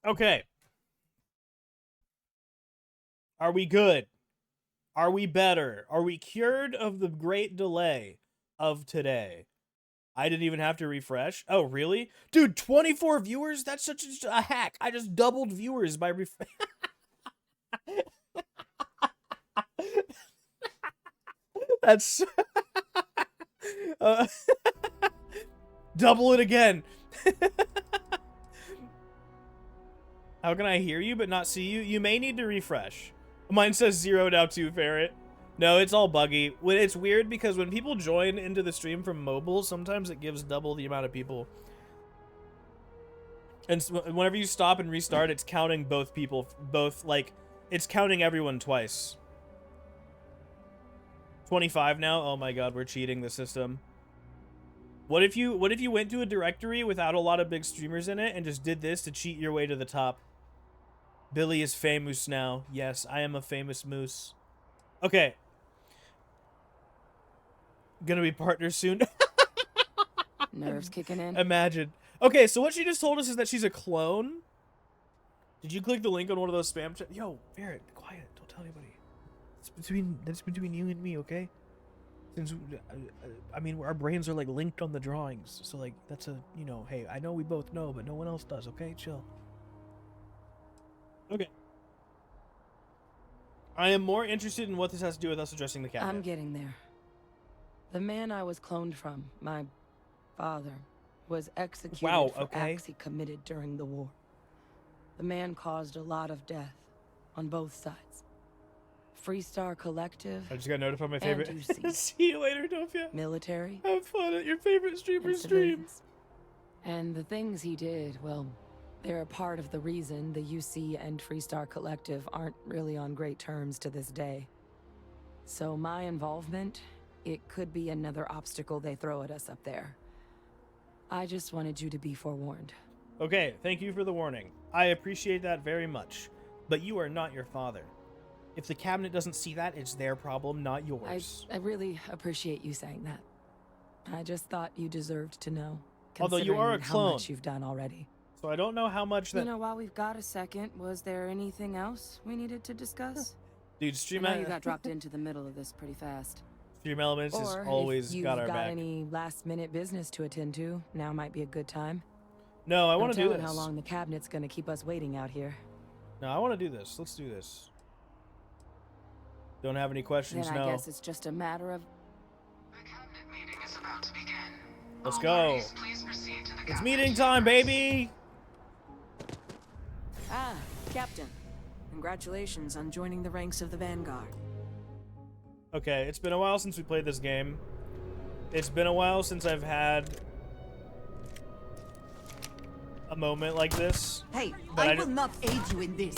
Okay. Are we good? Are we better? Are we cured of the great delay of today? I didn't even have to refresh. Oh, really? Dude, 24 viewers? That's such a hack. I just doubled viewers by That's uh, double it again. How can I hear you but not see you? You may need to refresh. Mine says 0 now too, Ferret. No, it's all buggy. It's weird because when people join into the stream from mobile, sometimes it gives double the amount of people. And whenever you stop and restart, it's counting both people, like, it's counting everyone twice. 25 now? Oh my god, we're cheating the system. What if you went to a directory without a lot of big streamers in it and just did this to cheat your way to the top? Billy is famous now. Yes, I am a famous moose. Okay. Gonna be partners soon. Nerves kicking in. Imagine. Okay, so what she just told us is that she's a clone. Did you click the link on one of those spam chats? Yo, Barrett, quiet. Don't tell anybody. That's between you and me, okay? Since I mean, our brains are like linked on the drawings, so like that's a, you know, hey, I know we both know, but no one else does, okay? Chill. Okay. I am more interested in what this has to do with us addressing the cabinet. I'm getting there. The man I was cloned from, my father, was executed for acts he committed during the war. The man caused a lot of death on both sides. Freestar Collective. I just got notified my favorite. UC. See you later, Dofia. Military. Have fun at your favorite streamer's stream. And the things he did, well, they're a part of the reason the UC and Freestar Collective aren't really on great terms to this day. So my involvement, it could be another obstacle they throw at us up there. I just wanted you to be forewarned. Okay, thank you for the warning. I appreciate that very much. But you are not your father. If the cabinet doesn't see that, it's their problem, not yours. I really appreciate you saying that. I just thought you deserved to know. Although you are a clone. How much you've done already. So I don't know how much that... You know, while we've got a second, was there anything else we needed to discuss? Dude, Stream... I know you got dropped into the middle of this pretty fast. Stream Elements has always got our back. Or if you've got any last-minute business to attend to, now might be a good time. No, I want to do this. How long the cabinet's gonna keep us waiting out here. No, I want to do this. Let's do this. Don't have any questions, then no. I guess it's just a matter of... The cabinet meeting is about to begin. Let's go. Parties, please proceed to the it's cabinet. meeting time, baby! Ah, Captain. Congratulations on joining the ranks of the Vanguard. Okay, it's been a while since we played this game. It's been a while since I've had a moment like this. Hey, I will not aid you in this.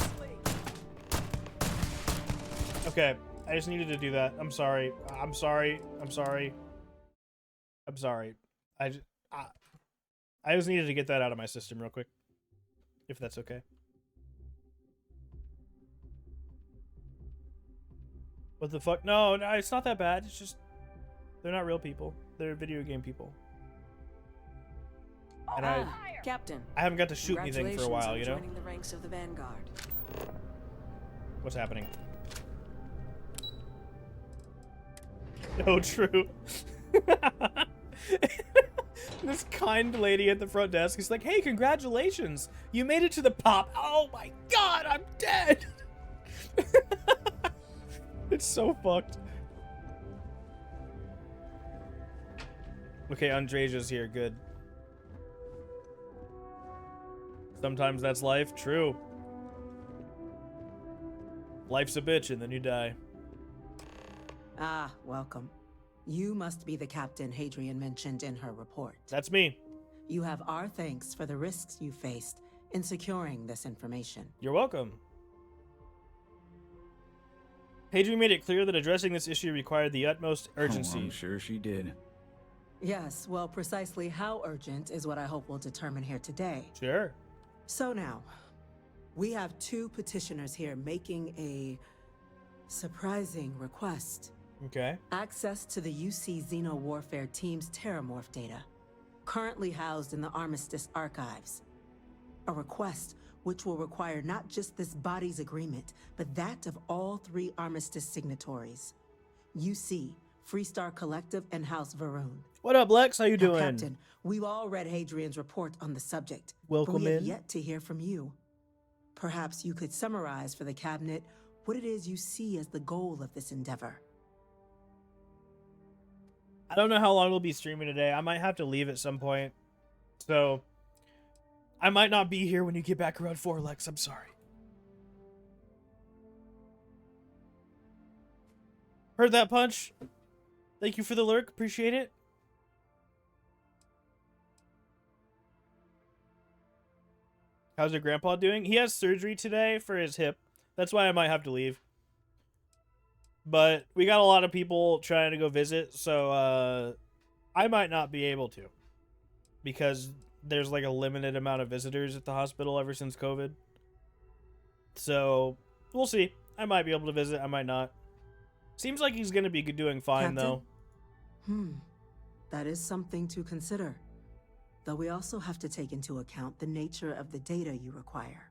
Okay, I just needed to do that. I'm sorry. I'm sorry. I'm sorry. I'm sorry. I just needed to get that out of my system real quick. If that's okay. What the fuck? No, it's not that bad. It's just they're not real people. They're video game people. And Captain. I haven't got to shoot anything for a while, you know? Joining the ranks of the Vanguard. What's happening? Oh, true. This kind lady at the front desk is like, hey, congratulations. You made it to the pop. Oh my god, I'm dead. It's so fucked. Okay, Andreja's here. Good. Sometimes that's life. True. Life's a bitch and then you die. Ah, welcome. You must be the captain Hadrian mentioned in her report. That's me. You have our thanks for the risks you faced in securing this information. You're welcome. Hadrian made it clear that addressing this issue required the utmost urgency. Oh, I'm sure she did. Yes, well, precisely how urgent is what I hope we'll determine here today. Sure. So now, we have two petitioners here making a surprising request. Okay. Access to the UC Xeno Warfare Team's Terramorph data, currently housed in the Armistice archives. A request which will require not just this body's agreement, but that of all 3 armistice signatories. UC, Freestar Collective, and House Varun. What up, Lex? How you Now, doing? Captain, we've all read Hadrian's report on the subject. Welcome but we have in. yet to hear from you. Perhaps you could summarize for the Cabinet what it is you see as the goal of this endeavor. I don't know how long we'll be streaming today. I might have to leave at some point. So, I might not be here when you get back around 4, Lex. I'm sorry. Heard that, Punch? Thank you for the lurk. Appreciate it. How's your grandpa doing? He has surgery today for his hip. That's why I might have to leave. But we got a lot of people trying to go visit, so I might not be able to. Because there's like a limited amount of visitors at the hospital ever since COVID. So, we'll see. I might be able to visit, I might not. Seems like he's going to be doing fine, Captain? though. That is something to consider. Though we also have to take into account the nature of the data you require.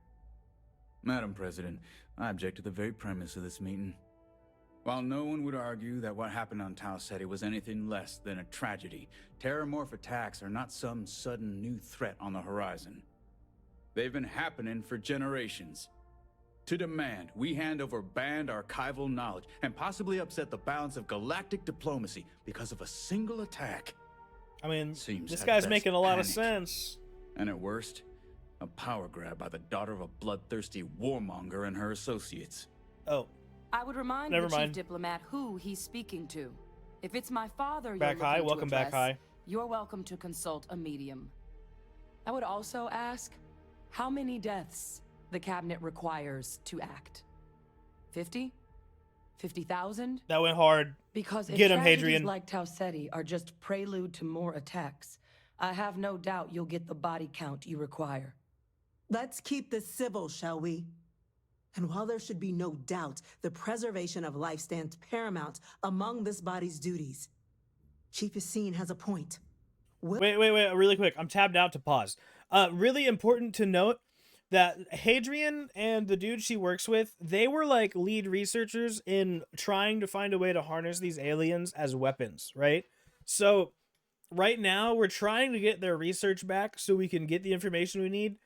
Madam President, I object to the very premise of this meeting. While no one would argue that what happened on Tau Ceti was anything less than a tragedy, terramorph attacks are not some sudden new threat on the horizon. They've been happening for generations. To demand we hand over banned archival knowledge and possibly upset the balance of galactic diplomacy because of a single attack. I mean, Seems this at guy's best making a lot of panic. sense. And at worst, a power grab by the daughter of a bloodthirsty warmonger and her associates. Oh, I would remind Never the mind. chief diplomat who he's speaking to. If it's my father you're Back high, looking to welcome back address, high. You're welcome to consult a medium. I would also ask how many deaths the cabinet requires to act. 50? 50,000? that went hard. Because if Get 'em, tragedies Hadrian. like Tau Ceti are just prelude to more attacks, I have no doubt you'll get the body count you require. Let's keep this civil, shall we? And while there should be no doubt, the preservation of life stands paramount among this body's duties. Chief Yassine has a point. Wait, really quick. I'm tabbed out to pause. Really important to note that Hadrian and the dude she works with, they were like lead researchers in trying to find a way to harness these aliens as weapons, right? So right now we're trying to get their research back so we can get the information we need.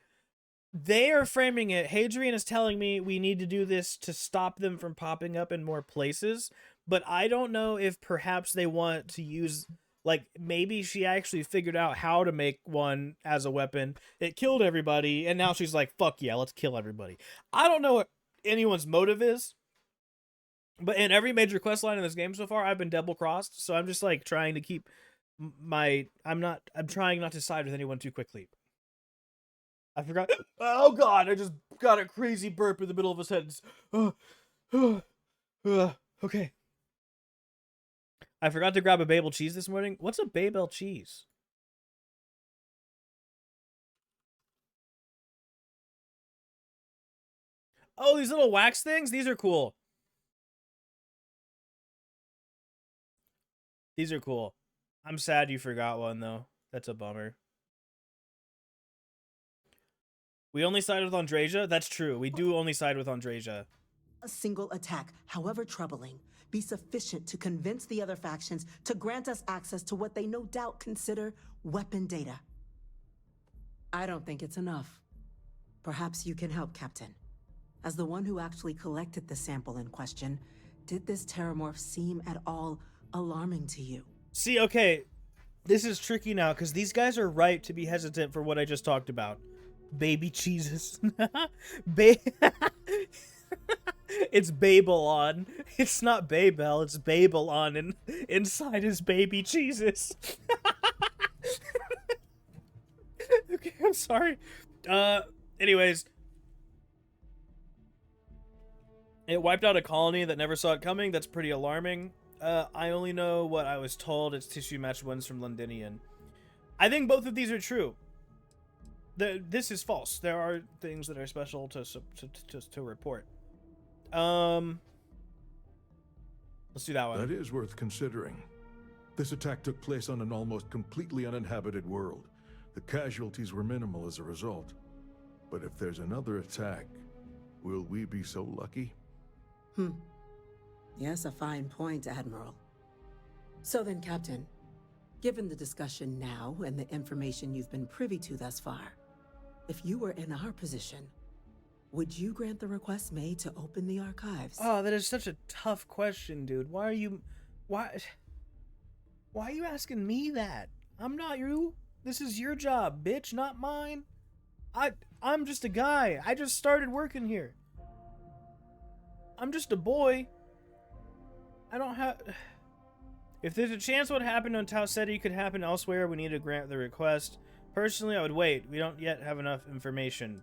They are framing it. Hadrian is telling me we need to do this to stop them from popping up in more places, but I don't know if perhaps they want to use, like, maybe she actually figured out how to make one as a weapon. It killed everybody, and now she's like, fuck yeah, let's kill everybody. I don't know what anyone's motive is, but in every major quest line in this game so far, I've been double-crossed, so I'm just, like, trying to keep I'm trying not to side with anyone too quickly. I forgot. Oh god, I just got a crazy burp in the middle of a sentence. Okay. I forgot to grab a Babel cheese this morning. What's a Babel cheese? Oh, these little wax things? These are cool. These are cool. I'm sad you forgot one, though. That's a bummer. We only side with Andrasia? That's true. We do only side with Andrasia. A single attack, however troubling, be sufficient to convince the other factions to grant us access to what they no doubt consider weapon data. I don't think it's enough. Perhaps you can help, Captain. As the one who actually collected the sample in question, did this terramorph seem at all alarming to you? See, okay, this is tricky now, because these guys are right to be hesitant for what I just talked about. Baby cheeses. It's Babylon. It's not Babel, it's Babylon, and inside is baby cheeses. Okay, I'm sorry. Anyways. It wiped out a colony that never saw it coming. That's pretty alarming. I only know what I was told. It's tissue matched ones from Londinian. I think both of these are true. This is false. There are things that are special to report. Let's do that one. That is worth considering. This attack took place on an almost completely uninhabited world. The casualties were minimal as a result. But if there's another attack, will we be so lucky? Yes, a fine point, Admiral. So then, Captain, given the discussion now and the information you've been privy to thus far, if you were in our position, would you grant the request made to open the archives? Oh, that is such a tough question, dude. Why are you asking me that? I'm not you. This is your job, bitch, not mine. I'm just a guy. I just started working here. I'm just a boy. I don't have... If there's a chance what happened on Tau Ceti could happen elsewhere, we need to grant the request. Personally, I would wait. We don't yet have enough information.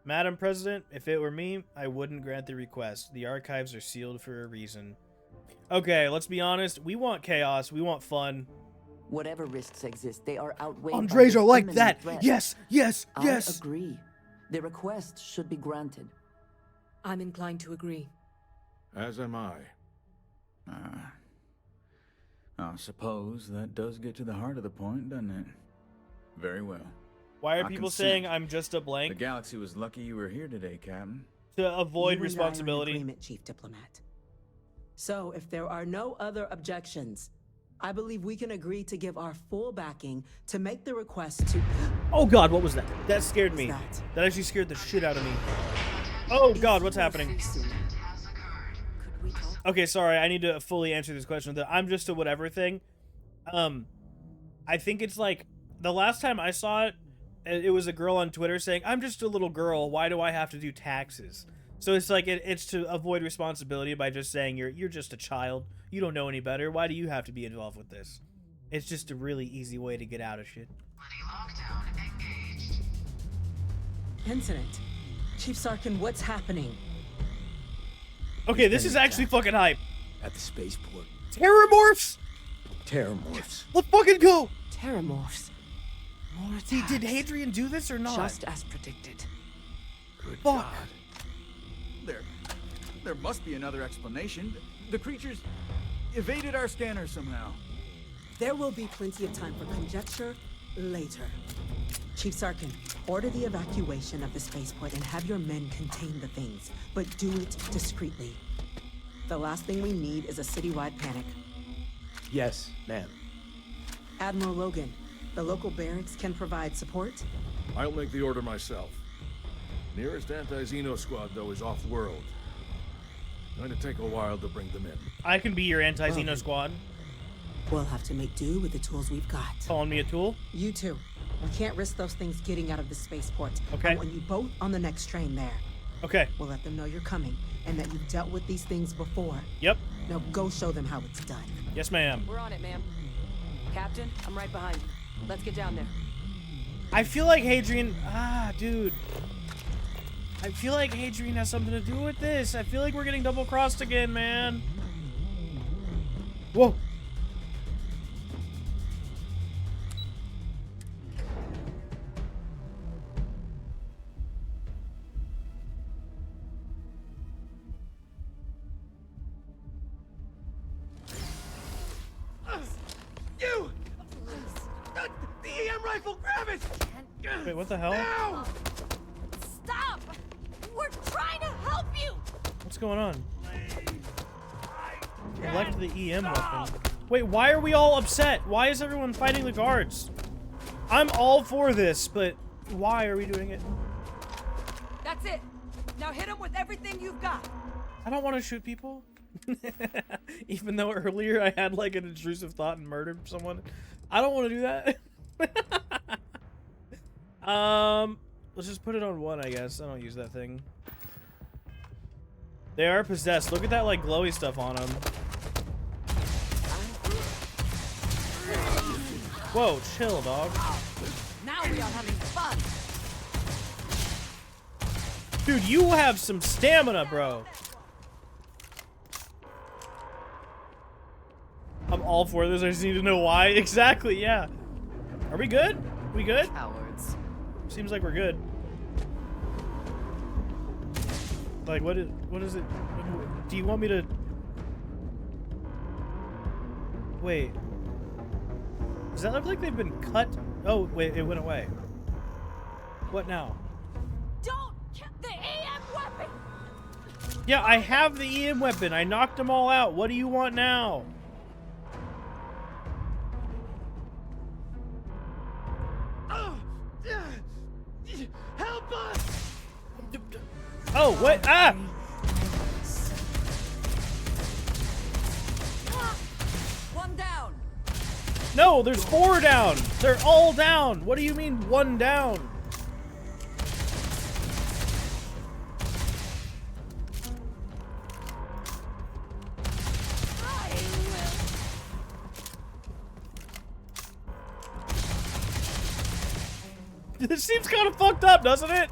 Madam President, if it were me, I wouldn't grant the request. The archives are sealed for a reason. Okay, let's be honest. We want chaos. We want fun. Whatever risks exist, they are outweighed. Andres by are the like imminent that. threat. Yes, yes, I yes. agree. The request should be granted. I'm inclined to agree. As am I. I suppose that does get to the heart of the point, doesn't it? Very well. Why are I people consent. saying I'm just a The blank? galaxy was lucky you were here today, Captain. To avoid You and I are in responsibility. agreement, Chief Diplomat. So, if there are no other objections, I believe we can agree to give our full backing to make the request to... Oh god, what was that? That scared me. What's that? That actually scared the shit out of me. Oh god, what's happening? Has occurred. Could we talk? Okay, sorry, I need to fully answer this question. The I'm just a whatever thing. I think it's like the last time I saw it, it was a girl on Twitter saying, "I'm just a little girl. Why do I have to do taxes?" So it's like it's to avoid responsibility by just saying you're just a child. You don't know any better. Why do you have to be involved with this? It's just a really easy way to get out of shit. Bloody lockdown engaged. Incident. Chief Sarkin, what's happening? Okay, this is actually fucking hype. At the spaceport. Terramorphs! Terramorphs. Let's fucking go! Terramorphs. More See, attacks. did Hadrian do this or not? Just as predicted. Good Fuck. God. There must be another explanation. The creatures evaded our scanner somehow. There will be plenty of time for conjecture later. Chief Sarkin, order the evacuation of the spaceport and have your men contain the things, but do it discreetly. The last thing we need is a citywide panic. Yes, ma'am. Admiral Logan, the local barracks can provide support? I'll make the order myself. Nearest anti-Xeno squad, though, is off-world. Going to take a while to bring them in. I can be your anti-Xeno Okay. squad. We'll have to make do with the tools we've got. Calling me a tool? You too. We can't risk those things getting out of the spaceport. Okay. I want you both on the next train there. Okay. We'll let them know you're coming and that you've dealt with these things before. Yep. Now go show them how it's done. Yes, ma'am. We're on it, ma'am. Captain, I'm right behind you. Let's get down there. I feel like Hadrian... dude. I feel like Hadrian has something to do with this. I feel like we're getting double-crossed again, man. Whoa. You! The EM rifle, grab it! Wait, what the hell? Now! Stop! We're trying to help you! What's going on? I left the EM weapon. Wait, why are we all upset? Why is everyone fighting the guards? I'm all for this, but why are we doing it? That's it. Now hit him with everything you've got. I don't want to shoot people. Even though earlier I had like an intrusive thought and murdered someone. I don't want to do that. Let's just put it on 1, I guess. I don't use that thing. They are possessed. Look at that like glowy stuff on them. Whoa, chill, dog. Now we are having fun. Dude, you have some stamina, bro. I'm all for this. I just need to know why. Exactly, yeah. Are we good? We good? Cowards. Seems like we're good. Like, what is it? Do you want me to... Wait. Does that look like they've been cut? Oh, wait, it went away. What now? Don't Yeah, I have the EM weapon. I knocked them all out. What do you want now? Help us! Oh, what? Ah! One down. No, there's 4 down. They're all down. What do you mean 1 down? This seems kind of fucked up, doesn't it?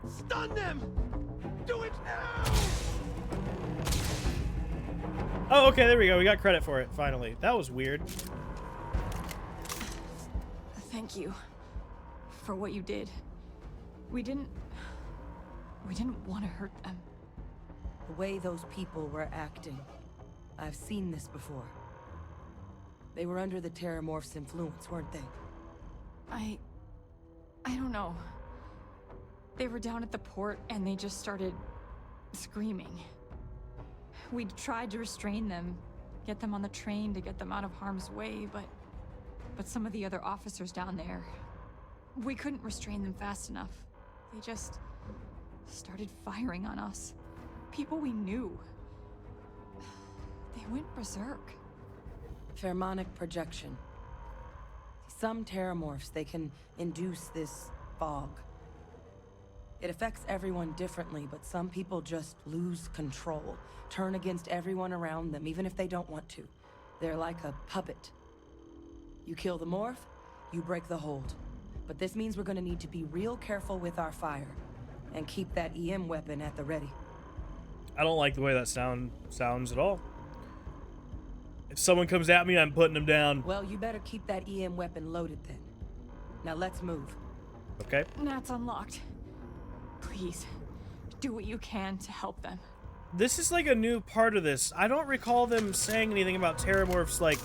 Stun them! Do it now! Oh, okay, there we go. We got credit for it, finally. That was weird. Thank you for what you did. We didn't want to hurt them. The way those people were acting, I've seen this before. They were under the Terramorph's influence, weren't they? I don't know. They were down at the port and they just started screaming. We tried to restrain them, get them on the train to get them out of harm's way, but some of the other officers down there, we couldn't restrain them fast enough. They just started firing on us. People we knew. They went berserk. Pheromonic projection. Some Terramorphs, they can induce this fog. It affects everyone differently, but some people just lose control, turn against everyone around them, even if they don't want to. They're like a puppet. You kill the morph, you break the hold. But this means we're gonna need to be real careful with our fire, and keep that EM weapon at the ready. I don't like the way that sounds at all. If someone comes at me, I'm putting them down. Well, you better keep that EM weapon loaded then. Now let's move. Okay. Nat's unlocked. Please, do what you can to help them. This is like a new part of this. I don't recall them saying anything about Terramorphs, like,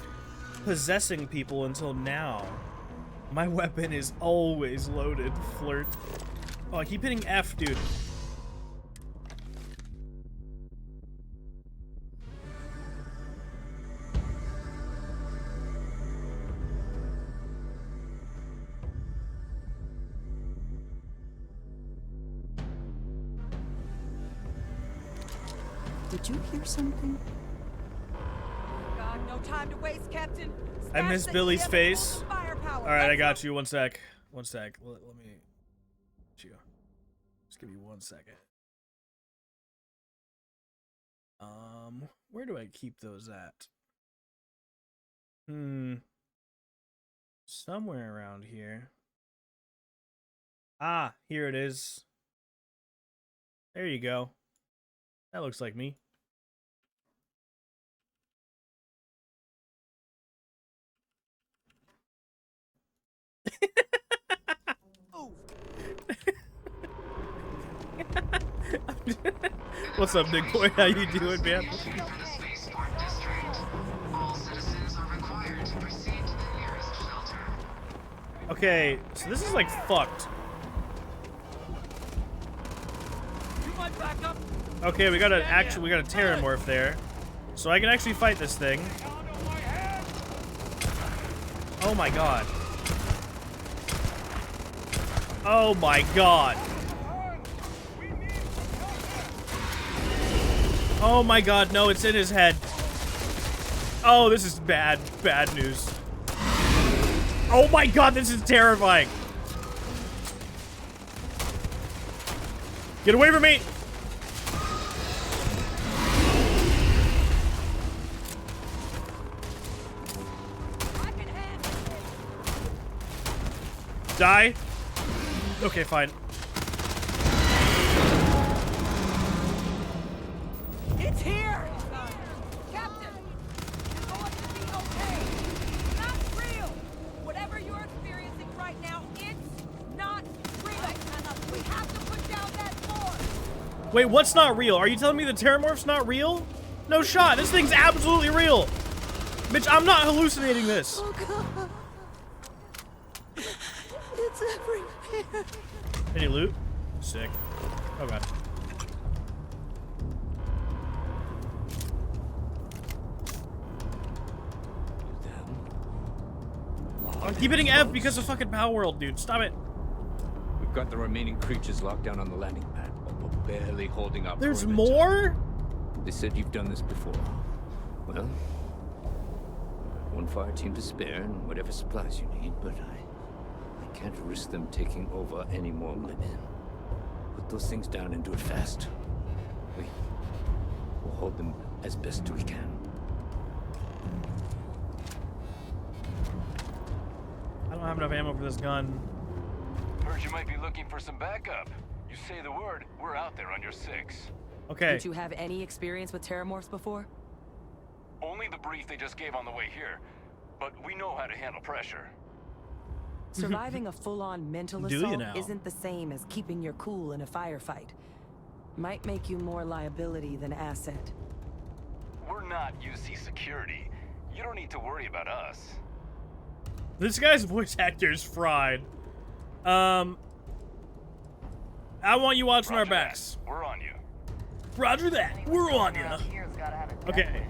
possessing people until now. My weapon is always loaded, flirt. Oh, I keep hitting F, dude. Did you hear something? God, no time to waste, Captain. I miss Billy's face. Alright, I got you. One sec. One sec. Let me... You. Just give me 1 second. Where do I keep those at? Somewhere around here. Ah, here it is. There you go. That looks like me. What's up, big boy? How you doing, man? The spaceport district. All citizens are required to proceed to the nearest shelter. Okay, so this is like fucked. You might back up. Okay, we got a Terramorph there, so I can actually fight this thing. Oh my god. Oh my god. Oh my god, no, it's in his head. Oh, this is bad news. Oh my god, this is terrifying. Get away from me. Die. Okay, fine. It's here! Captain! You're going to be okay! Not real! Whatever you're experiencing right now, it's not real! We have to put down that force! Wait, what's not real? Are you telling me the Terramorph's not real? No shot. This thing's absolutely real. Bitch, I'm not hallucinating this. Oh god. It's everywhere. Any loot? Sick. Oh god. I keep hitting F because of fucking Power World, dude. Stop it. We've got the remaining creatures locked down on the landing pad, but we're barely holding up. There's perimeter. more? They said you've done this before. Well, one fire team to spare and whatever supplies you need, but I can't risk them taking over any more women. Put those things down and do it fast. We'll hold them as best we can. I don't have enough ammo for this gun. Heard you might be looking for some backup. You say the word, we're out there on your 6. Okay. Did you have any experience with terramorphs before? Only the brief they just gave on the way here. But we know how to handle pressure. Surviving a full-on mental Do you assault now? isn't the same as keeping your cool in a firefight. Might make you more liability than asset. We're not UC security. You don't need to worry about us. This guy's voice actor is fried. I want you watching our Roger that. backs. We're on you. Roger that. We're on you. Okay.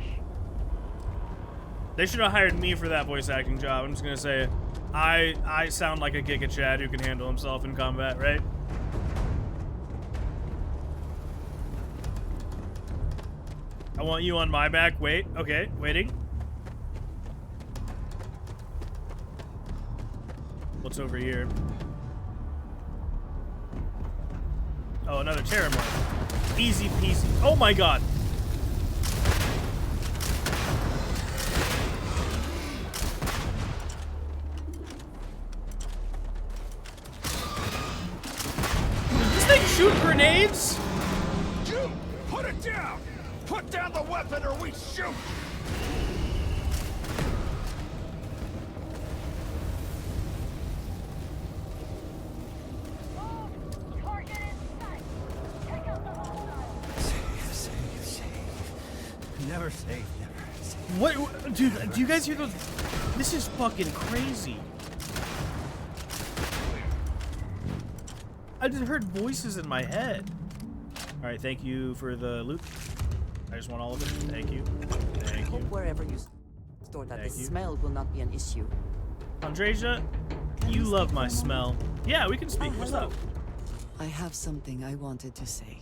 They should have hired me for that voice acting job. I'm just gonna say, I sound like a Giga Chad who can handle himself in combat, right? I want you on my back. Wait. Okay. Waiting. What's over here? Oh, another Terramorph. Easy peasy. Oh my god. Does this thing shoot grenades? You put it down! Put down the weapon or we shoot! Never safe, never safe. What, dude, do you guys hear those? This is fucking crazy. I just heard voices in my head. All right, thank you for the loot. I just want all of it. Thank you. Thank you. Hope wherever you store that the smell will not be an issue. Andreja, you love my smell. Yeah, we can speak. What's up? I have something I wanted to say.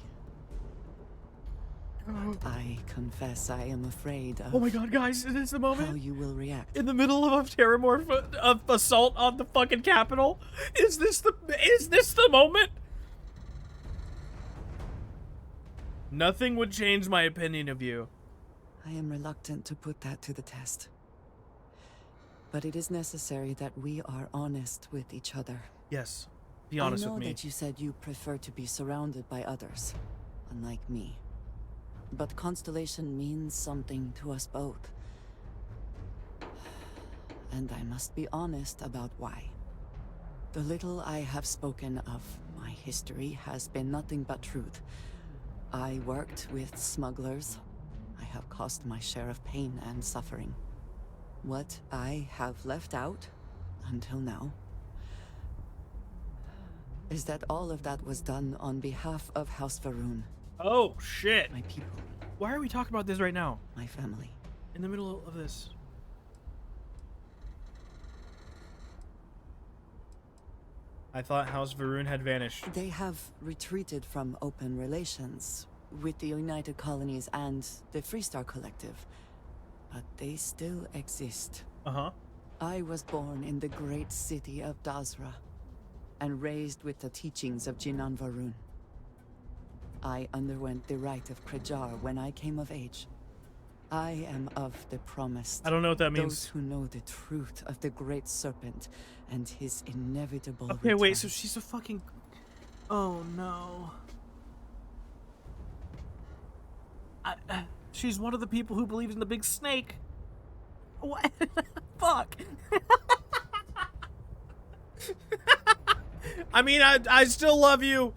I confess I am afraid of Oh my god, guys, is this the moment? how you will react. In the middle of a Terramorph of assault on the fucking Capitol? Is this the moment? Nothing would change my opinion of you. I am reluctant to put that to the test. But it is necessary that we are honest with each other. Yes, be honest I know with me. that you said you prefer to be surrounded by others, unlike me. But Constellation means something to us both. And I must be honest about why. The little I have spoken of my history has been nothing but truth. I worked with smugglers. I have caused my share of pain and suffering. What I have left out, until now, is that all of that was done on behalf of House Va'ruun. Oh, shit. My people. Why are we talking about this right now? My family. In the middle of this. I thought House Va'ruun had vanished. They have retreated from open relations with the United Colonies and the Freestar Collective. But they still exist. Uh-huh. I was born in the great city of Dazra and raised with the teachings of Jinan Va'ruun. I underwent the rite of Krejar when I came of age. I am of the promised. I don't know what that means. Those who know the truth of the Great Serpent and his inevitable Okay, wait, return. so she's a fucking... Oh, no. She's one of the people who believes in the big snake. What? Fuck. I mean, I still love you.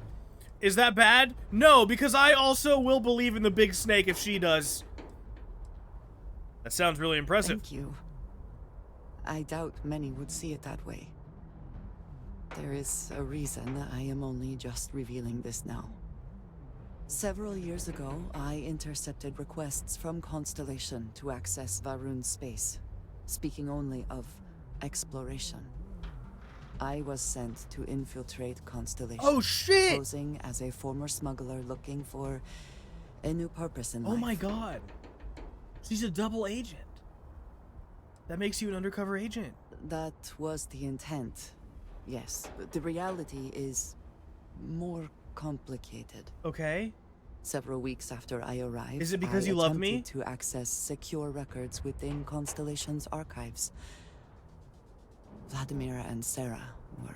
Is that bad? No, because I also will believe in the big snake if she does. That sounds really impressive. Thank you. I doubt many would see it that way. There is a reason I am only just revealing this now. Several years ago, I intercepted requests from Constellation to access Varun space, speaking only of exploration. I was sent to infiltrate Constellation. Oh shit! Posing as a former smuggler looking for a new purpose in life. Oh my god. She's a double agent. That makes you an undercover agent. That was the intent. Yes, but the reality is more complicated. Okay. Several weeks after I arrived, Is it because I you love me? attempted to access secure records within Constellation's archives. Vladimir and Sarah were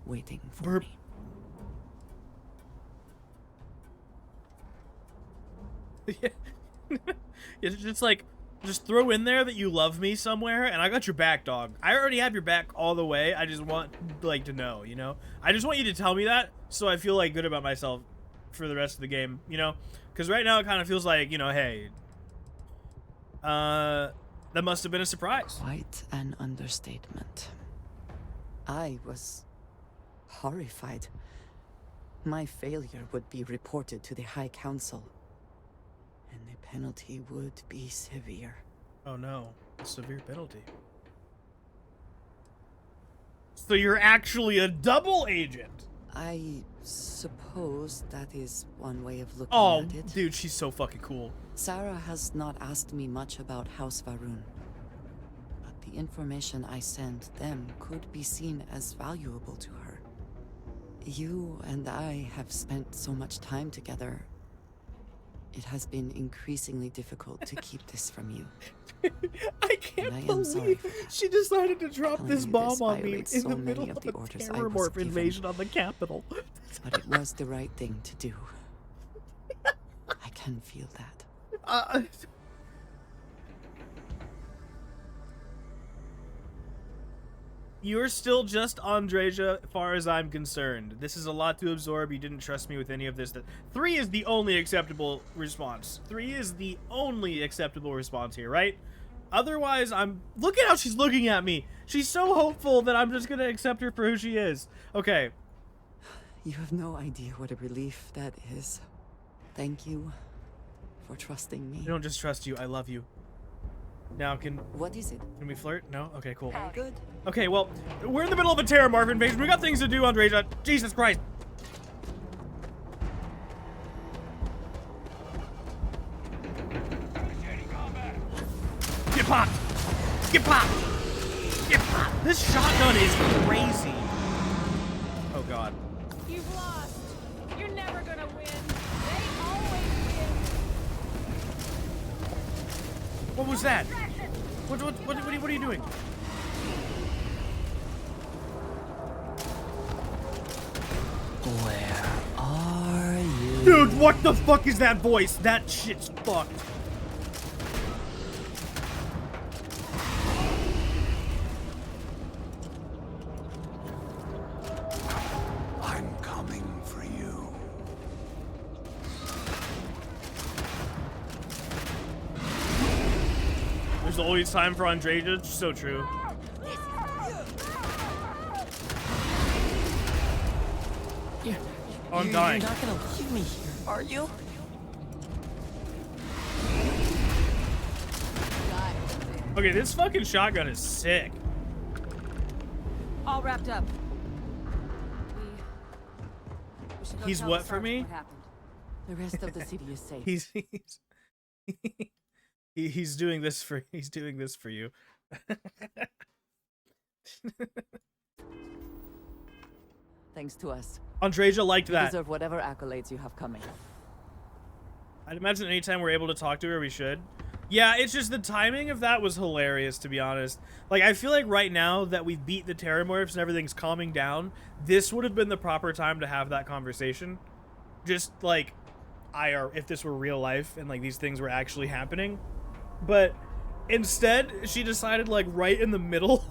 waiting for me. It's just like, just throw in there that you love me somewhere, and I got your back, dog. I already have your back all the way. I just want, like, to know, you know? I just want you to tell me that, so I feel, like, good about myself for the rest of the game, you know? Because right now it kind of feels like, you know, hey, that must have been a surprise. Quite an understatement. I was horrified. My failure would be reported to the High Council, and the penalty would be severe. Oh no, a severe penalty. So you're actually a double agent. I suppose that is one way of looking Oh, at it. dude, she's so fucking cool. Sarah has not asked me much about House Varun, but the information I sent them could be seen as valuable to her. You and I have spent so much time together. It has been increasingly difficult to keep this from you. I can't believe she decided to drop this bomb on me in the middle of a Terrormorph invasion on the Capitol. But it was the right thing to do. I can feel that. You're still just Andreja, as far as I'm concerned. This is a lot to absorb. You didn't trust me with any of this. 3 is the only acceptable response. 3 is the only acceptable response here, right? Otherwise, look at how she's looking at me. She's so hopeful that I'm just gonna accept her for who she is. Okay. You have no idea what a relief that is. Thank you for trusting me. I don't just trust you, I love you. Now What is it? Can we flirt? No? Okay, cool. Very good. Okay, well, we're in the middle of a Terrormorph invasion. We got things to do, Andreja. Jesus Christ. Get popped! Get popped! Get popped! This shotgun is crazy. Oh god. You've lost. You're never gonna win. They always win. What was that? What are you doing? Where are you? Dude, what the fuck is that voice? That shit's fucked. I'm coming for you. There's always time for Andreja. It's so true. I'm dying. You're not gonna leave me here, are you? Okay, this fucking shotgun is sick. All wrapped up. We should go He's tell what the for me? sergeant what happened. The rest of the city is safe. He's doing this for you. Thanks to us. Andreja liked You that. deserve whatever accolades you have coming. I'd imagine anytime we're able to talk to her, we should. Yeah, it's just the timing of that was hilarious, to be honest. Like, I feel like right now that we've beat the Terrormorphs and everything's calming down, this would have been the proper time to have that conversation. Just, like, if this were real life and, like, these things were actually happening. But instead, she decided, like, right in the middle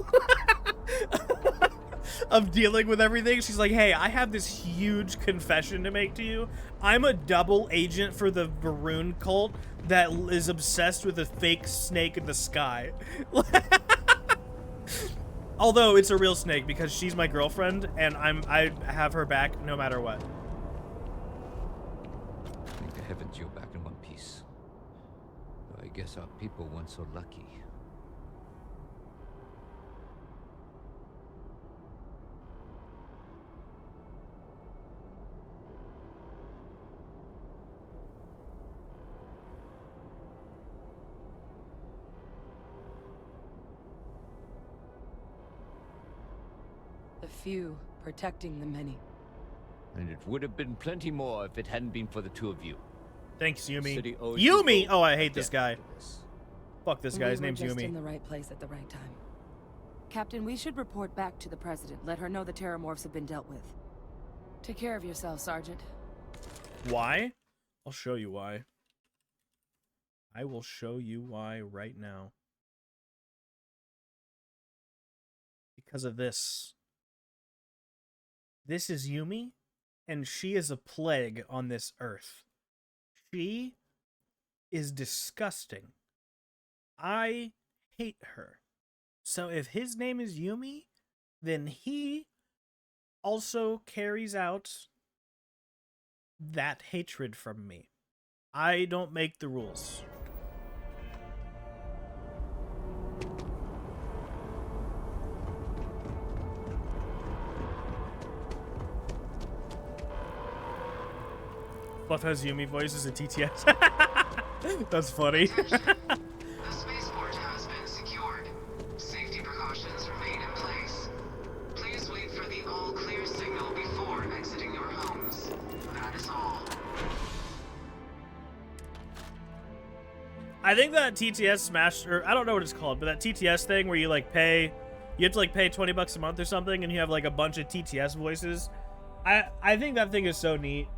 of dealing with everything, she's like, hey, I have this huge confession to make to you. I'm a double agent for the Varun cult that is obsessed with a fake snake in the sky. Although it's a real snake because she's my girlfriend and I have her back no matter what. you're back in one piece. Though I guess our people weren't so lucky. The few protecting the many. And it would have been plenty more if it hadn't been for the two of you. Thanks, Yumi. City owes Yumi! you Oh, I hate this debt guy. for this. Fuck this guy. His We were name's just Yumi. in the right place at the right time. Captain, we should report back to the President. Let her know the Terramorphs have been dealt with. Take care of yourself, Sergeant. Why? I'll show you why. I will show you why right now. Because of this. This is Yumi, and she is a plague on this earth. She is disgusting. I hate her. So if his name is Yumi, then he also carries out that hatred from me. I don't make the rules. Fluff has Yumi voice as a TTS. That's funny. The spaceport has been secured. Safety precautions remain in place. Please wait for the all-clear signal before exiting your homes. That is all. I think that TTS smash, or I don't know what it's called, but that TTS thing where you like pay, you have to like pay $20 a month or something, and you have like a bunch of TTS voices. I think that thing is so neat.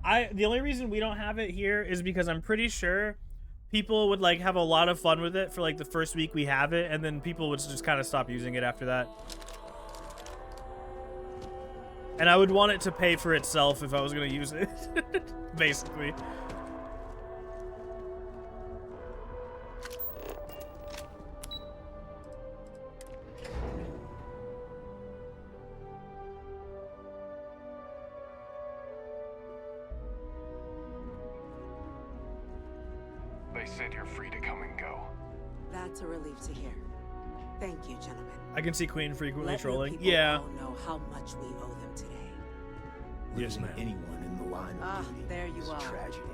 The only reason we don't have it here is because I'm pretty sure people would like have a lot of fun with it for like the first week we have it, and then people would just kind of stop using it after that. And I would want it to pay for itself if I was going to use it, basically. They said you're free to come and go. That's a relief to hear. Thank you, gentlemen. I can see Queen frequently Let your trolling. people Yeah. all know how much we owe them today. Yes, Losing ma'am. anyone in the line of duty There you is are. a tragedy.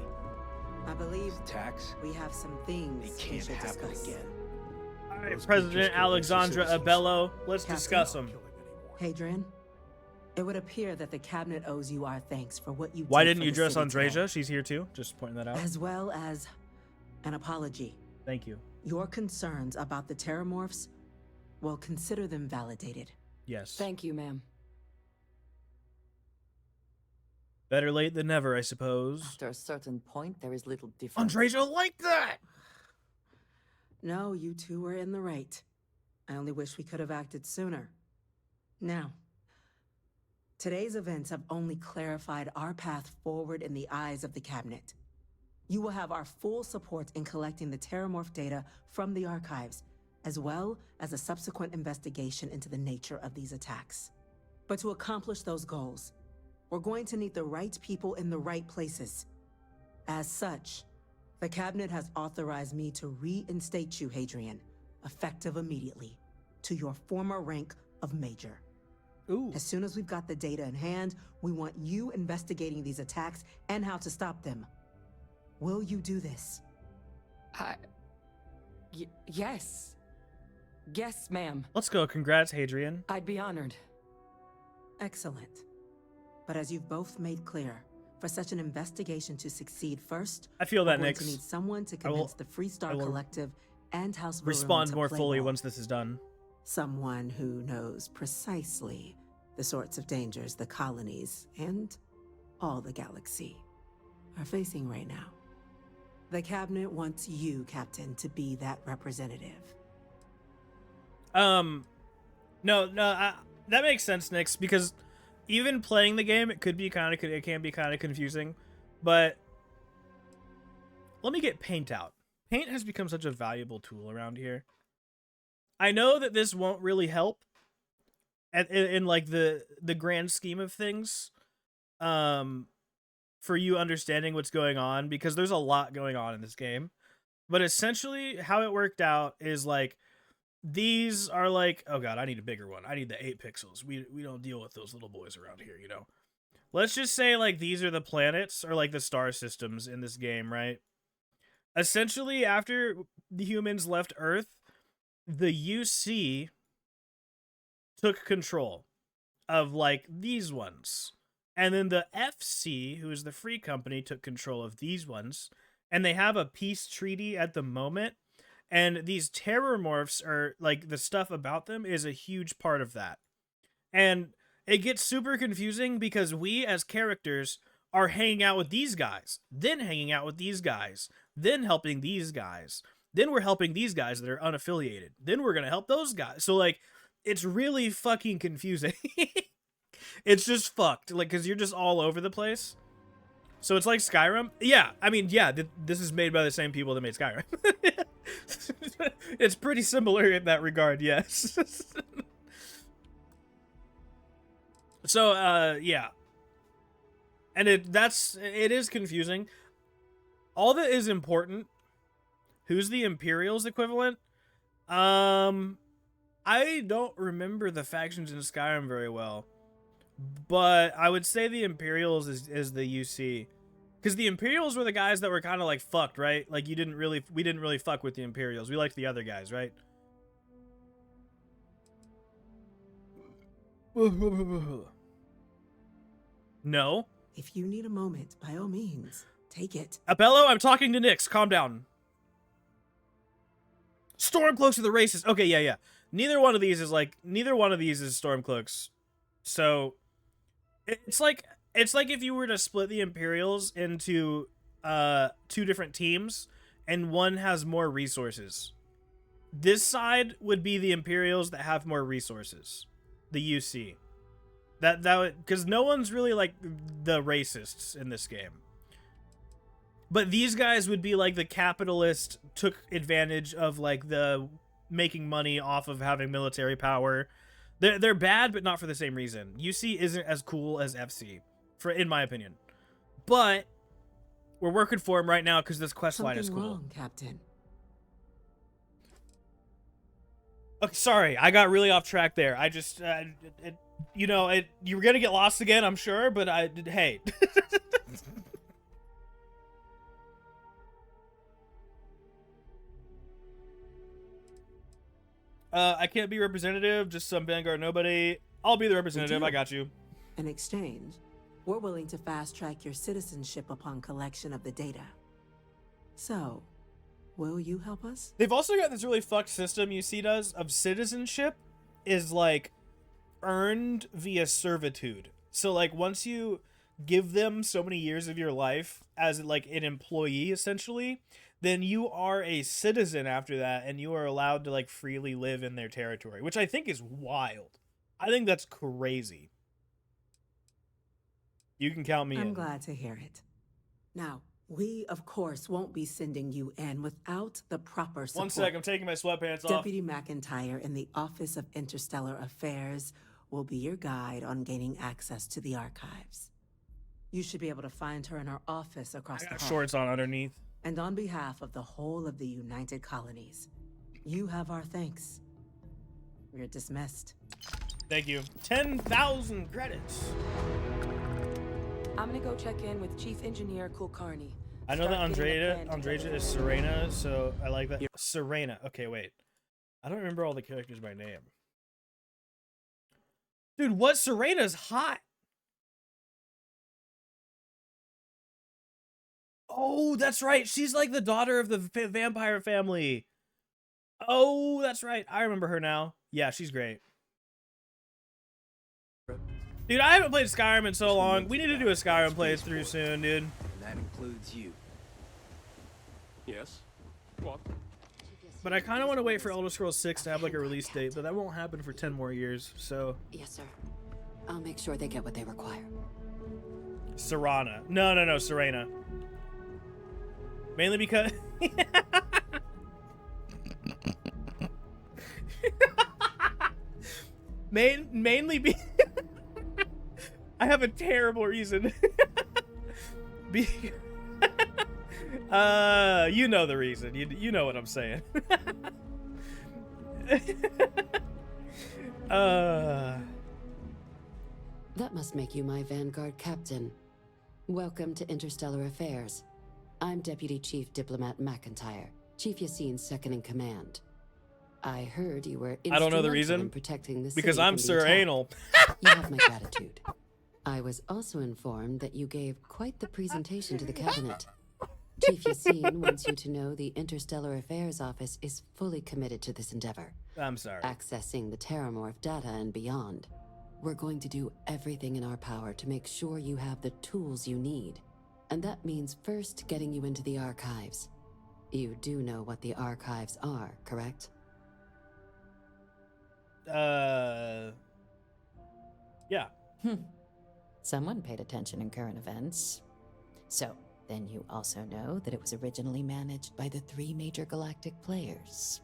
I believe Attacks, we have some they things we can't should happen discuss. again. All right, Those President creatures kill Alexandra innocent Abello. Let's Captain? discuss them. Hadrian, it would appear that the cabinet owes you our thanks for what you Why did didn't for you the address city today, Andreja? She's here too. Just pointing that out. as well as an apology. Thank you. Your concerns about the Terramorphs, well, consider them validated. Yes. Thank you, ma'am. Better late than never, I suppose. After a certain point, there is little difference. Andreja like that. No, you two were in the right. I only wish we could have acted sooner. Now, today's events have only clarified our path forward in the eyes of the cabinet. You will have our full support in collecting the Terramorph data from the archives, as well as a subsequent investigation into the nature of these attacks. But to accomplish those goals, we're going to need the right people in the right places. As such, the cabinet has authorized me to reinstate you, Hadrian, effective immediately, to your former rank of Major. Ooh. As soon as we've got the data in hand, we want you investigating these attacks and how to stop them. Will you do this? Yes. Yes, ma'am. Let's go. Congrats, Hadrian. I'd be honored. Excellent. But as you've both made clear, for such an investigation to succeed first, I feel that, we're going Nyx. to need someone to I will- convince the Freestar I will Collective and House Varun Respond to more play fully ball. once this is done. Someone who knows precisely the sorts of dangers the colonies and all the galaxy are facing right now. The cabinet wants you, Captain, to be that representative. No, that makes sense, Nyx, because even playing the game, it can be kind of confusing. But let me get Paint out. Paint has become such a valuable tool around here. I know that this won't really help in like the grand scheme of things. for you understanding what's going on, because there's a lot going on in this game. But essentially how it worked out is like, these are like, oh god, I need a bigger one. I need the 8 pixels. We don't deal with those little boys around here, you know. Let's just say like these are the planets or like the star systems in this game, right? Essentially, after the humans left Earth, the UC took control of like these ones. And then the FC, who is the free company, took control of these ones. And they have a peace treaty at the moment. And these terrormorphs are like, the stuff about them is a huge part of that. And it gets super confusing because we as characters are hanging out with these guys, then hanging out with these guys, then helping these guys. Then we're helping these guys that are unaffiliated. Then we're going to help those guys. So like, it's really fucking confusing. It's just fucked. Like, cause you're just all over the place. So it's like Skyrim. Yeah. I mean, yeah, this is made by the same people that made Skyrim. It's pretty similar in that regard. Yes. So, yeah. And it is confusing. All that is important. Who's the Imperials equivalent? I don't remember the factions in Skyrim very well, but I would say the Imperials is the UC, because the Imperials were the guys that were kind of like fucked, right? Like we didn't really fuck with the Imperials. We liked the other guys, right? No. If you need a moment, by all means, take it. Apello, I'm talking to Nyx. Calm down. Stormcloaks are the racist. Okay, yeah. Neither one of these is Stormcloaks. So it's like if you were to split the Imperials into 2 different teams and one has more resources. This side would be the Imperials that have more resources. The UC. That would, because no one's really like the racists in this game. But these guys would be like the capitalist, took advantage of like the making money off of having military power. They're bad, but not for the same reason. UC isn't as cool as FC, in my opinion. But we're working for him right now because this quest line is cool. Something wrong, Captain. Okay, sorry, I got really off track there. I just, you were gonna get lost again, I'm sure, but hey. I can't be representative, just some Vanguard nobody. I'll be the representative, I got you. In exchange, we're willing to fast-track your citizenship upon collection of the data. So, will you help us? They've also got this really fucked system UC does of citizenship is like earned via servitude. So like once you give them so many years of your life as like an employee essentially, then you are a citizen after that, and you are allowed to like freely live in their territory, which I think is wild. I think that's crazy. You can count me in. I'm glad to hear it. Now, we of course won't be sending you in without the proper support. 1 sec, I'm taking my sweatpants off. Deputy McIntyre in the Office of Interstellar Affairs will be your guide on gaining access to the archives. You should be able to find her in her office across the hall. Shorts on underneath. And on behalf of the whole of the United Colonies, you have our thanks. You're dismissed. Thank you. 10,000 credits. I'm gonna go check in with Chief Engineer Kulkarni. I know that Andreja is Serena, so I like that. Serena. Okay, wait. I don't remember all the characters by name. Dude, what? Serena's hot. Oh, that's right. She's like the daughter of the vampire family. Oh, that's right. I remember her now. Yeah, she's great. Dude, I haven't played Skyrim in so long. We need to do a Skyrim playthrough soon, dude. And that includes you. Yes? What? But I kind of want to wait for Elder Scrolls 6 to have like a release date, but that won't happen for 10 more years, so... Yes, sir. I'll make sure they get what they require. Serana. No, Serena. Mainly because... mainly be... I have a terrible reason. You know the reason. You know what I'm saying. That must make you my Vanguard captain. Welcome to Interstellar Affairs. I'm Deputy Chief Diplomat McIntyre, Chief Yassine's second in command. I heard you were I don't know the instrumental reason. in protecting the Because city I'm from the Sir attack. Anal. You have my gratitude. I was also informed that you gave quite the presentation to the cabinet. Chief Yassine wants you to know the Interstellar Affairs Office is fully committed to this endeavor. I'm sorry. Accessing the Terramorph data and beyond. We're going to do everything in our power to make sure you have the tools you need. And that means first getting you into the archives. You do know what the archives are, correct? Yeah. Someone paid attention in current events. So, then you also know that it was originally managed by the 3 major galactic players.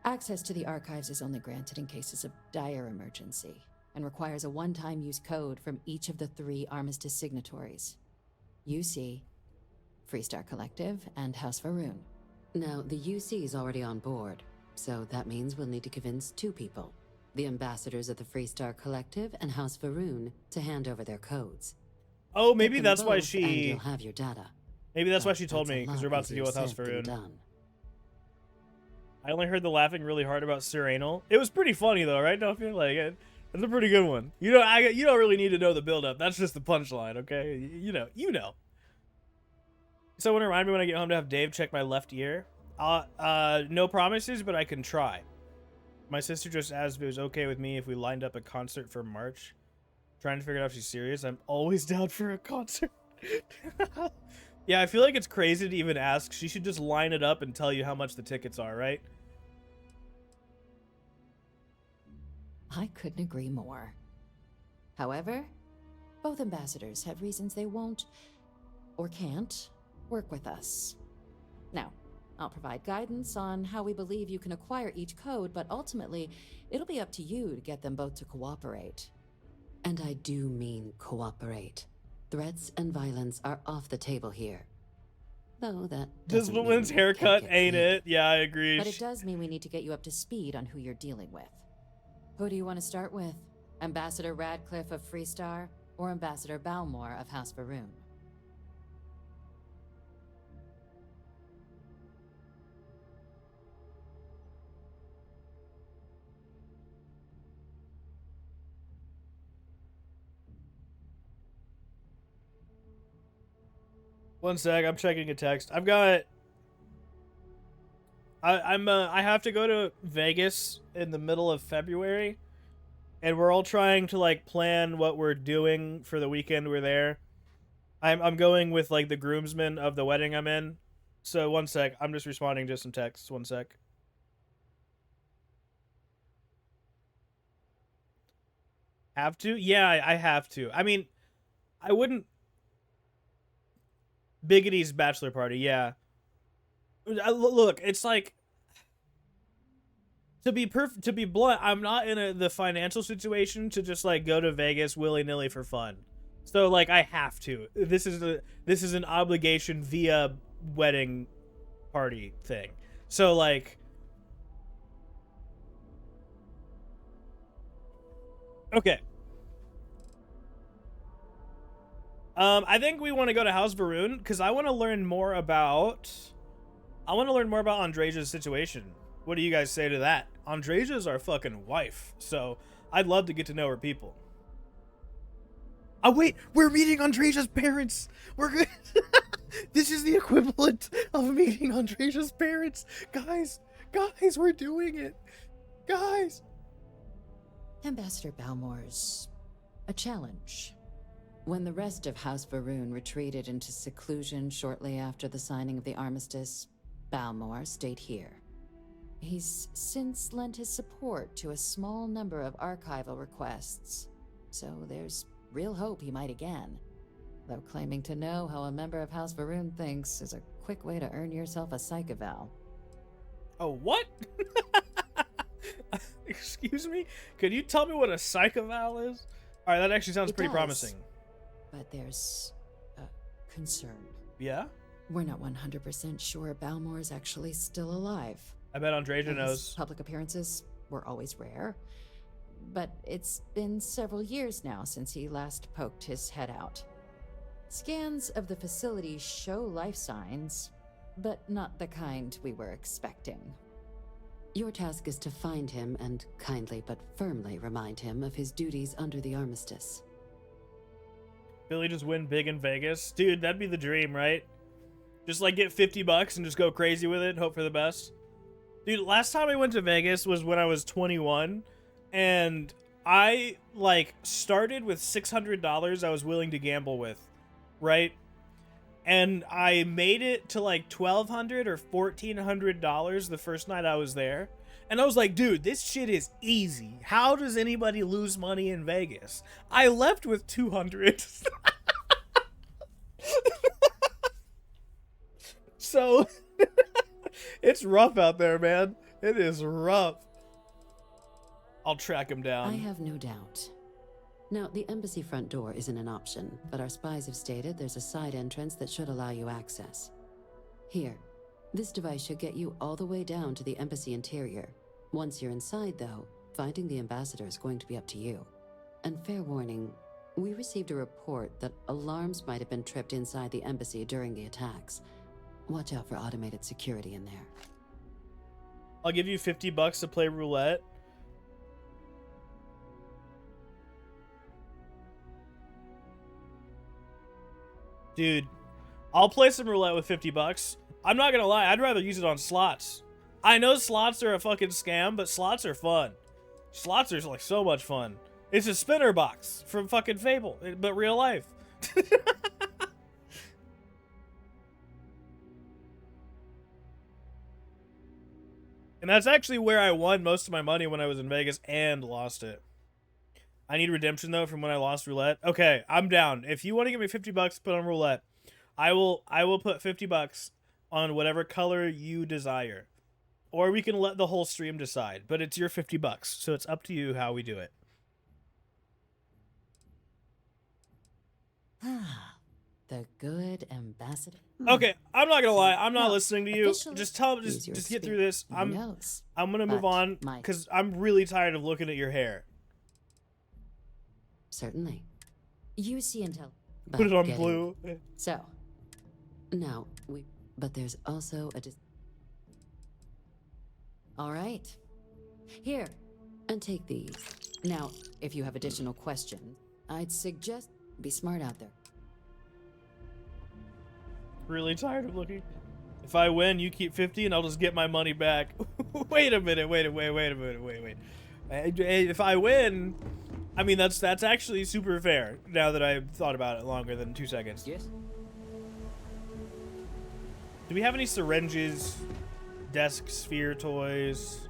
Access to the archives is only granted in cases of dire emergency, and requires a one-time use code from each of the 3 Armistice signatories. UC, Freestar Collective, and House Va'ruun. Now, the UC is already on board, so that means we'll need to convince 2 people. The ambassadors of the Freestar Collective and House Va'ruun to hand over their codes. Oh, maybe Get them that's why both, and she... you'll have your data. Maybe that's why But she told that's a me, because lot we're about to easier deal with House said than Va'ruun. done. I only heard the laughing really hard about Sir Anal. It was pretty funny though, right? Don't feel like it. It's a pretty good one. You know, you don't really need to know the build-up. That's just the punchline, okay? You know. Someone remind me when I get home to have Dave check my left ear. No promises, but I can try. My sister just asked if it was okay with me if we lined up a concert for March. Trying to figure out if she's serious. I'm always down for a concert. Yeah, I feel like it's crazy to even ask. She should just line it up and tell you how much the tickets are, right? I couldn't agree more. However, both ambassadors have reasons they won't, or can't, work with us. Now, I'll provide guidance on how we believe you can acquire each code, but ultimately, it'll be up to you to get them both to cooperate. And I do mean cooperate. Threats and violence are off the table here. Though that This doesn't woman's mean we can't haircut get ain't creative. it? Yeah, I agree. But it does mean we need to get you up to speed on who you're dealing with. Who do you want to start with? Ambassador Radcliffe of Freestar, or Ambassador Balmore of House Va'ruun? One sec, I'm checking a text. I've got... I have to go to Vegas in the middle of February, and we're all trying to like plan what we're doing for the weekend we're there. I'm going with like the groomsmen of the wedding I'm in. So one sec, I'm just responding to some texts. One sec. Have to? Yeah, I have to. I mean, I wouldn't... Biggity's bachelor party, yeah. Look, it's like... To be blunt, I'm not in the financial situation to just like go to Vegas willy-nilly for fun. So like I have to. This is an obligation via wedding party thing. So like okay. I think we want to go to House Va'ruun because I want to learn more about Andreja's situation. What do you guys say to that? Andreja's our fucking wife, so I'd love to get to know her people. Oh wait, we're meeting Andreja's parents. We're good. This is the equivalent of meeting Andreja's parents. Guys, we're doing it. Guys. Ambassador Balmore's a challenge. When the rest of House Va'ruun retreated into seclusion shortly after the signing of the armistice, Balmore stayed here. He's since lent his support to a small number of archival requests, so there's real hope he might again. Though claiming to know how a member of House Va'ruun thinks is a quick way to earn yourself a psych eval. Oh, what? Excuse me? Could you tell me what a psych eval is? Alright, that actually sounds It pretty does. promising. But there's a concern. Yeah? We're not 100% sure Balmor is actually still alive. I bet Andreja His knows. public appearances were always rare, but it's been several years now since he last poked his head out. Scans of the facility show life signs, but not the kind we were expecting. Your task is to find him and kindly but firmly remind him of his duties under the armistice. Billy just win big in Vegas? Dude, that'd be the dream, right? Just like get $50 and just go crazy with it and hope for the best. Dude, last time I went to Vegas was when I was 21, and I like started with $600 I was willing to gamble with, right? And I made it to like $1,200 or $1,400 the first night I was there. And I was like, dude, this shit is easy. How does anybody lose money in Vegas? I left with 200. So it's rough out there, man. It is rough. I'll track him down. I have no doubt. Now, the embassy front door isn't an option, but our spies have stated there's a side entrance that should allow you access. Here, this device should get you all the way down to the embassy interior. Once you're inside, though, finding the ambassador is going to be up to you. And fair warning, we received a report that alarms might have been tripped inside the embassy during the attacks. Watch out for automated security in there. I'll give you $50 to play roulette. Dude, I'll play some roulette with $50. I'm not gonna lie, I'd rather use it on slots. I know slots are a fucking scam, but slots are fun. Slots are like so much fun. It's a spinner box from fucking Fable, but real life. And that's actually where I won most of my money when I was in Vegas and lost it. I need redemption though from when I lost roulette. Okay, I'm down. If you want to give me $50 to put on roulette, I will put $50 on whatever color you desire. Or we can let the whole stream decide, but it's your $50, so it's up to you how we do it. The good ambassador. Okay, I'm not gonna lie. I'm not listening to you. officially, Just tell, use your just get speed. through this. Who I'm knows? gonna move But on my- because I'm really tired of looking at your hair. Certainly. You see intel. Put it on getting- blue. So, now, but there's also a... All right. Here, and take these. Now, if you have additional questions, I'd suggest be smart out there. Really tired of looking. If I win, you keep 50 and I'll just get my money back. Wait a minute. Wait a minute. If I win, I mean, that's actually super fair now that I've thought about it longer than 2 seconds. Yes. Do we have any syringes, desk sphere toys?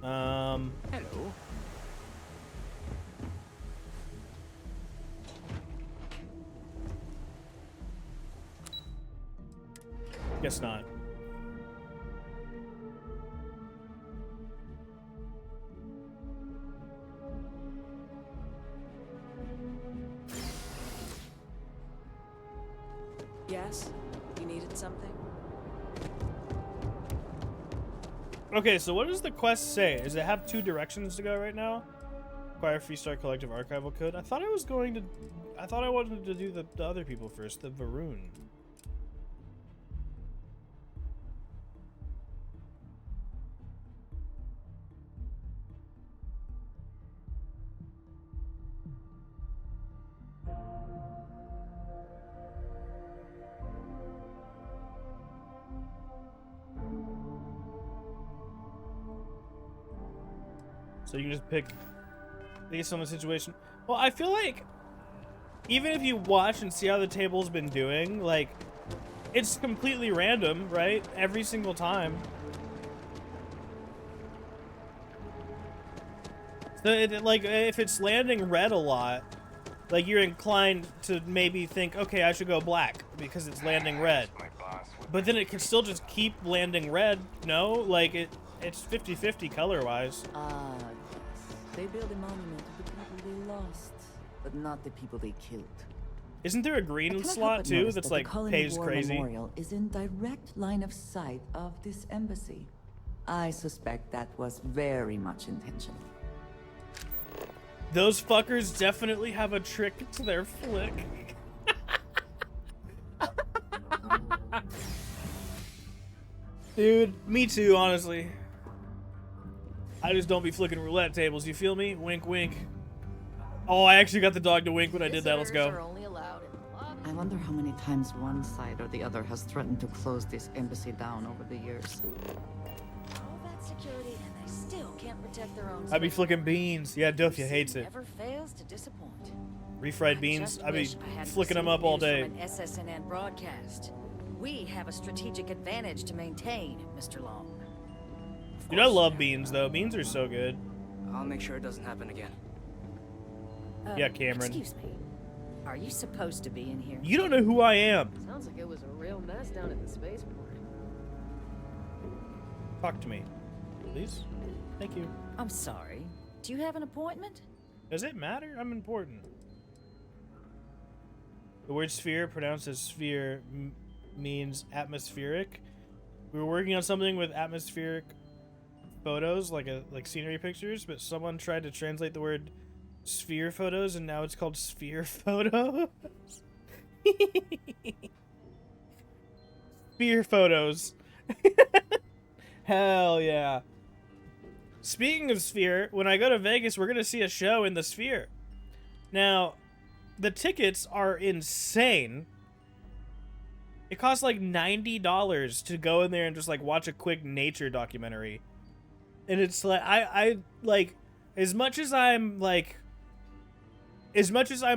Hello. Guess not. Yes? You needed something? Okay, so what does the quest say? Does it have 2 directions to go right now? Acquire Freestar Collective archival code. I thought I wanted to do the other people first, the Varun. So you can just pick based on the situation. Well, I feel like even if you watch and see how the table's been doing, like, it's completely random, right? Every single time. So like, if it's landing red a lot, like, you're inclined to maybe think, okay, I should go black because it's landing red. But then it can still just keep landing red, no? Like, it's 50-50 color-wise. Ah, yes. They build a monument to the people they lost, but not the people they killed. Isn't there a I green cannot help slot but too notice that's that like the Colony pays War crazy? Memorial is in direct line of sight of this embassy. I suspect that was very much intentional. Those fuckers definitely have a trick to their flick. Dude, me too, honestly. I just don't be flicking roulette tables, you feel me? Wink, wink. Oh, I actually got the dog to wink when I did that. Let's go. I wonder how many times one side or the other has threatened to close this embassy down over the years. All that security and they still can't protect their own. I be flicking beans. Yeah, Dufia hates it. Never fails to disappoint. Refried beans. Just I be wish I hadn't flicking them received up all news day. from an SSNN broadcast. We have a strategic advantage to maintain, Mr. Long. Dude, I love beans though. Beans are so good. I'll make sure it doesn't happen again. Yeah, Cameron. Excuse me. Are you supposed to be in here? You don't know who I am. Sounds like it was a real mess down at the spaceport. Talk to me, please. Thank you. I'm sorry. Do you have an appointment? Does it matter? I'm important. The word sphere, pronounced as sphere, means atmospheric. We were working on something with atmospheric photos, like scenery pictures, but someone tried to translate the word sphere photos, and now it's called sphere photos. Sphere photos. Hell yeah. Speaking of Sphere, when I go to Vegas, we're gonna see a show in the Sphere. Now, the tickets are insane. It costs like $90 to go in there and just like watch a quick nature documentary. And it's like I like, as much as I'm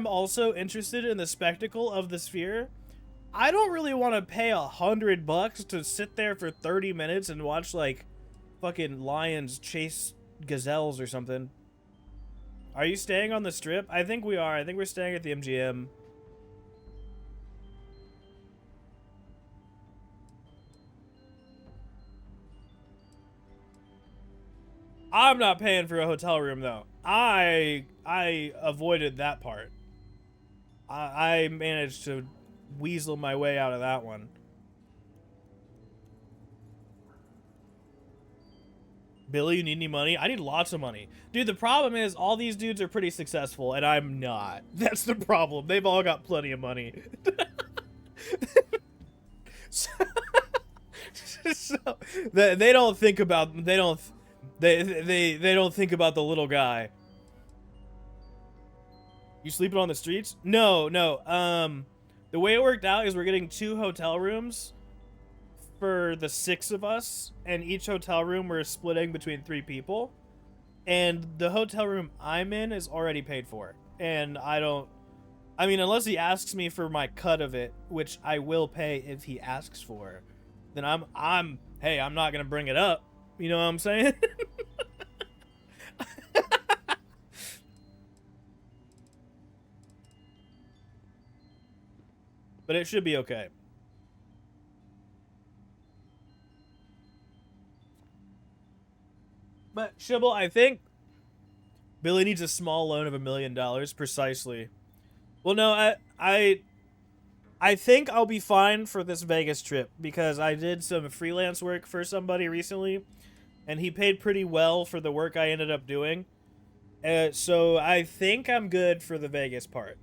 also interested in the spectacle of the Sphere, I don't really want to pay $100 to sit there for 30 minutes and watch like fucking lions chase gazelles or something. Are you staying on the Strip? I think we are. I think we're staying at the MGM. I'm not paying for a hotel room though. I avoided that part. I managed to weasel my way out of that one. Billy, you need any money? I need lots of money. Dude, the problem is all these dudes are pretty successful and I'm not. That's the problem. They've all got plenty of money. so they don't think about they don't think about the little guy. You sleeping on the streets? No. The way it worked out is we're getting 2 hotel rooms for the 6 of us, and each hotel room we're splitting between 3 people. And the hotel room I'm in is already paid for. And I mean, unless he asks me for my cut of it, which I will pay if he asks for, then hey, I'm not gonna bring it up. You know what I'm saying? But it should be okay. But Shibble, I think Billy needs a small loan of $1 million, precisely. Well, no, I think I'll be fine for this Vegas trip because I did some freelance work for somebody recently, and he paid pretty well for the work I ended up doing. So I think I'm good for the Vegas part,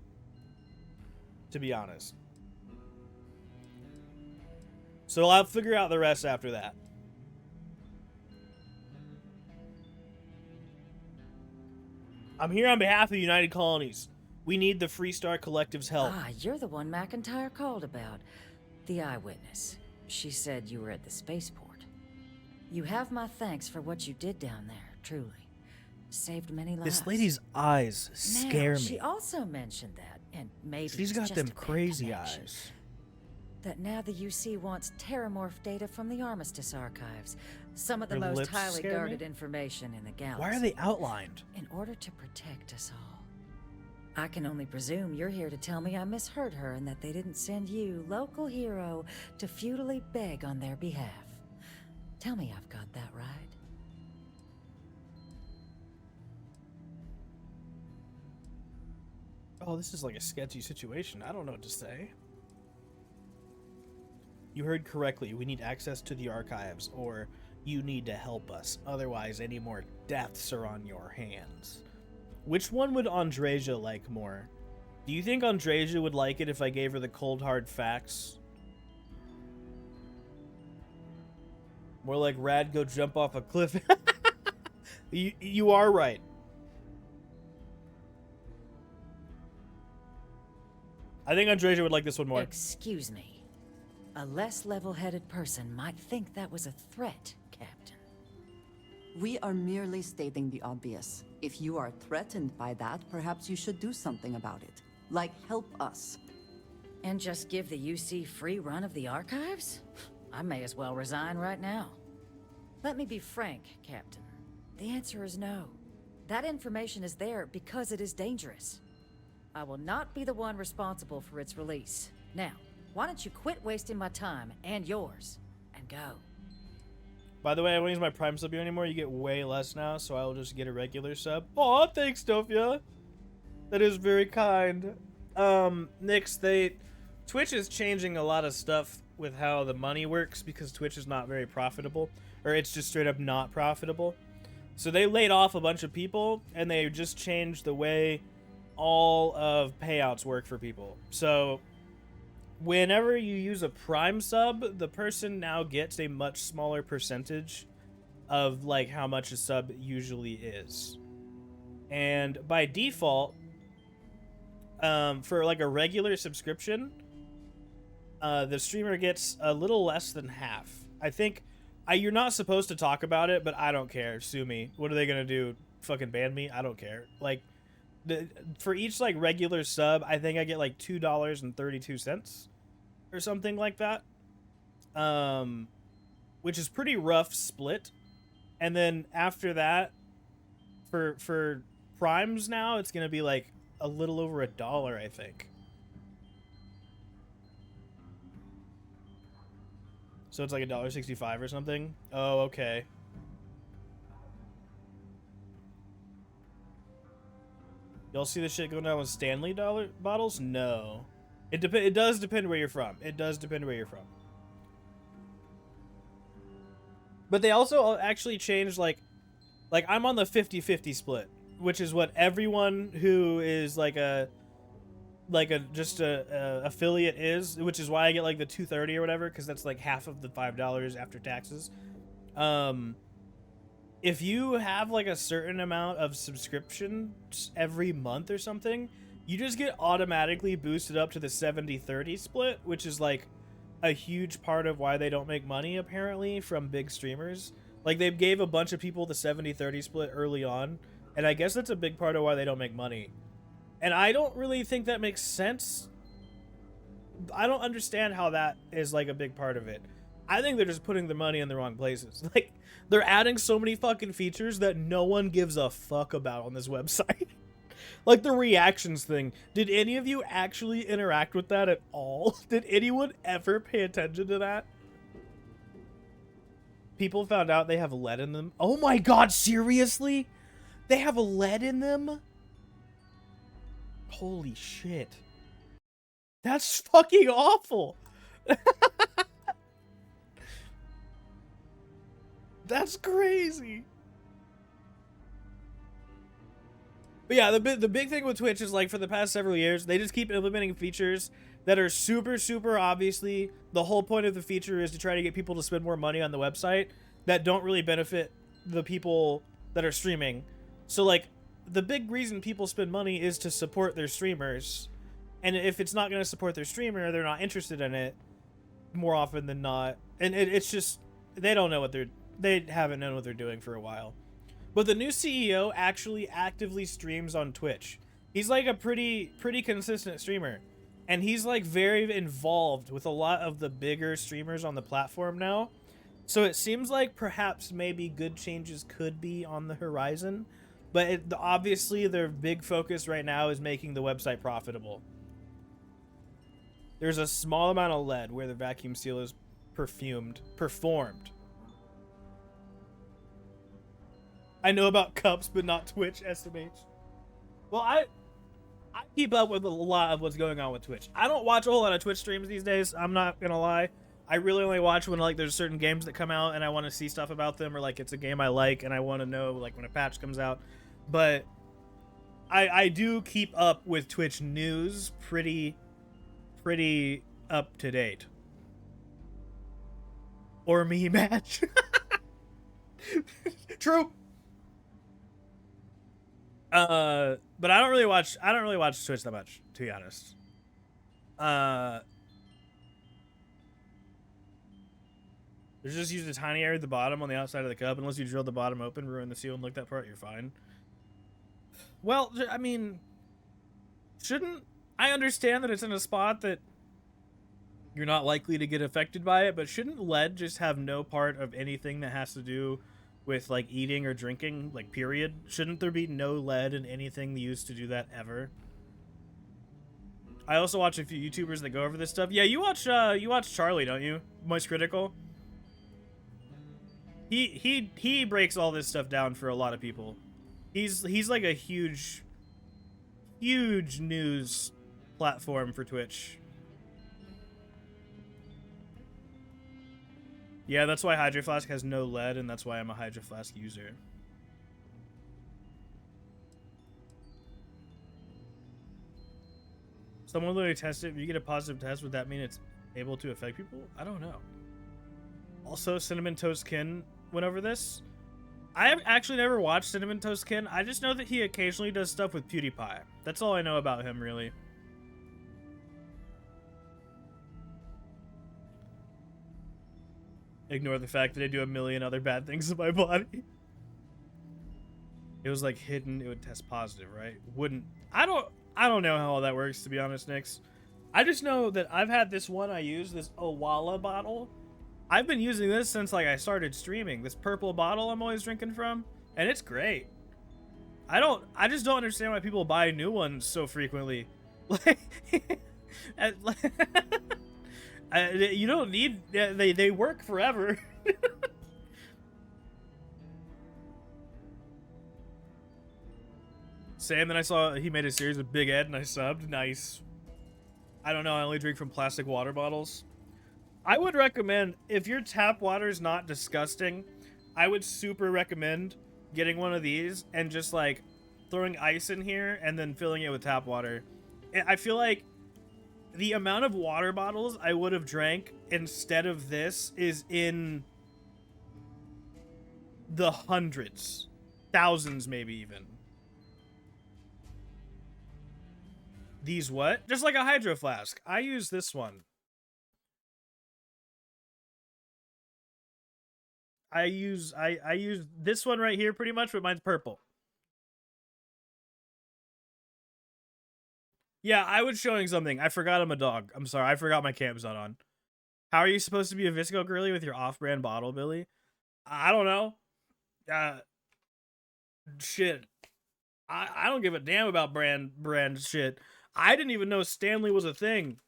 to be honest. So I'll figure out the rest after that. I'm here on behalf of the United Colonies. We need the Freestar Collective's help. Ah, you're the one McIntyre called about. The eyewitness. She said you were at the spaceport. You have my thanks for what you did down there, truly. Saved many lives. This lady's eyes scare me. She also mentioned that, and maybe She's got them crazy eyes. That now the UC wants Terramorph data from the Armistice archives. Some of the Her most lips highly scare me? guarded information in the galaxy. Why are they outlined? In order to protect us all. I can only presume you're here to tell me I misheard her and that they didn't send you, local hero, to futilely beg on their behalf. Tell me I've got that right. Oh, this is like a sketchy situation. I don't know what to say. You heard correctly. We need access to the archives, or you need to help us. Otherwise, any more deaths are on your hands. Which one would Andreja like more? Do you think Andreja would like it if I gave her the cold hard facts? More like Rad go jump off a cliff. You are right. I think Andreja would like this one more. Excuse me. A less level-headed person might think that was a threat, Captain. We are merely stating the obvious. If you are threatened by that, perhaps you should do something about it. Like, help us. And just give the UC free run of the archives? I may as well resign right now. Let me be frank, Captain. The answer is no. That information is there because it is dangerous. I will not be the one responsible for its release. Now, why don't you quit wasting my time and yours, and go. By the way, I won't use my Prime sub anymore. You get way less now, so I will just get a regular sub. Aw, thanks, Dofia. That is very kind. Nix, Twitch is changing a lot of stuff with how the money works because Twitch is not very profitable, or it's just straight up not profitable. So they laid off a bunch of people, and they just changed the way all of payouts work for people. So whenever you use a Prime sub, the person now gets a much smaller percentage of like how much a sub usually is. And by default, for like a regular subscription, the streamer gets a little less than half. I think you're not supposed to talk about it, but I don't care. Sue me. What are they gonna do? Fucking ban me? I don't care. Like, for each like regular sub, I think I get like $2.32 or something like that, which is pretty rough split. And then after that, for Primes now, it's gonna be like a little over $1, I think. So it's like $1.65 or something. Oh, okay. Y'all see this shit going down with Stanley bottles? No. It does depend where you're from. It does depend where you're from. But they also actually changed, like I'm on the 50-50 split, which is what everyone who is like a affiliate is, which is why I get like the $2.30 or whatever, because that's like half of the $5 after taxes. If you have like a certain amount of subscriptions every month or something, you just get automatically boosted up to the 70-30 split, which is like a huge part of why they don't make money apparently from big streamers. Like they gave a bunch of people the 70-30 split early on, and I guess that's a big part of why they don't make money. And I don't really think that makes sense. I don't understand how that is like a big part of it. I think they're just putting the money in the wrong places. Like, they're adding so many fucking features that no one gives a fuck about on this website. Like the reactions thing. Did any of you actually interact with that at all? Did anyone ever pay attention to that? People found out they have lead in them. Oh my god, seriously? They have lead in them? Holy shit. That's fucking awful. That's crazy. But yeah, the big thing with Twitch is like for the past several years, they just keep implementing features that are super obviously the whole point of the feature is to try to get people to spend more money on the website that don't really benefit the people that are streaming. So like the big reason people spend money is to support their streamers. And if it's not going to support their streamer, they're not interested in it more often than not. And it's just, they don't know what they haven't known what they're doing for a while. But the new CEO actually actively streams on Twitch. He's like a pretty consistent streamer. And he's like very involved with a lot of the bigger streamers on the platform now. So it seems like perhaps maybe good changes could be on the horizon. But obviously their big focus right now is making the website profitable. There's a small amount of lead where the vacuum seal is performed. I know about cups, but not Twitch, SMH. Well, I keep up with a lot of what's going on with Twitch. I don't watch a whole lot of Twitch streams these days. I'm not gonna lie. I really only watch when like there's certain games that come out and I want to see stuff about them, or like it's a game I like and I want to know like when a patch comes out. But I do keep up with Twitch news pretty up to date. Or me match. True. But I don't really watch Twitch that much, to be honest. There's just use a tiny area at the bottom on the outside of the cup. Unless you drill the bottom open, ruin the seal, and lick that part, you're fine. Well, I mean, shouldn't I understand that it's in a spot that you're not likely to get affected by it, but shouldn't lead just have no part of anything that has to do with like eating or drinking, like period? Shouldn't there be no lead in anything used to do that ever? I also watch a few YouTubers that go over this stuff. Yeah, you watch Charlie, don't you? Moist Critical. He breaks all this stuff down for a lot of people. He's like a huge news platform for Twitch. Yeah, that's why Hydro Flask has no lead, and that's why I'm a Hydro Flask user. Someone literally tested. If you get a positive test, would that mean it's able to affect people? I don't know. Also, Cinnamon Toast Kin went over this. I have actually never watched Cinnamon Toast Kin. I just know that he occasionally does stuff with PewDiePie. That's all I know about him, really. Ignore the fact that I do a million other bad things to my body. It was like hidden, it would test positive, right? Wouldn't. I don't know how all that works, to be honest, Nix. I just know that I've had this one I use, this Owala bottle. I've been using this since like I started streaming. This purple bottle I'm always drinking from, and it's great. I just don't understand why people buy new ones so frequently. Like, you don't need, they work forever. Sam, then I saw he made a series with Big Ed and I subbed. Nice. I don't know, I only drink from plastic water bottles. I would recommend, if your tap water is not disgusting, I would super recommend getting one of these and just like throwing ice in here and then filling it with tap water. I feel like the amount of water bottles I would have drank instead of this is in the hundreds, thousands maybe even. These what? Just like a Hydro Flask. I use this one. I use this one right here pretty much, but mine's purple. Yeah, I was showing something. I forgot I'm a dog. I'm sorry. I forgot my cam's not on. How are you supposed to be a Visco girly with your off-brand bottle, Billy? I don't know. Shit. I don't give a damn about brand shit. I didn't even know Stanley was a thing.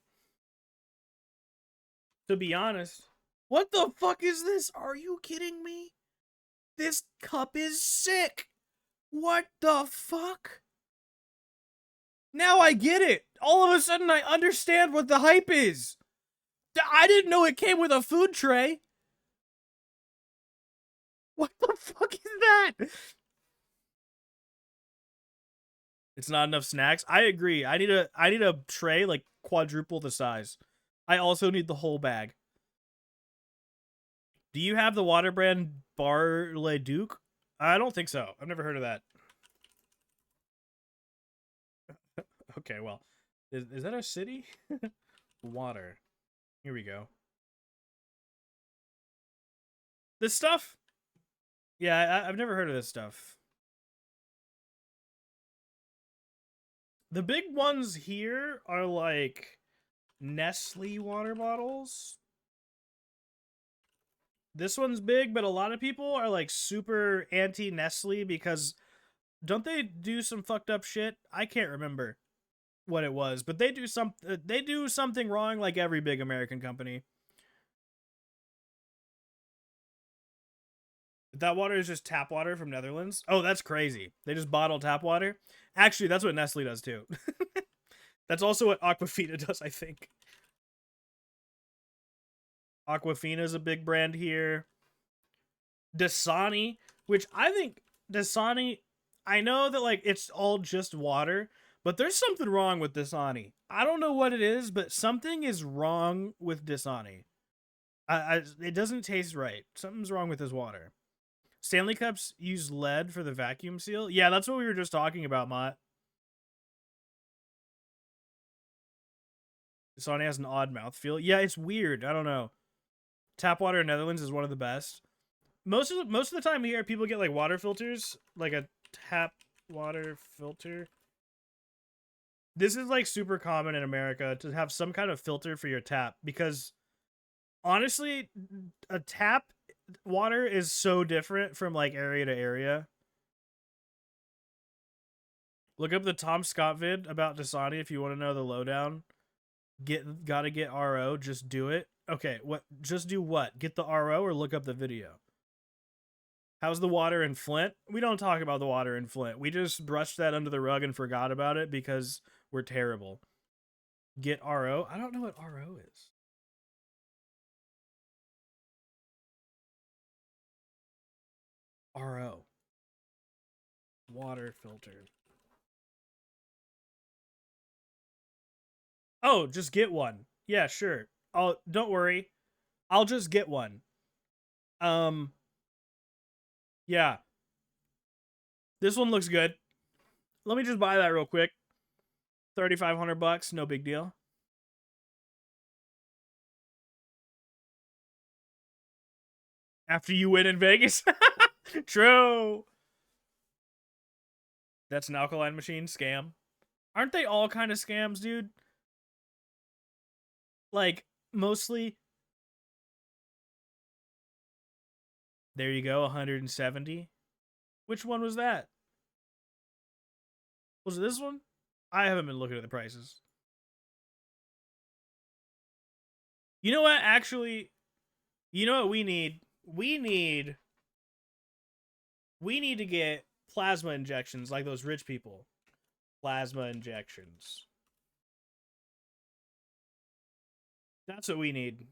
To be honest. What the fuck is this? Are you kidding me? This cup is sick. What the fuck? Now I get it. All of a sudden I understand what the hype is. I didn't know it came with a food tray. What the fuck is that? It's not enough snacks. I agree. I need a tray like quadruple the size. I also need the whole bag. Do you have the water brand Bar Le Duc? I don't think so. I've never heard of that. Okay, well, is that a city? Water. Here we go. This stuff? Yeah, I've never heard of this stuff. The big ones here are like Nestle water bottles. This one's big, but a lot of people are like super anti-Nestle because don't they do some fucked up shit? I can't remember what it was, but they do something wrong like every big American company. That water is just tap water from Netherlands? Oh, that's crazy. They just bottle tap water? Actually, that's what Nestle does too. That's also what Aquafina does, I think. Aquafina is a big brand here. Dasani, which I think Dasani, I know that like it's all just water, but there's something wrong with Dasani. I don't know what it is, but something is wrong with Dasani. It doesn't taste right. Something's wrong with this water. Stanley Cups use lead for the vacuum seal. Yeah, that's what we were just talking about, Mott. Dasani has an odd mouthfeel. Yeah, it's weird. I don't know. Tap water in Netherlands is one of the best. Most of the time here, people get like water filters, like a tap water filter. This is like super common in America to have some kind of filter for your tap because honestly, a tap water is so different from like area to area. Look up the Tom Scott vid about Dasani if you want to know the lowdown. Gotta get RO, just do it. Okay, what? Just do what? Get the RO or look up the video? How's the water in Flint? We don't talk about the water in Flint. We just brushed that under the rug and forgot about it because we're terrible. Get RO? I don't know what RO is. RO. Water filter. Oh, just get one. Yeah, sure. Don't worry. I'll just get one. Yeah. This one looks good. Let me just buy that real quick. $3,500, no big deal. After you win in Vegas. True. That's an alkaline machine scam. Aren't they all kind of scams, dude? Like, mostly. There you go, 170. Which one was that? Was it this one? I haven't been looking at the prices. You know what? Actually, you know what we need? We need to get plasma injections like those rich people. Plasma injections. That's what we need.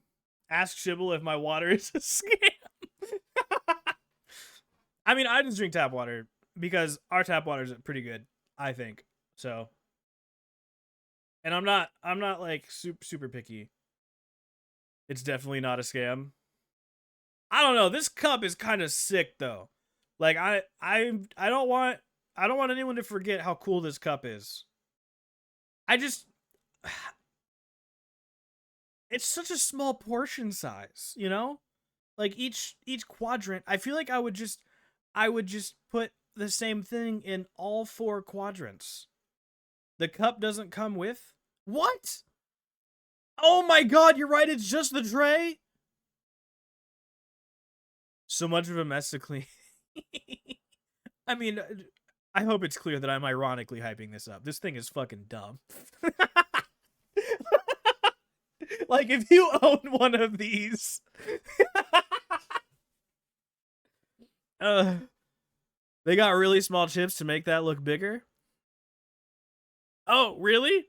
Ask Shibble if my water is a scam. I mean, I just drink tap water because our tap water is pretty good, I think. So, and I'm not like super picky. It's definitely not a scam. I don't know. This cup is kind of sick though. Like I don't want anyone to forget how cool this cup is. It's such a small portion size, you know? Like each quadrant, I feel like I would just put the same thing in all 4 quadrants. The cup doesn't come with? What? Oh my god, you're right, it's just the tray? So much of a mess to clean. I mean, I hope it's clear that I'm ironically hyping this up. This thing is fucking dumb. Like, if you own one of these... they got really small chips to make that look bigger? Oh, really?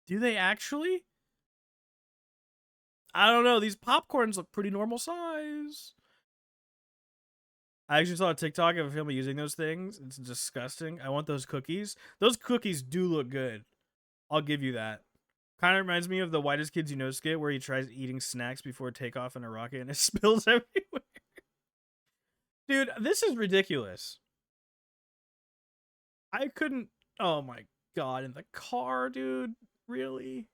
Do they actually? I don't know. These popcorns look pretty normal size. I actually saw a TikTok of him using those things. It's disgusting. I want those cookies. Those cookies do look good. I'll give you that. Kind of reminds me of the Whitest Kids You Know skit where he tries eating snacks before takeoff in a rocket and it spills everywhere. Dude, this is ridiculous. I couldn't... Oh my god, in the car, dude. Really?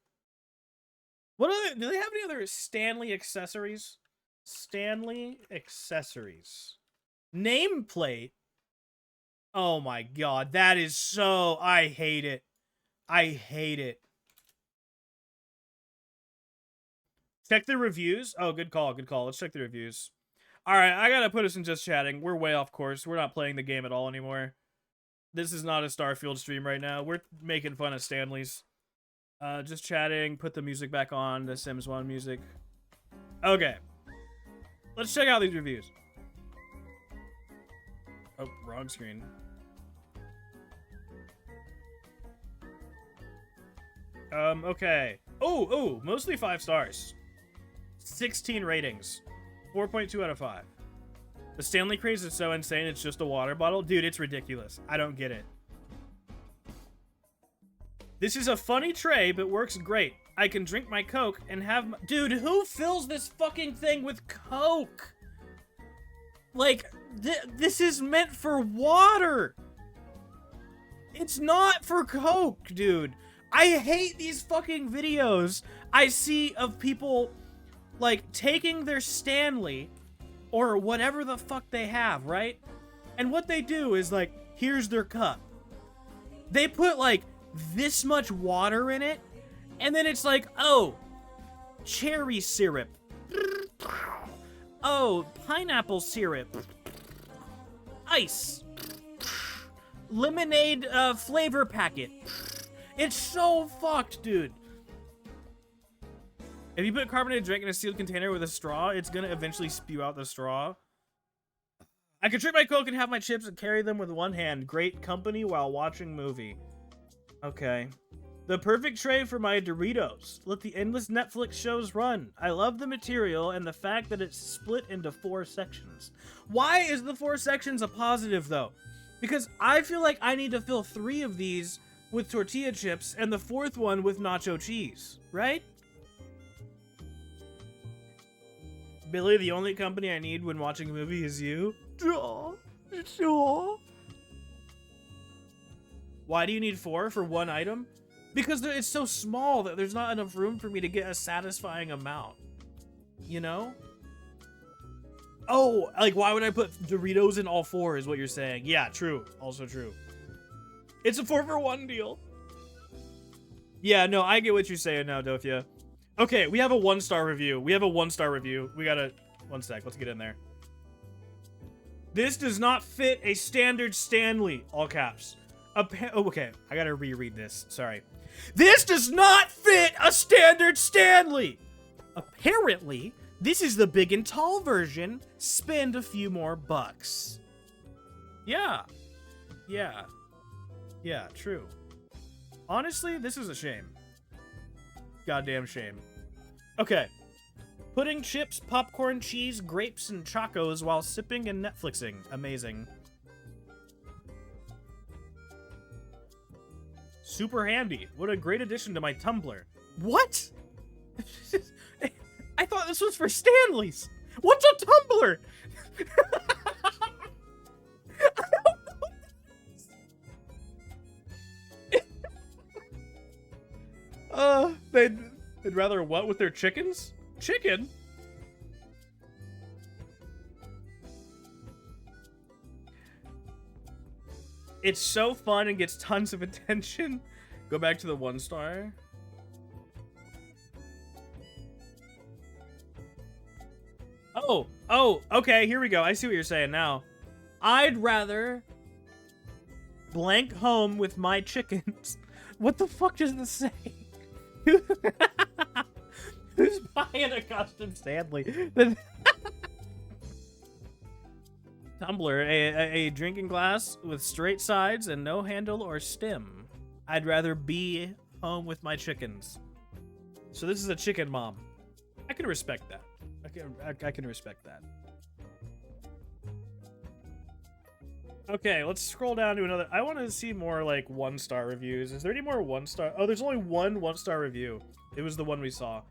What are they... Do they have any other Stanley accessories? Stanley accessories. Nameplate? Oh my god, that is so... I hate it. I hate it. Check the reviews. Oh, good call, good call. Let's check the reviews. Alright, I gotta put us in just chatting. We're way off course. We're not playing the game at all anymore. This is not a Starfield stream right now. We're making fun of Stanley's. Just chatting. Put the music back on. The Sims 1 music. Okay. Let's check out these reviews. Oh, wrong screen. Okay. Oh, mostly 5 stars. 16 ratings. 4.2 out of 5. The Stanley craze is so insane, it's just a water bottle. Dude, it's ridiculous. I don't get it. This is a funny tray, but works great. I can drink my Coke and have my... Dude, who fills this fucking thing with Coke? Like, this is meant for water. It's not for Coke, dude. I hate these fucking videos I see of people, like, taking their Stanley or whatever the fuck they have, right? And what they do is, like, here's their cup. They put, like, this much water in it, and then it's like, oh, cherry syrup. Oh, pineapple syrup. Ice. Lemonade flavor packet. It's so fucked, dude. If you put a carbonated drink in a sealed container with a straw, it's gonna eventually spew out the straw. I could drink my Coke and have my chips and carry them with one hand. Great company while watching movie. Okay. The perfect tray for my Doritos. Let the endless Netflix shows run. I love the material and the fact that it's split into 4 sections. Why is the 4 sections a positive, though? Because I feel like I need to fill 3 of these with tortilla chips and the 4th one with nacho cheese, right? Billy, the only company I need when watching a movie is you. Sure. Why do you need 4 for one item? Because it's so small that there's not enough room for me to get a satisfying amount. You know? Oh, like, why would I put Doritos in all 4 is what you're saying. Yeah, true. Also true. It's a 4-for-1 deal. Yeah, no, I get what you're saying now, Dofia. Okay, we have a 1-star review. We gotta... 1 sec, let's get in there. This does not fit a standard Stanley. All caps. Oh, okay, I gotta reread this. Sorry. This does not fit a standard Stanley! Apparently, this is the big and tall version. Spend a few more bucks. Yeah. Yeah. Yeah, true. Honestly, this is a shame. Goddamn shame. Okay. Putting chips, popcorn, cheese, grapes, and chacos while sipping and Netflixing. Amazing. Super handy. What a great addition to my Tumblr. What? I thought this was for Stanley's. What's a Tumblr? They'd rather what with their chickens? Chicken? It's so fun and gets tons of attention. Go back to the 1-star. Oh, okay, here we go. I see what you're saying now. I'd rather blank home with my chickens. What the fuck does this say? Who's buying a custom Stanley? Tumbler, a drinking glass with straight sides and no handle or stem. I'd rather be home with my chickens. So this is a chicken mom. I can respect that. I can respect that. Okay, let's scroll down to another. I want to see more like 1-star reviews. Is there any more 1-star? Oh, there's only one 1-star review. It was the one we saw.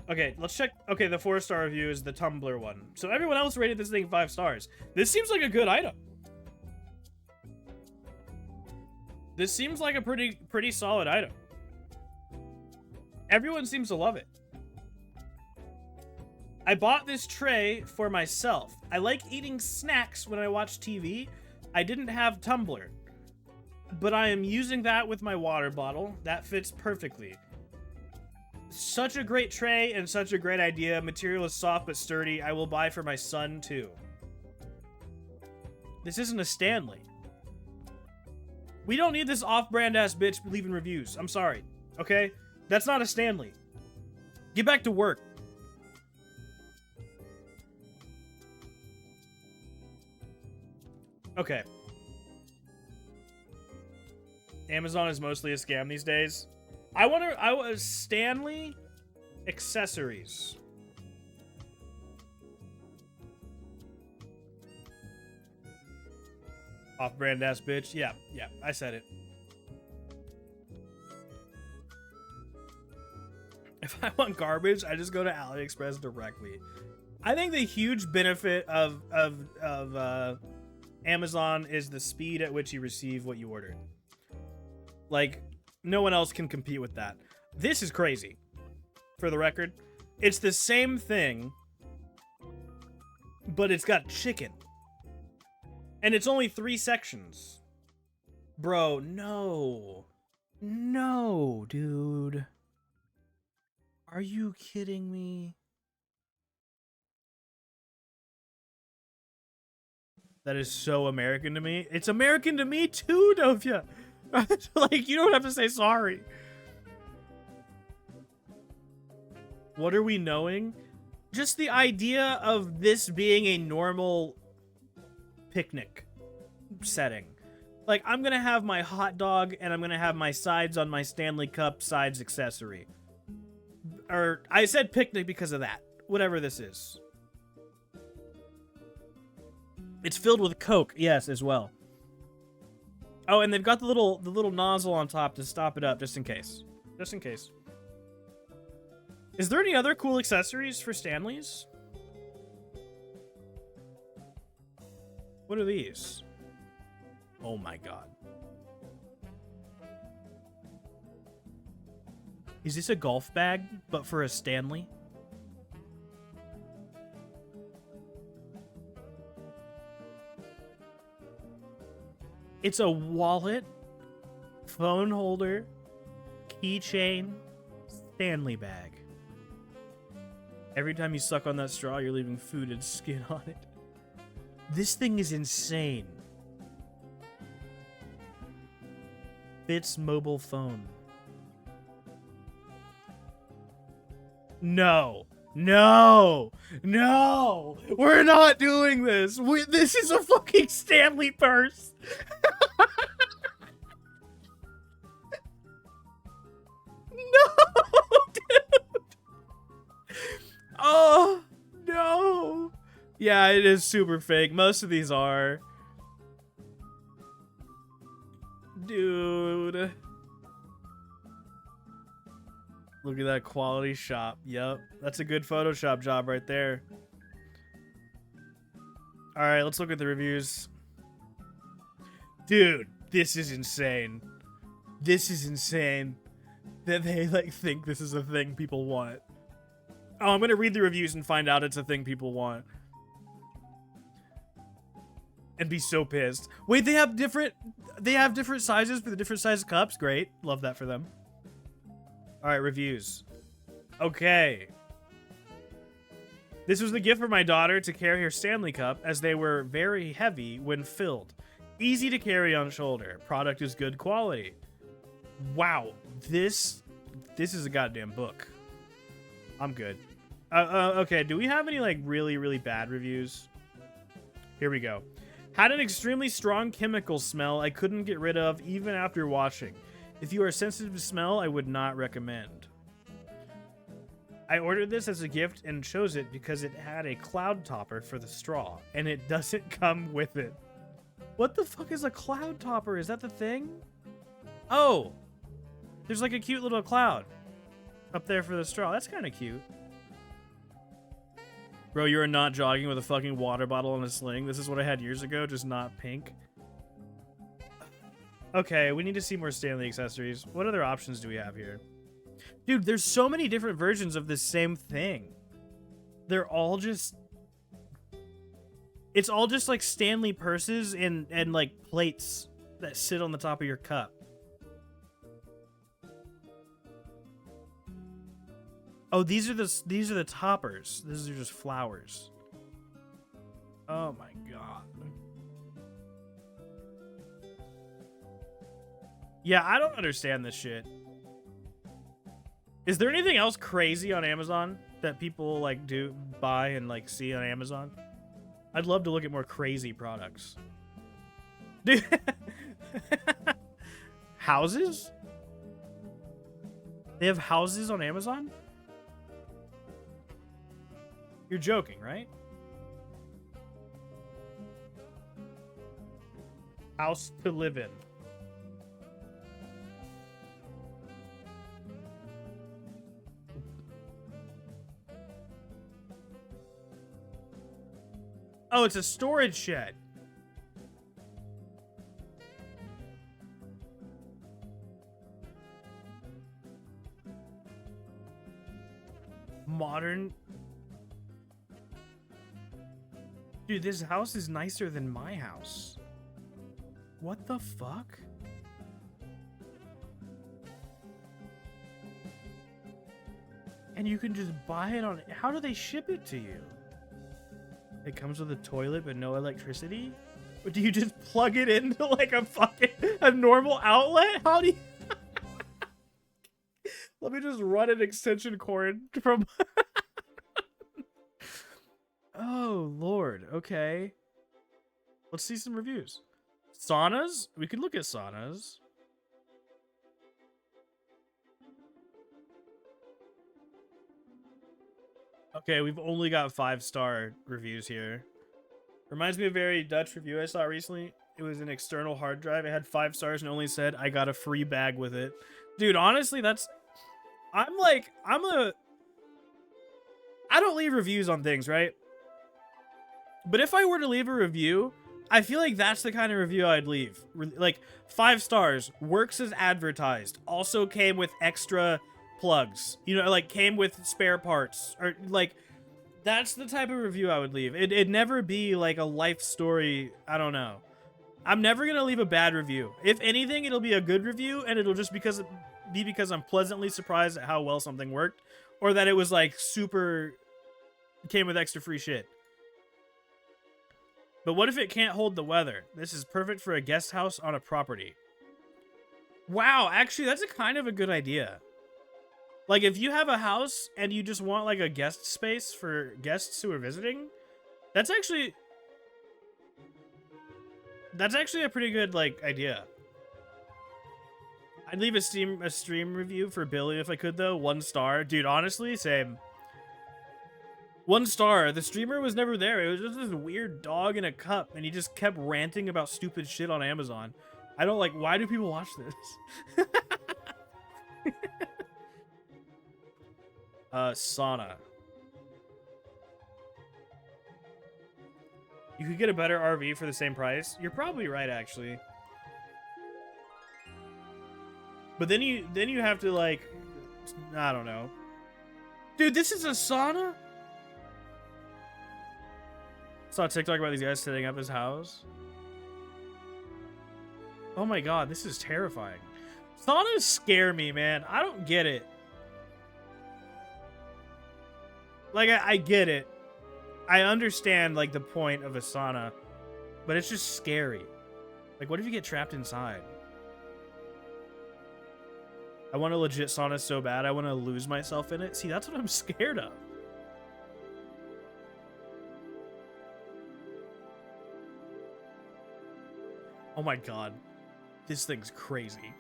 Okay, let's check. Okay, the 4-star review is the Tumblr one. So everyone else rated this thing 5 stars. This seems like a good item. This seems like a pretty solid item. Everyone seems to love it. I bought this tray for myself. I like eating snacks when I watch TV. I didn't have Tumblr, but I am using that with my water bottle. That fits perfectly. Such a great tray and such a great idea. Material is soft but sturdy. I will buy for my son too. This isn't a Stanley. We don't need this off-brand ass bitch leaving reviews. I'm sorry. Okay? That's not a Stanley. Get back to work. Okay. Amazon is mostly a scam these days. I was Stanley accessories. Off-brand ass bitch. Yeah, I said it. If I want garbage, I just go to AliExpress directly. I think the huge benefit of Amazon is the speed at which you receive what you ordered. Like, no one else can compete with that. This is crazy. For the record, it's the same thing, but it's got chicken. And it's only 3 sections. Bro, no. No, dude. Are you kidding me? That is so American to me. It's American to me too, Dovia. Like, you don't have to say sorry. What are we knowing? Just the idea of this being a normal picnic setting. Like, I'm gonna have my hot dog and I'm gonna have my sides on my Stanley Cup sides accessory. Or, I said picnic because of that. Whatever this is. It's filled with Coke, yes, as well. Oh, and they've got the little nozzle on top to stop it up, just in case. Just in case. Is there any other cool accessories for Stanleys? What are these? Oh my god. Is this a golf bag, but for a Stanley? It's a wallet, phone holder, keychain, Stanley bag. Every time you suck on that straw, you're leaving food and skin on it. This thing is insane. Fits mobile phone. No. No. No. We're not doing this. This is a fucking Stanley purse. No, dude. Oh, no. Yeah, it is super fake. Most of these are. Dude. Look at that quality shop. Yep. That's a good Photoshop job right there. Alright, let's look at the reviews. Dude, this is insane. This is insane. That they, like, think this is a thing people want. Oh, I'm gonna read the reviews and find out it's a thing people want. And be so pissed. Wait, they have different sizes for the different size cups? Great. Love that for them. Alright, reviews. Okay. This was the gift for my daughter to carry her Stanley Cup, as they were very heavy when filled. Easy to carry on shoulder. Product is good quality. Wow. This is a goddamn book. I'm good. Okay, do we have any, like, really, really bad reviews? Here we go. Had an extremely strong chemical smell I couldn't get rid of even after washing. If you are sensitive to smell, I would not recommend. I ordered this as a gift and chose it because it had a cloud topper for the straw, and it doesn't come with it. What the fuck is a cloud topper? Is that the thing? Oh! There's like a cute little cloud up there for the straw. That's kind of cute. Bro, you are not jogging with a fucking water bottle and a sling. This is what I had years ago, just not pink. Okay, we need to see more Stanley accessories. What other options do we have here? Dude, there's so many different versions of this same thing. They're all just... It's all just like Stanley purses and like plates that sit on the top of your cup. Oh, these are the toppers. These are just flowers. Oh my god. Yeah, I don't understand this shit. Is there anything else crazy on Amazon that people like buy and like see on Amazon? I'd love to look at more crazy products. Dude. Houses? They have houses on Amazon? You're joking, right? House to live in. Oh, it's a storage shed. Modern. Dude, this house is nicer than my house. What the fuck? And you can just buy it on... How do they ship it to you? It comes with a toilet but no electricity? Or do you just plug it into like a normal outlet? How do you... Let me just run an extension cord from... Oh, Lord. Okay. Let's see some reviews. Saunas? We could look at saunas. Okay, we've only got 5-star reviews here. Reminds me of a very Dutch review I saw recently. It was an external hard drive. It had 5 stars and only said, I got a free bag with it. Dude, honestly, that's... I don't leave reviews on things, right? But if I were to leave a review, I feel like that's the kind of review I'd leave. Like, 5 stars, works as advertised, also came with extra plugs, you know, like came with spare parts, or like, that's the type of review I would leave. It'd never be like a life story. I don't know. I'm never going to leave a bad review. If anything, it'll be a good review, and it'll just because I'm pleasantly surprised at how well something worked, or that it was like super, came with extra free shit. But what if it can't hold the weather? This is perfect for a guest house on a property. Wow, actually, that's a kind of a good idea. Like, if you have a house and you just want, like, a guest space for guests who are visiting, that's actually a pretty good, like, idea. I'd leave a stream review for Billy if I could, though. 1 star. Dude, honestly, same. 1 star. The streamer was never there. It was just this weird dog in a cup, and he just kept ranting about stupid shit on Amazon. I don't, like, why do people watch this? Sauna. You could get a better RV for the same price. You're probably right, actually. But then you have to, like, I don't know. Dude, this is a sauna? Saw a TikTok about these guys setting up his house. Oh my god, this is terrifying. Saunas scare me, man. I don't get it. Like, I get it. I understand, like, the point of a sauna, but it's just scary. Like, what if you get trapped inside? I want a legit sauna so bad, I want to lose myself in it. See, that's what I'm scared of. Oh my god. This thing's crazy.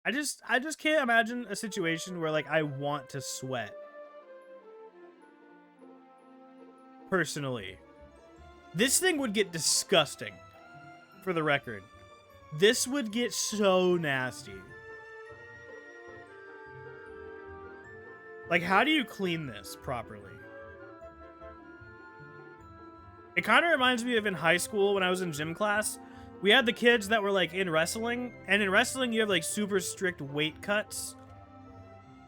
I just can't imagine a situation where, like, I want to sweat. Personally. This thing would get disgusting. For the record. This would get so nasty. Like, how do you clean this properly? It kind of reminds me of in high school when I was in gym class. We had the kids that were, like, in wrestling. And in wrestling, you have, like, super strict weight cuts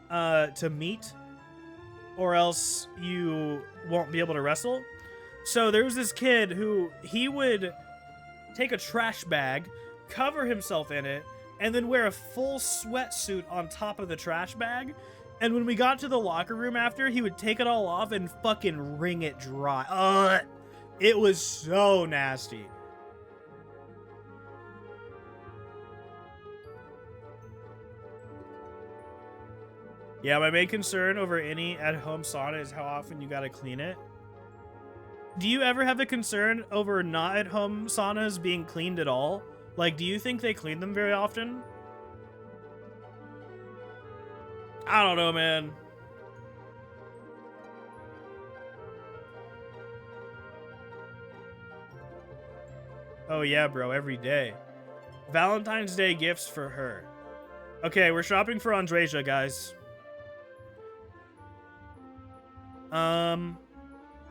to meet. Or else you won't be able to wrestle. So there was this kid who, he would take a trash bag, cover himself in it, and then wear a full sweatsuit on top of the trash bag. And when we got to the locker room after, he would take it all off and fucking wring it dry. Ugh. It was so nasty. Yeah, my main concern over any at-home sauna is how often you gotta clean it. Do you ever have a concern over not at home saunas being cleaned at all? Like, do you think they clean them very often? I don't know, man. Oh yeah, bro, every day. Valentine's Day gifts for her. Okay, we're shopping for Andreja, guys.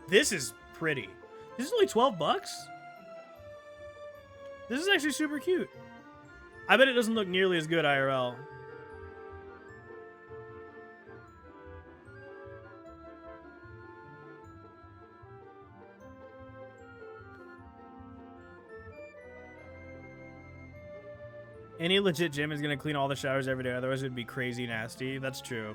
This is pretty. This is only 12 bucks? This is actually super cute. I bet it doesn't look nearly as good IRL. Any legit gym is going to clean all the showers every day, otherwise it would be crazy nasty. That's true.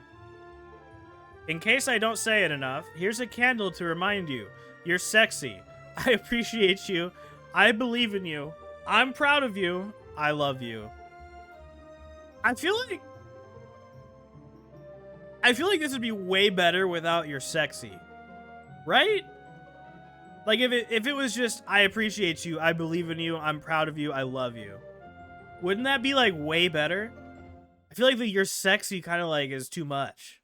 In case I don't say it enough, here's a candle to remind you. You're sexy. I appreciate you. I believe in you. I'm proud of you. I love you. I feel like this would be way better without you're sexy. Right? Like if it was just I appreciate you, I believe in you, I'm proud of you, I love you. Wouldn't that be like way better? I feel like the you're sexy kind of like is too much.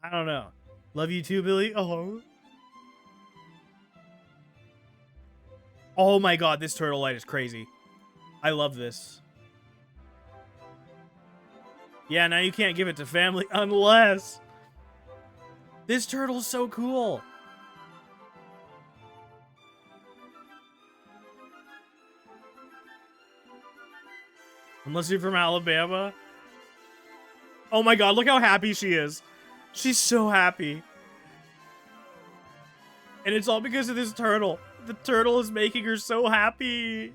I don't know. Love you too, Billy. Oh. Oh my god, this turtle light is crazy. I love this. Yeah, now you can't give it to family unless... This turtle's so cool. Unless you're from Alabama. Oh my god, look how happy she is. She's so happy. And it's all because of this turtle. The turtle is making her so happy.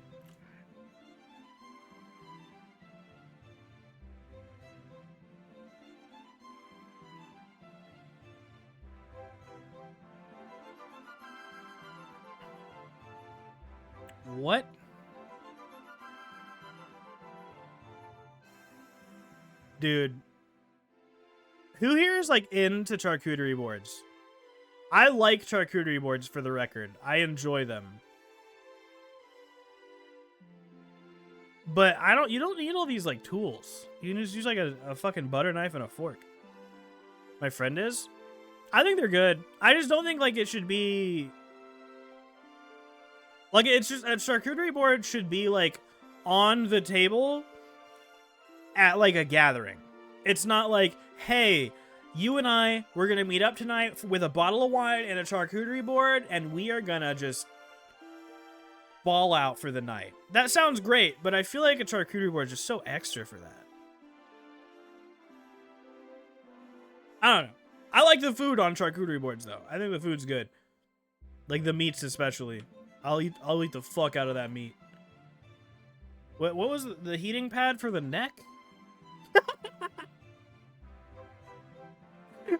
What? Dude. Who here is like into charcuterie boards? I like charcuterie boards, for the record. I enjoy them. But you don't need all these like tools. You can just use like a fucking butter knife and a fork. My friend is? I think they're good. I just don't think like it should be... Like it's just, a charcuterie board should be like on the table at like a gathering. It's not like, hey, you and I, we're going to meet up tonight with a bottle of wine and a charcuterie board, and we are going to just ball out for the night. That sounds great, but I feel like a charcuterie board is just so extra for that. I don't know. I like the food on charcuterie boards, though. I think the food's good. Like the meats especially. I'll eat the fuck out of that meat. What was the heating pad for the neck?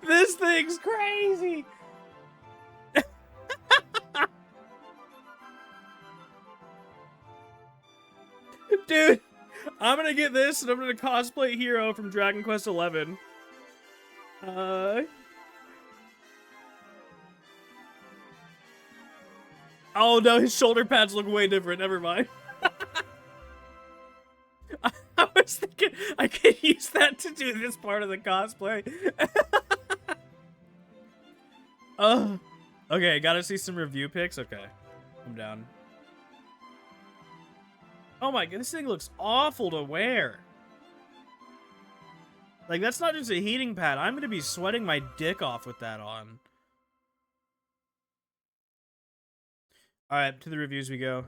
This thing's crazy. Dude, I'm gonna get this and I'm gonna cosplay Hero from Dragon Quest XI. Oh no, his shoulder pads look way different. Never mind. I was thinking I could use that to do this part of the cosplay. Oh, okay. Gotta see some review pics. Okay, I'm down. Oh my god, this thing looks awful to wear. Like, that's not just a heating pad. I'm gonna be sweating my dick off with that on. Alright, to the reviews we go.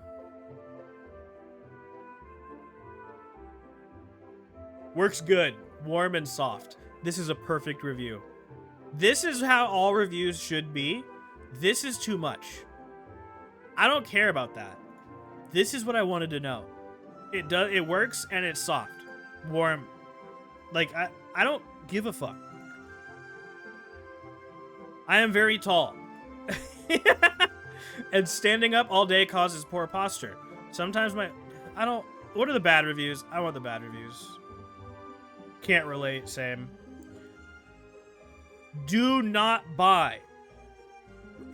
Works good. Warm and soft. This is a perfect review. This is how all reviews should be. This is too much. I don't care about that. This is what I wanted to know. It works and it's soft. Warm. Like, I don't give a fuck. I am very tall. And standing up all day causes poor posture. Sometimes what are the bad reviews? I want the bad reviews. Can't relate, same. Do not buy.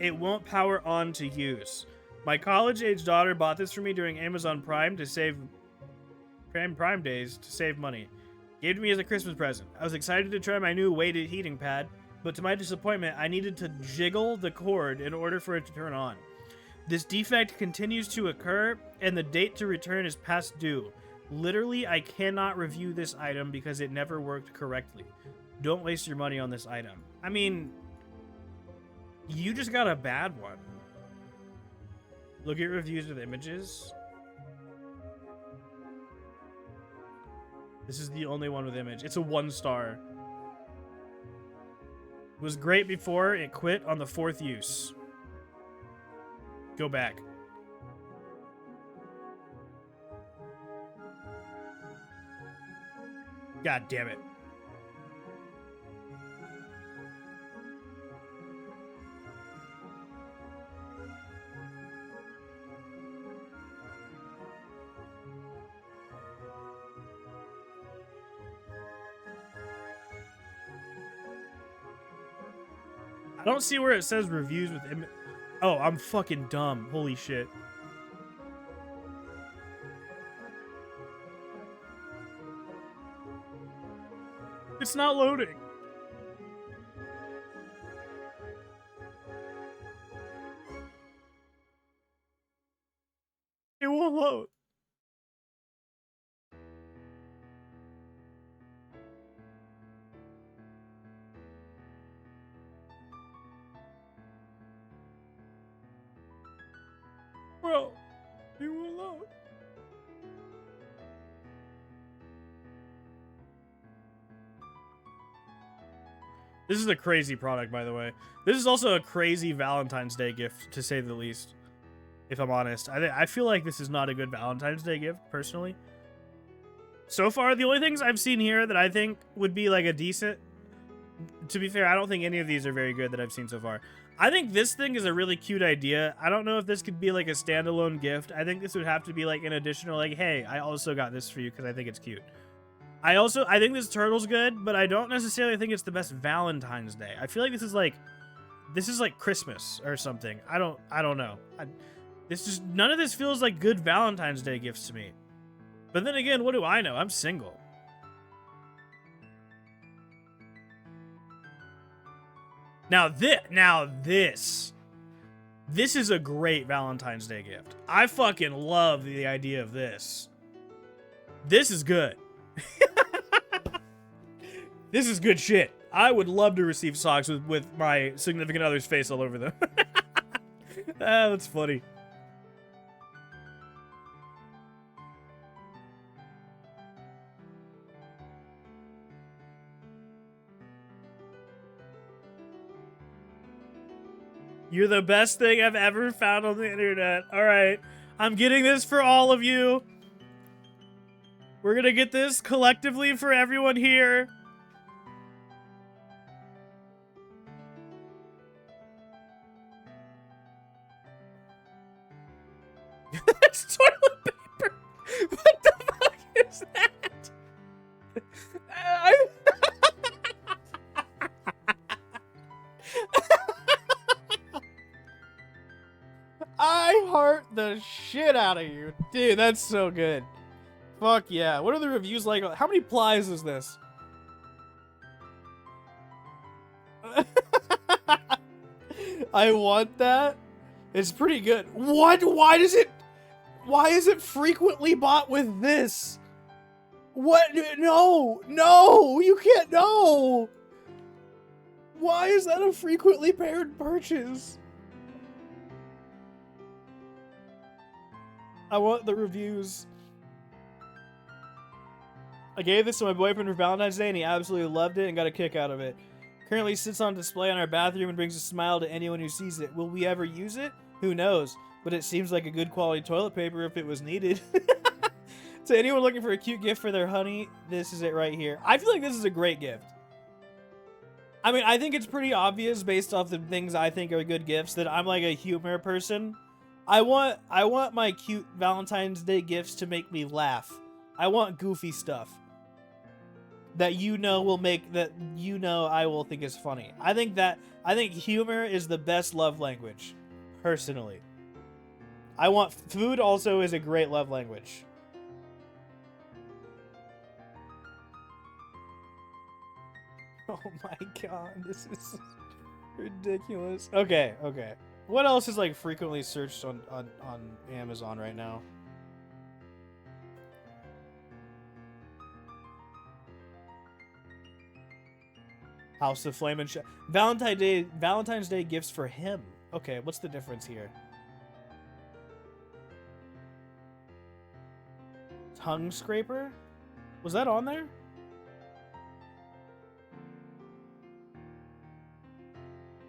it won't power on to use. My college-age daughter bought this for me during Amazon Prime Prime days to save money. Gave it to me as a Christmas present. I was excited to try my new weighted heating pad, but to my disappointment, I needed to jiggle the cord in order for it to turn on. This defect continues to occur, and the date to return is past due. Literally, I cannot review this item because it never worked correctly. Don't waste your money on this item. I mean, you just got a bad one. Look at reviews with images. This is the only one with image. It's a 1 star. It was great before, it quit on the 4th use. Go back. God damn it. I don't see where it says reviews with image. Oh, I'm fucking dumb. Holy shit. It's not loading. It won't load. Bro, it won't load. This is a crazy product, by the way. This is also a crazy Valentine's Day gift, to say the least. If I'm honest. I feel like this is not a good Valentine's Day gift, personally. So far, the only things I've seen here that I think would be like a decent... To be fair, I don't think any of these are very good that I've seen so far. I think this thing is a really cute idea. I don't know if this could be like a standalone gift. I think this would have to be like an additional, like, hey, I also got this for you because I think it's cute. I think this turtle's good, but I don't necessarily think it's the best Valentine's Day. I feel like this is like Christmas or something. I don't know. None of this feels like good Valentine's Day gifts to me. But then again, what do I know? I'm single. Now this is a great Valentine's Day gift. I fucking love the idea of this. This is good. This is good shit. I would love to receive socks with my significant other's face all over them. That's funny. You're the best thing I've ever found on the internet. All right. I'm getting this for all of you. We're going to get this collectively for everyone here. It's toilet paper. What the fuck is that? I heart the shit out of you. Dude, that's so good. Fuck yeah. What are the reviews like? How many plies is this? I want that. It's pretty good. What? Why is it frequently bought with this? What? No, you can't. No. Why is that a frequently paired purchase? I want the reviews. I gave this to my boyfriend for Valentine's Day and he absolutely loved it and got a kick out of it. Currently sits on display in our bathroom and brings a smile to anyone who sees it. Will we ever use it? Who knows? But it seems like a good quality toilet paper if it was needed. To anyone looking for a cute gift for their honey, this is it right here. I feel like this is a great gift. I mean, I think it's pretty obvious based off the things I think are good gifts that I'm like a humor person. I want my cute Valentine's Day gifts to make me laugh. I want goofy stuff. that will make that I will think is funny. I think humor is the best love language, personally. Food also is a great love language. Oh my god, this is ridiculous. Okay. What else is like frequently searched on Amazon right now? House of Flame and Valentine's Day gifts for him. Okay, what's the difference here? Tongue scraper? Was that on there?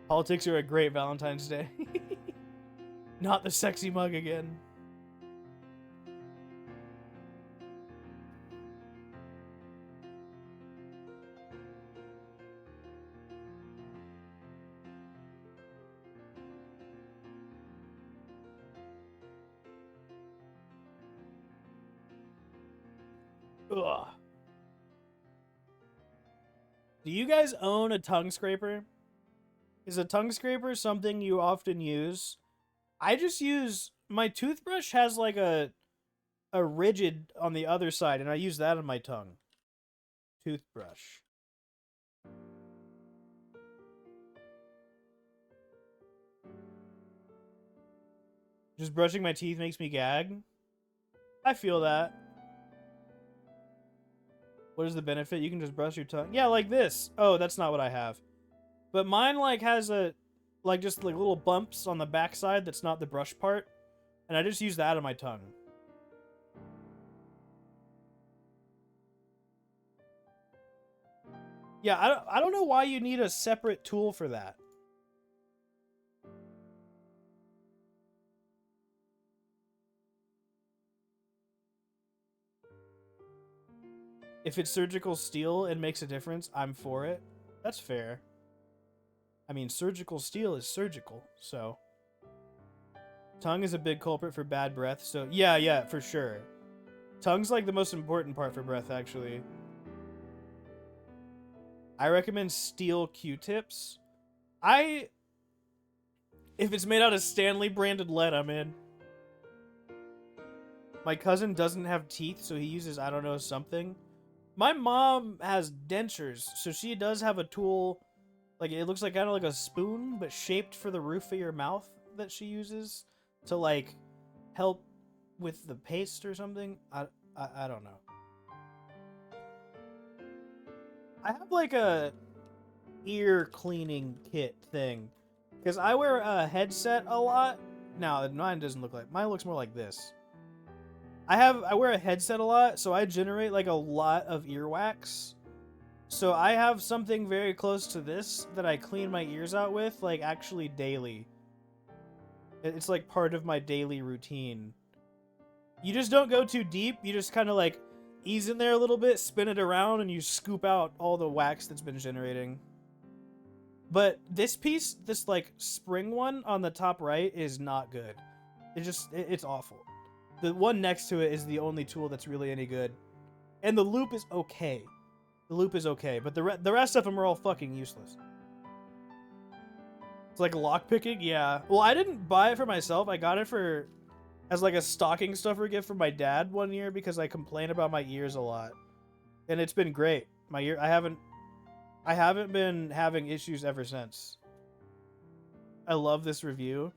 Politics are a great Valentine's Day. Not the sexy mug again. Ugh. Do you guys own a tongue scraper? Is a tongue scraper something you often use? I just use... My toothbrush has like a rigid on the other side, and I use that on my tongue. Toothbrush. Just brushing my teeth makes me gag? I feel that. What is the benefit? You can just brush your tongue. Yeah, like this. Oh, that's not what I have. But mine like has just little bumps on the backside that's not the brush part. And I just use that on my tongue. Yeah, I don't know why you need a separate tool for that. If it's surgical steel and makes a difference, I'm for it. That's fair. I mean, surgical steel is surgical, so... Tongue is a big culprit for bad breath, so... Yeah, for sure. Tongue's like the most important part for breath, actually. I recommend steel Q-tips. If it's made out of Stanley branded lead, I'm in. My cousin doesn't have teeth, so he uses, I don't know, something. My mom has dentures, so she does have a tool, like it looks like kind of like a spoon, but shaped for the roof of your mouth that she uses to like help with the paste or something. I don't know. I have like a ear cleaning kit thing because I wear a headset a lot. Now mine doesn't look like, mine looks more like this. I wear a headset a lot, so I generate like a lot of earwax. So I have something very close to this that I clean my ears out with, like actually daily. It's like part of my daily routine. You just don't go too deep. You just kind of like ease in there a little bit, spin it around, and you scoop out all the wax that's been generating. But this piece, this like spring one on the top right, is not good. It's awful. The one next to it is the only tool that's really any good. And the loop is okay. The loop is okay, but the rest of them are all fucking useless. It's like lockpicking, yeah. Well, I didn't buy it for myself. I got it as like a stocking stuffer gift from my dad one year because I complain about my ears a lot. And it's been great. My ear, I haven't been having issues ever since. I love this review.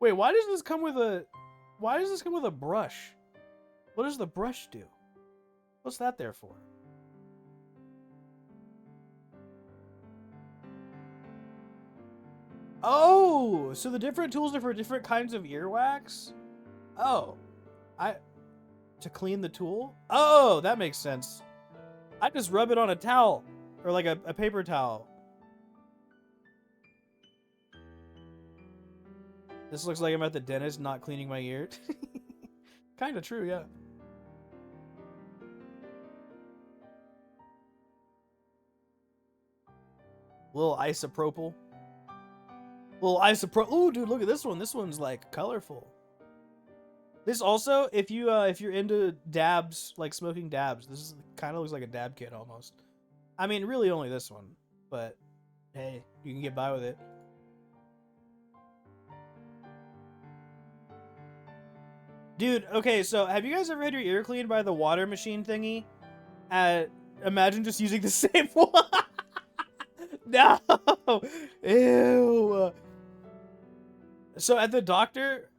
Wait, why does this come with a brush? What does the brush do? What's that there for? Oh, so the different tools are for different kinds of earwax? Oh, to clean the tool? Oh, that makes sense. I just rub it on a towel or like a paper towel. This looks like I'm at the dentist not cleaning my ear. Kind of true, yeah. Little isopropyl. Ooh, dude, look at this one. This one's like colorful. This also, if you're into dabs, like smoking dabs, this is kind of looks like a dab kit almost. I mean, really only this one, but hey, you can get by with it. Dude, okay, so have you guys ever had your ear cleaned by the water machine thingy? Imagine just using the same one. No! Ew! So at the doctor,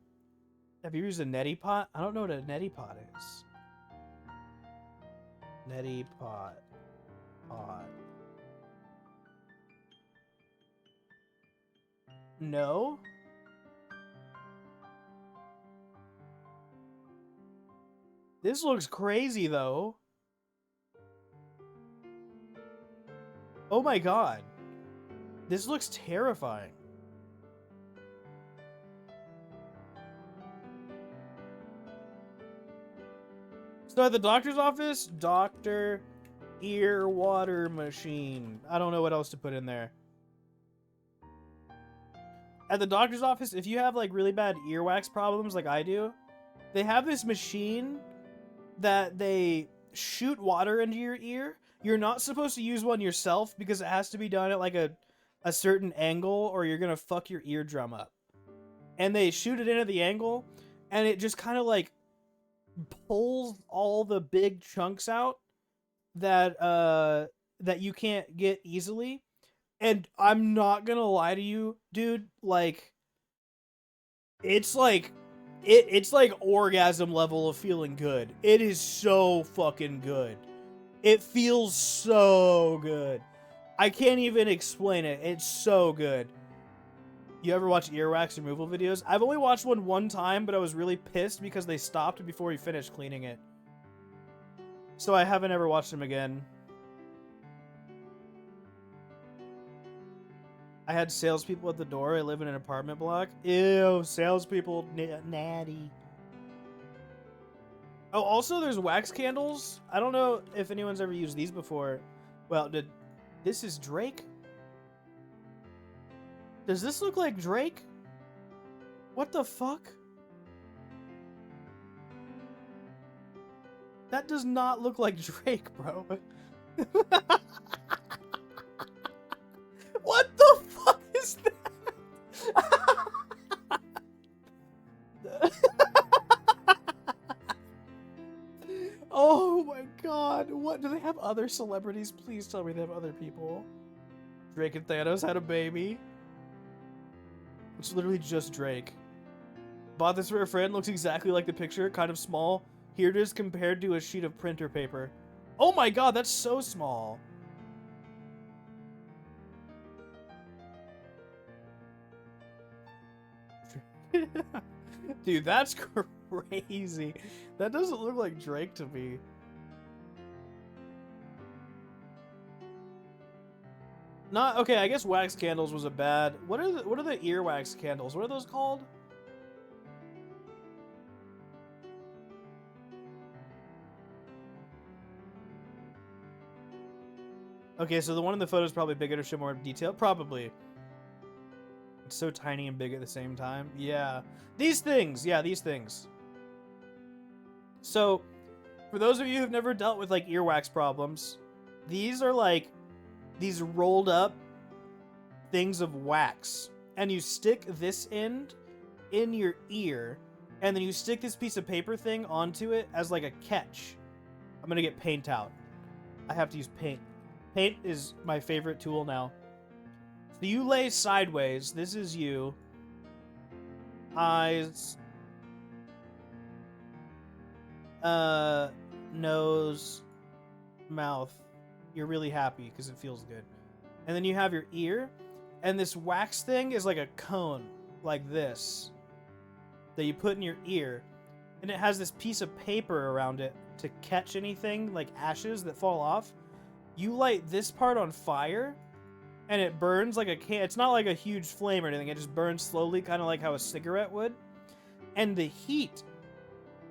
have you used a neti pot? I don't know what a neti pot is. Neti pot. No? This looks crazy, though. Oh my god. This looks terrifying. So at the doctor's office, doctor ear water machine. I don't know what else to put in there. At the doctor's office, if you have like really bad earwax problems like I do, they have this machine that they shoot water into your ear. You're not supposed to use one yourself because it has to be done at like a certain angle or you're gonna fuck your eardrum up. And they shoot it in at the angle and it just kind of like pulls all the big chunks out that that you can't get easily. And I'm not gonna lie to you, dude, like it's like orgasm level of feeling good. It is so fucking good. It feels so good. I can't even explain it. It's so good. You ever watch earwax removal videos? I've only watched one time, but I was really pissed because they stopped before we finished cleaning it. So I haven't ever watched them again. I had salespeople at the door. I live in an apartment block. Ew, salespeople, natty. Oh, also there's wax candles. I don't know if anyone's ever used these before. Well, this is Drake? Does this look like Drake? What the fuck? That does not look like Drake, bro. What the fuck is that? Oh my god. What? Do they have other celebrities? Please tell me they have other people. Drake and Thanos had a baby. It's literally just Drake. Bought this for a friend. Looks exactly like the picture. Kind of small. Here it is compared to a sheet of printer paper. Oh my god, that's so small. Dude, that's crazy. That doesn't look like Drake to me. Not okay. I guess wax candles was a bad. What are the earwax candles? What are those called? Okay, so the one in the photo is probably bigger to show more detail. Probably. It's so tiny and big at the same time. Yeah. These things. Yeah, these things. So, for those of you who've never dealt with, like, earwax problems, these are, like, these rolled up things of wax. And you stick this end in your ear, and then you stick this piece of paper thing onto it as, like, a catch. I'm gonna get paint out. I have to use paint. Paint is my favorite tool now. So you lay sideways. This is you. Eyes. Nose. Mouth. You're really happy because it feels good. And then you have your ear. And this wax thing is like a cone. Like this. That you put in your ear. And it has this piece of paper around it to catch anything like ashes that fall off. You light this part on fire. And it burns like a can. It's not like a huge flame or anything. It just burns slowly, kind of like how a cigarette would. And the heat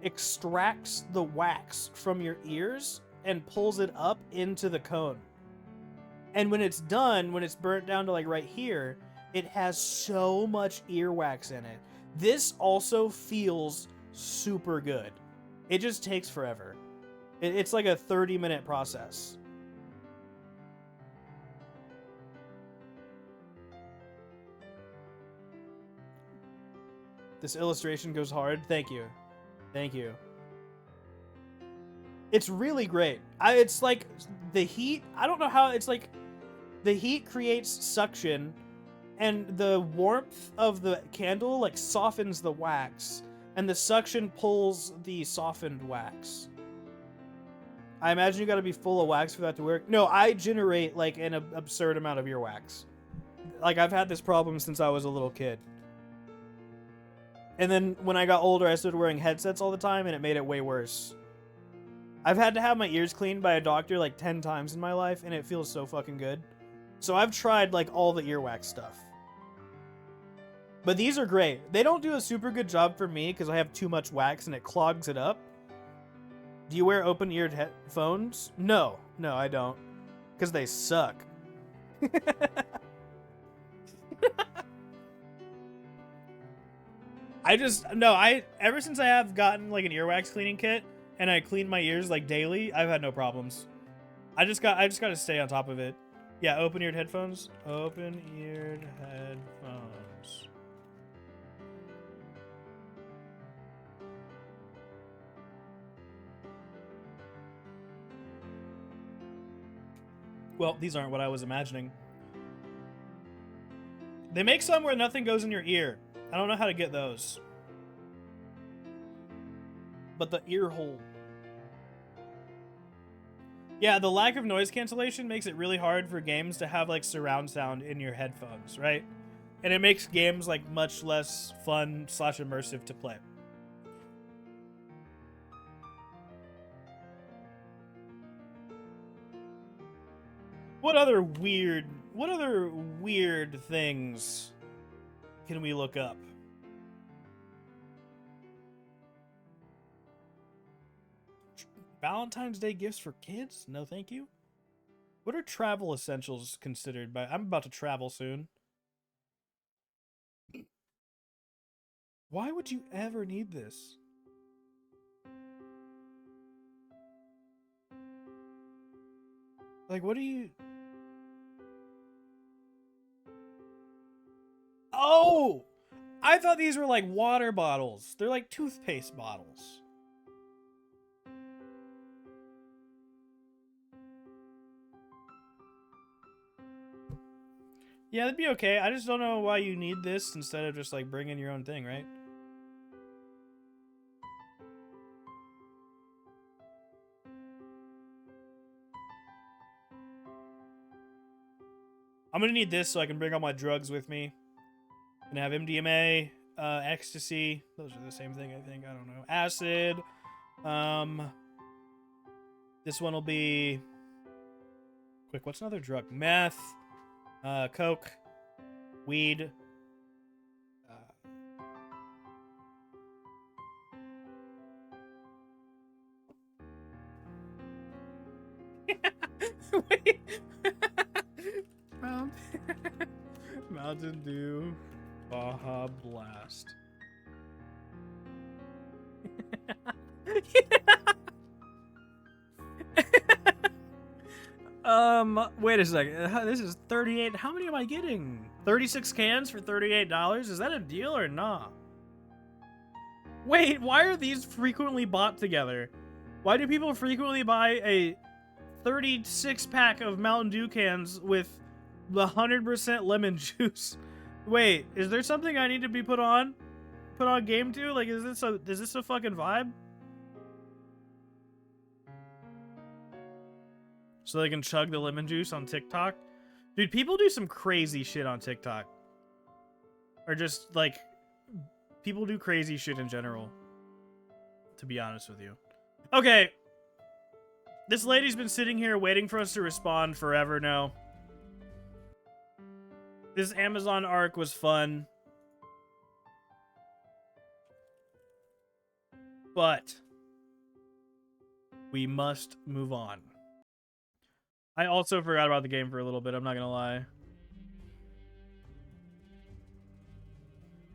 extracts the wax from your ears and pulls it up into the cone. And when it's done, when it's burnt down to like right here, it has so much earwax in it. This also feels super good. It just takes forever. It's like a 30-minute process. This illustration goes hard. Thank you. Thank you. It's really great. It's like the heat. I don't know how. It's like the heat creates suction, and the warmth of the candle like softens the wax, and the suction pulls the softened wax. I imagine you got to be full of wax for that to work. No, I generate like an absurd amount of earwax. Like I've had this problem since I was a little kid. And then when I got older, I started wearing headsets all the time, and it made it way worse. I've had to have my ears cleaned by a doctor like 10 times in my life, and it feels so fucking good. So I've tried like all the earwax stuff. But these are great. They don't do a super good job for me because I have too much wax and it clogs it up. Do you wear open-eared headphones? No, I don't. Because they suck. Ever since I have gotten like an earwax cleaning kit and I clean my ears like daily, I've had no problems. I just got to stay on top of it. Yeah, open-eared headphones. Open-eared headphones. Well, these aren't what I was imagining. They make some where nothing goes in your ear. I don't know how to get those. But the ear hole. Yeah, the lack of noise cancellation makes it really hard for games to have like surround sound in your headphones, right? And it makes games like much less fun / immersive to play. What other weird things can we look up? Valentine's Day gifts for kids? No, thank you. What are travel essentials considered by... I'm about to travel soon. Why would you ever need this? Like, what do you... Oh! I thought these were like water bottles. They're like toothpaste bottles. Yeah, that'd be okay. I just don't know why you need this instead of just like bringing your own thing, right? I'm gonna need this so I can bring all my drugs with me. And have MDMA, ecstasy. Those are the same thing, I think. I don't know. Acid. This one will be... Quick, what's another drug? Meth. Coke. Weed. Wait. Mountain Dew. Baja Blast. Wait a second. This is 38. How many am I getting? 36 cans for $38? Is that a deal or not? Wait, why are these frequently bought together? Why do people frequently buy a 36 pack of Mountain Dew cans with the 100% lemon juice? Wait, is there something I need to be put on game to? Like, is this a fucking vibe? So they can chug the lemon juice on TikTok? Dude, people do some crazy shit on TikTok. Or just, like, people do crazy shit in general. To be honest with you. Okay. This lady's been sitting here waiting for us to respond forever now. This Amazon arc was fun. But we must move on. I also forgot about the game for a little bit, I'm not gonna lie.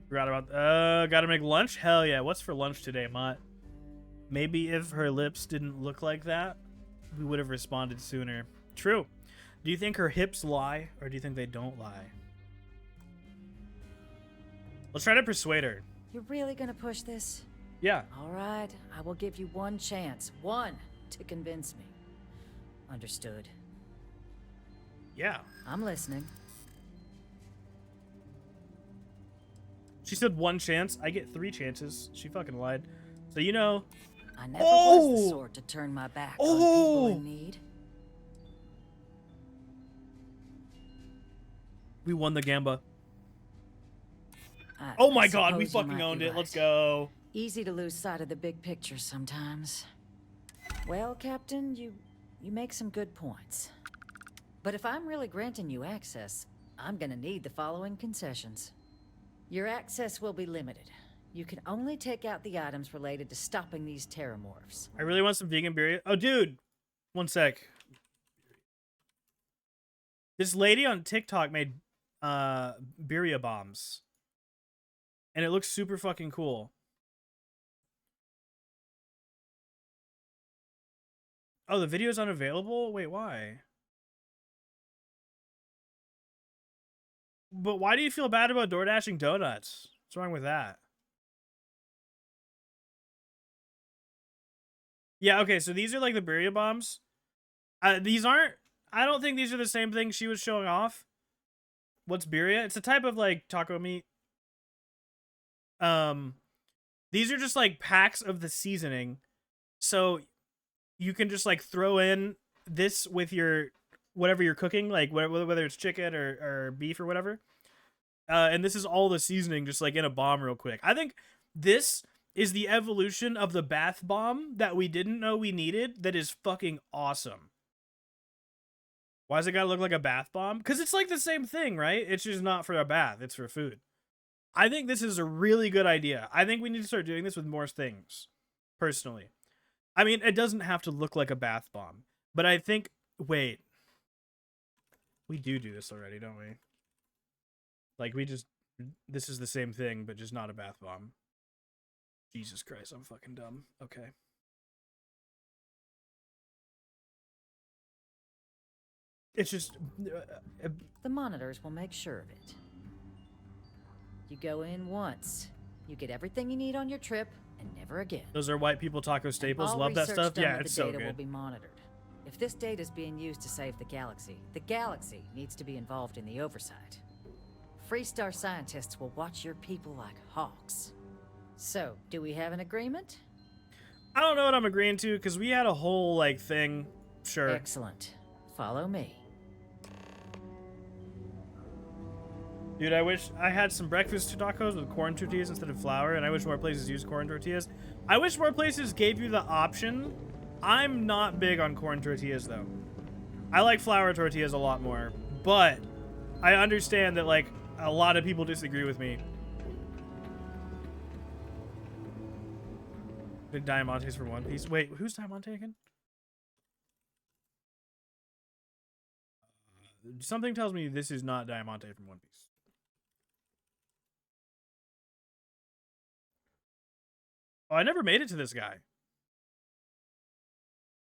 Forgot about. Gotta make lunch? Hell yeah. What's for lunch today, Mott? Maybe if her lips didn't look like that, we would have responded sooner. True. Do you think her hips lie, or do you think they don't lie? Let's try to persuade her. You're really gonna push this? Yeah. All right, I will give you one chance. One to convince me. Understood. Yeah. I'm listening. She said one chance. I get 3 chances. She fucking lied. So you know. I never was the sort to turn my back on people in need. We won the Gamba. Oh my god, we fucking owned it. Let's go. Easy to lose sight of the big picture sometimes. Well, Captain, you make some good points. But if I'm really granting you access, I'm gonna need the following concessions. Your access will be limited. You can only take out the items related to stopping these terramorphs. I really want some vegan birria. Oh, dude. One sec. This lady on TikTok made birria bombs. And it looks super fucking cool. Oh, the video's unavailable? Wait, why? But why do you feel bad about DoorDashing donuts? What's wrong with that? Yeah, okay, so these are like the birria bombs. These aren't... I don't think these are the same thing she was showing off. What's birria? It's a type of like taco meat. These are just like packs of the seasoning. So you can just like throw in this with your whatever you're cooking, like whether it's chicken or beef or whatever. And this is all the seasoning just like in a bomb real quick. I think this is the evolution of the bath bomb that we didn't know we needed that is fucking awesome. Why does it gotta look like a bath bomb? Because it's like the same thing, right? It's just not for a bath, it's for food. I think this is a really good idea. I think we need to start doing this with more things, personally. I mean, it doesn't have to look like a bath bomb, but I think... Wait. We do this already, don't we? Like, we just... This is the same thing, but just not a bath bomb. Jesus Christ, I'm fucking dumb. Okay. It's just... The monitors will make sure of it. You go in once. You get everything you need on your trip, and never again. Those are white people taco staples. Love that stuff. Yeah, it's so good. The data will good. be monitored. If this data is being used to save the galaxy needs to be involved in the oversight. Freestar scientists will watch your people like hawks. So, do we have an agreement? I don't know what I'm agreeing to, because we had a whole, like, thing. Sure. Excellent. Follow me. Dude, I wish I had some breakfast tacos with corn tortillas instead of flour, and I wish more places used corn tortillas. I wish more places gave you the option. I'm not big on corn tortillas, though. I like flour tortillas a lot more, but I understand that, like, a lot of people disagree with me. Big Diamantes from One Piece. Wait, who's Diamante again? Something tells me this is not Diamante from One Piece. Oh, I never made it to this guy.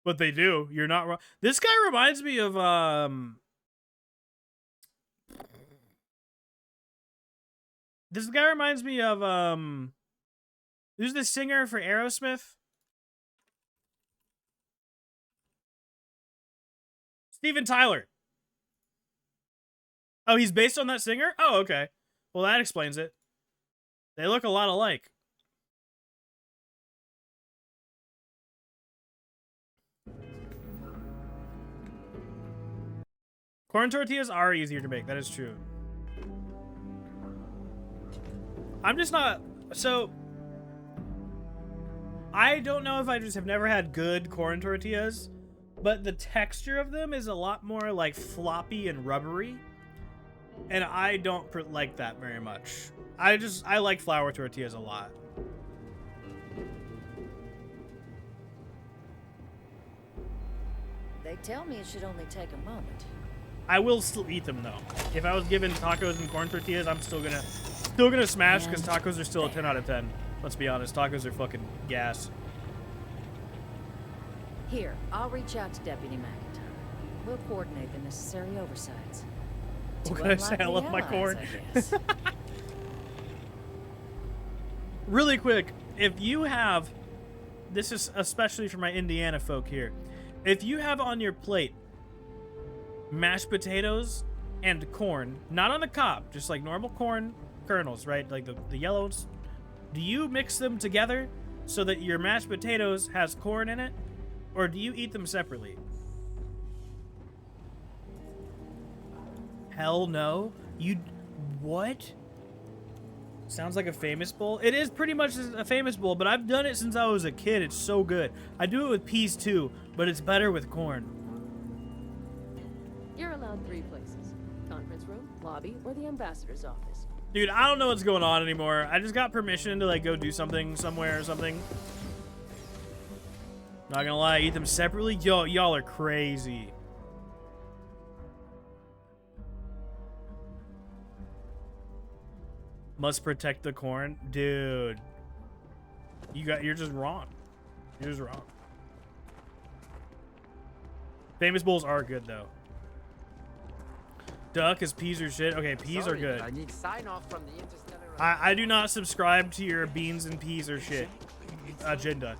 But they do. You're not wrong. This guy reminds me of, This guy reminds me of, who's the singer for Aerosmith? Steven Tyler. Oh, he's based on that singer? Oh, okay. Well, that explains it. They look a lot alike. Corn tortillas are easier to make. That is true. I'm just not... So... I don't know if I just have never had good corn tortillas, but the texture of them is a lot more, like, floppy and rubbery. And I don't like that very much. I like flour tortillas a lot. They tell me it should only take a moment. I will still eat them, though. If I was given tacos and corn tortillas, I'm still gonna Still gonna smash because tacos are still a 10 out of 10. Let's be honest, tacos are fucking gas. Here, I'll reach out to Deputy McIntyre. We'll coordinate the necessary oversights. What can I say? I love my corn. Really quick, if you have, this is especially for my Indiana folk here, if you have on your plate mashed potatoes and corn, not on the cob, just like normal corn kernels, right? Like the yellows. Do you mix them together so that your mashed potatoes has corn in it? Or do you eat them separately? Hell no. You, what? Sounds like a Famous Bowl. It is pretty much a Famous Bowl, but I've done it since I was a kid. It's so good. I do it with peas too, but it's better with corn. You're allowed 3 places. Conference room, lobby, or the ambassador's office. Dude, I don't know what's going on anymore. I just got permission to like go do something somewhere or something. Not gonna lie, eat them separately? Yo, y'all are crazy. Must protect the corn? Dude. You're just wrong. You're just wrong. Famous Bowls are good though. Duck is peas or shit. Okay, peas are good. I need sign off from the interstellar. I do not subscribe to your beans and peas or shit agenda.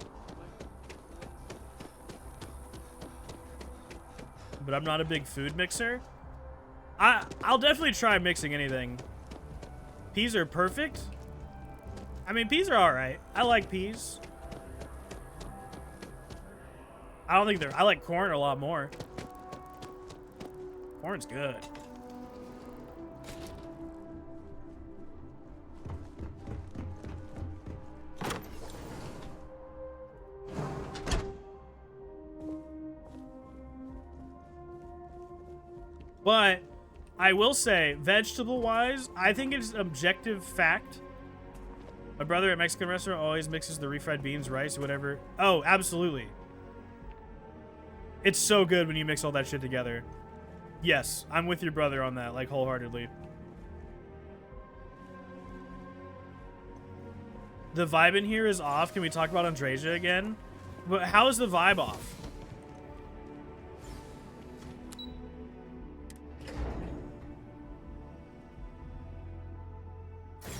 But I'm not a big food mixer. I'll definitely try mixing anything. Peas are perfect. I mean, peas are all right. I like peas. I don't think I like corn a lot more. Corn's good. But I will say, vegetable-wise, I think it's objective fact. My brother at Mexican restaurant always mixes the refried beans, rice, whatever. Oh, absolutely. It's so good when you mix all that shit together. Yes, I'm with your brother on that, like, wholeheartedly. The vibe in here is off. Can we talk about Andreja again? But how is the vibe off?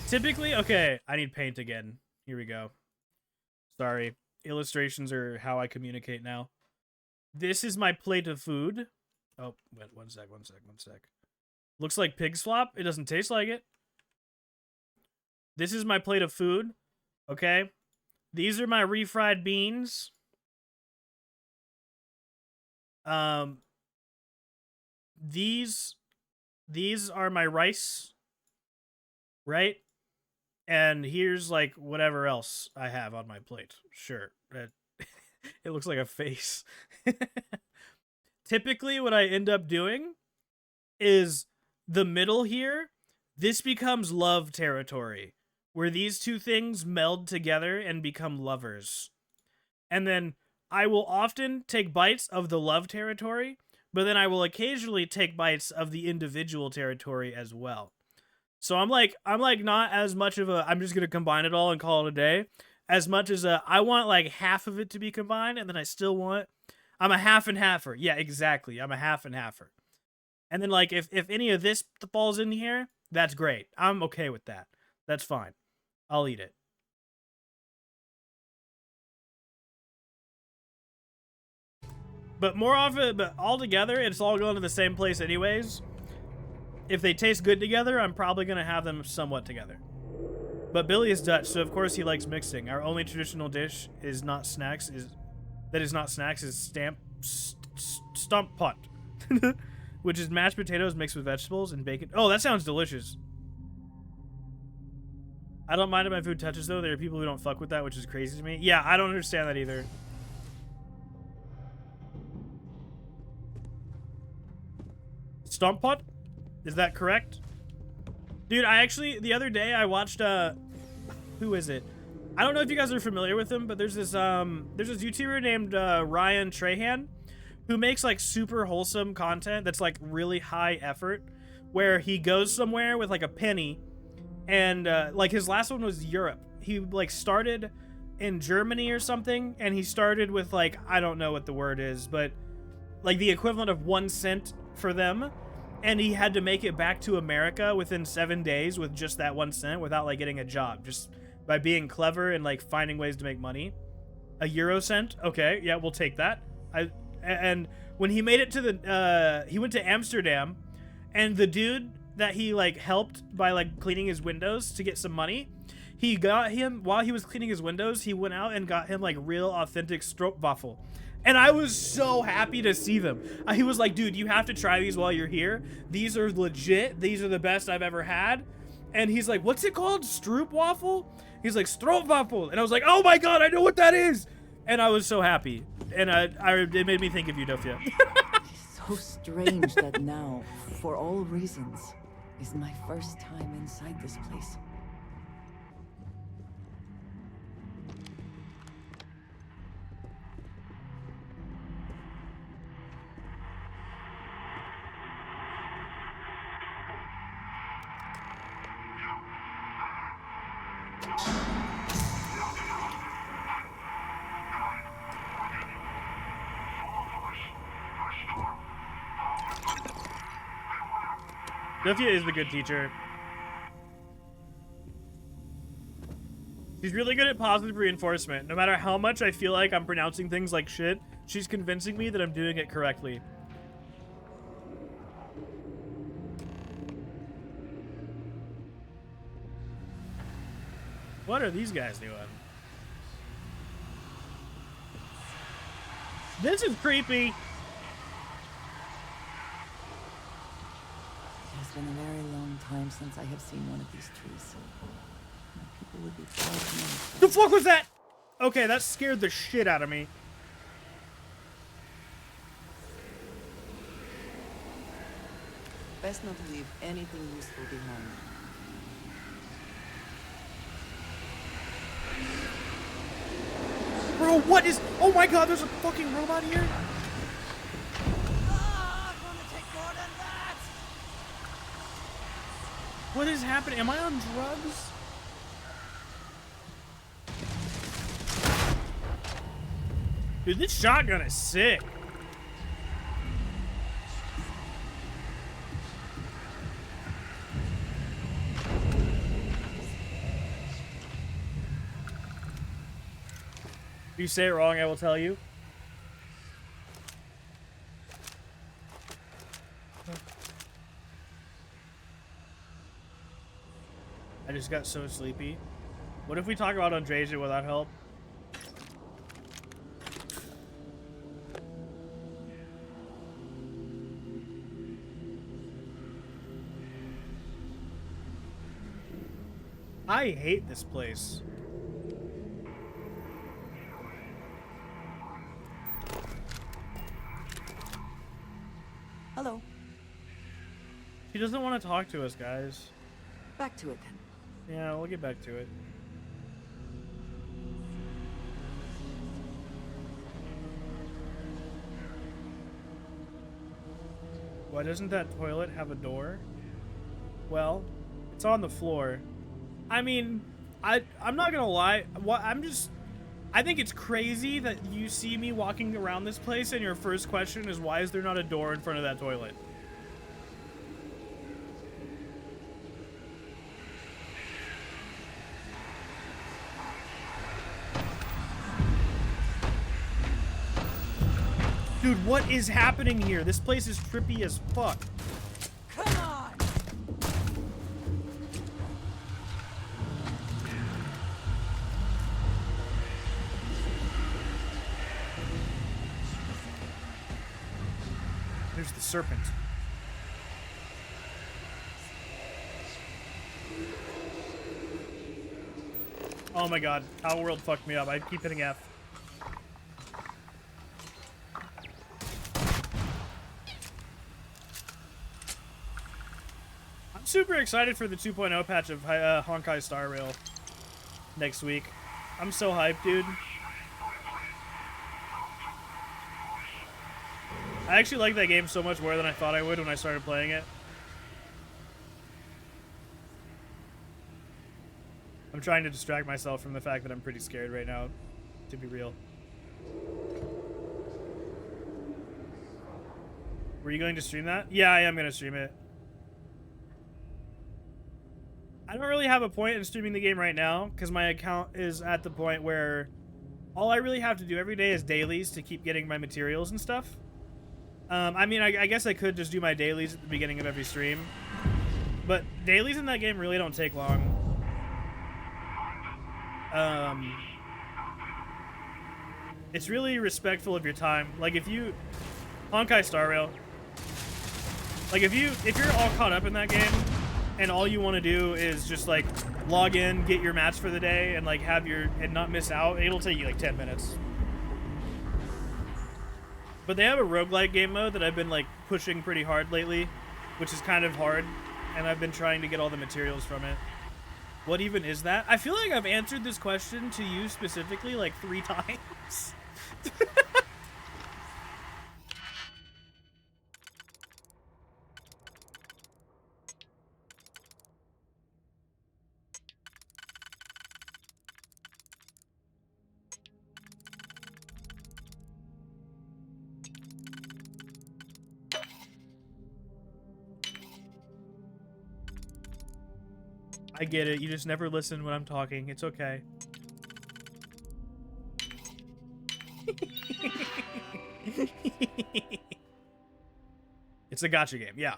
Typically, okay, I need paint again. Here we go. Sorry. Illustrations are how I communicate now. This is my plate of food. Oh, wait, one sec. Looks like pig's flop. It doesn't taste like it. This is my plate of food. Okay. These are my refried beans. These are my rice. Right? And here's like whatever else I have on my plate. Sure. It looks like a face. Typically what I end up doing is the middle here. This becomes love territory, where these two things meld together and become lovers. And then I will often take bites of the love territory, but then I will occasionally take bites of the individual territory as well. So I'm like not as much of a, I'm just going to combine it all and call it a day, as much as I want like half of it to be combined, and then I still want, I'm a half and halfer. Yeah, exactly. I'm a half and halfer. And then like if any of this falls in here, that's great. I'm okay with that. That's fine. I'll eat it. But more often, but all together, it's all going to the same place anyways. If they taste good together, I'm probably going to have them somewhat together. But Billy is Dutch, so of course he likes mixing. Our only traditional dish is not snacks, is stump pot, which is mashed potatoes mixed with vegetables and bacon. Oh, that sounds delicious. I don't mind if my food touches, though. There are people who don't fuck with that, which is crazy to me. Yeah, I don't understand that either. Stump pot? Is that correct? Dude, I actually, the other day I watched, who is it? I don't know if you guys are familiar with him, but there's this YouTuber named Ryan Trahan who makes like super wholesome content that's like really high effort, where he goes somewhere with like a penny and like his last one was Europe. He like started in Germany or something, and he started with like, I don't know what the word is, but like the equivalent of 1 cent for them, and he had to make it back to America within 7 days with just that 1 cent without like getting a job, just by being clever and like finding ways to make money. A euro cent, okay, yeah, we'll take that. And when he made it to the he went to Amsterdam, and the dude that he like helped by like cleaning his windows to get some money, he got him, while he was cleaning his windows, he went out and got him like real authentic stroopwafel. And I was so happy to see them. He was like, dude, you have to try these while you're here. These are legit. These are the best I've ever had. And he's like, what's it called? Stroopwafel? He's like, stroopwafel. And I was like, oh my God, I know what that is. And I was so happy. And it made me think of you, Dofia. So strange that now, for all reasons, is my first time inside this place. Dofia is the good teacher. She's really good at positive reinforcement. No matter how much I feel like I'm pronouncing things like shit, she's convincing me that I'm doing it correctly. What are these guys doing? This is creepy. It's been a very long time since I have seen one of these trees. People would be proud to know. The fuck was that? Okay, that scared the shit out of me. Best not to leave anything useful behind. Bro, what is... Oh my God, there's a fucking robot here? What is happening? Am I on drugs? Dude, this shotgun is sick. If you say it wrong, I will tell you. I just got so sleepy. What if we talk about Andreja without help? I hate this place. Hello. She doesn't want to talk to us, guys. Back to it then. Yeah, we'll get back to it. Why doesn't that toilet have a door? Well, it's on the floor. I mean, I'm not gonna lie. I think it's crazy that you see me walking around this place and your first question is, why is there not a door in front of that toilet? Dude, what is happening here? This place is trippy as fuck. Come on! There's the serpent. Oh my God, Our World fucked me up. I keep hitting F. Super excited for the 2.0 patch of Honkai Star Rail next week. I'm so hyped, dude. I actually like that game so much more than I thought I would when I started playing it. I'm trying to distract myself from the fact that I'm pretty scared right now, to be real. Were you going to stream that? Yeah, I am going to stream it. I don't really have a point in streaming the game right now because my account is at the point where all I really have to do every day is dailies to keep getting my materials and stuff. I mean, I guess I could just do my dailies at the beginning of every stream, but dailies in that game really don't take long. It's really respectful of your time. Like if you Honkai Star Rail, like if you're all caught up in that game and all you want to do is just like log in, get your match for the day, and like and not miss out, it'll take you like 10 minutes. But they have a roguelike game mode that I've been like pushing pretty hard lately, which is kind of hard, and I've been trying to get all the materials from it. What even is that? I feel like I've answered this question to you specifically like 3 times. I get it. You just never listen when I'm talking. It's okay. It's a gacha game, yeah.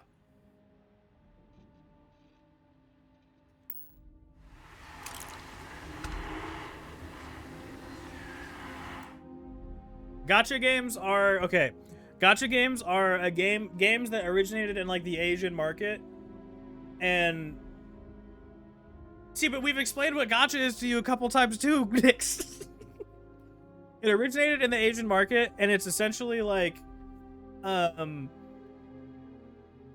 Gacha games are okay. Gacha games are games that originated in like the Asian market, and see, but we've explained what gacha is to you a couple times too, Nix. It originated in the Asian market, and it's essentially like,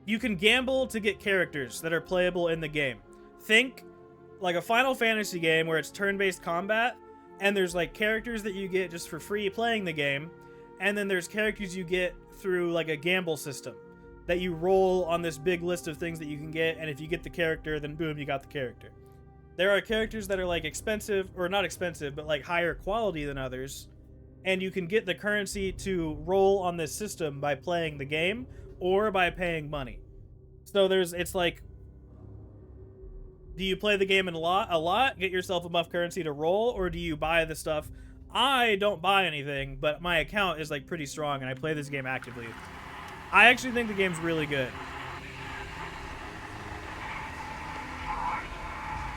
you can gamble to get characters that are playable in the game. Think like a Final Fantasy game where it's turn-based combat, and there's like characters that you get just for free playing the game, and then there's characters you get through like a gamble system that you roll on this big list of things that you can get, and if you get the character, then boom, you got the character. There are characters that are like expensive, or not expensive, but like higher quality than others, and you can get the currency to roll on this system by playing the game or by paying money. So it's like, do you play the game a lot, get yourself enough currency to roll, or do you buy the stuff? I don't buy anything, but my account is like pretty strong and I play this game actively. I actually think the game's really good.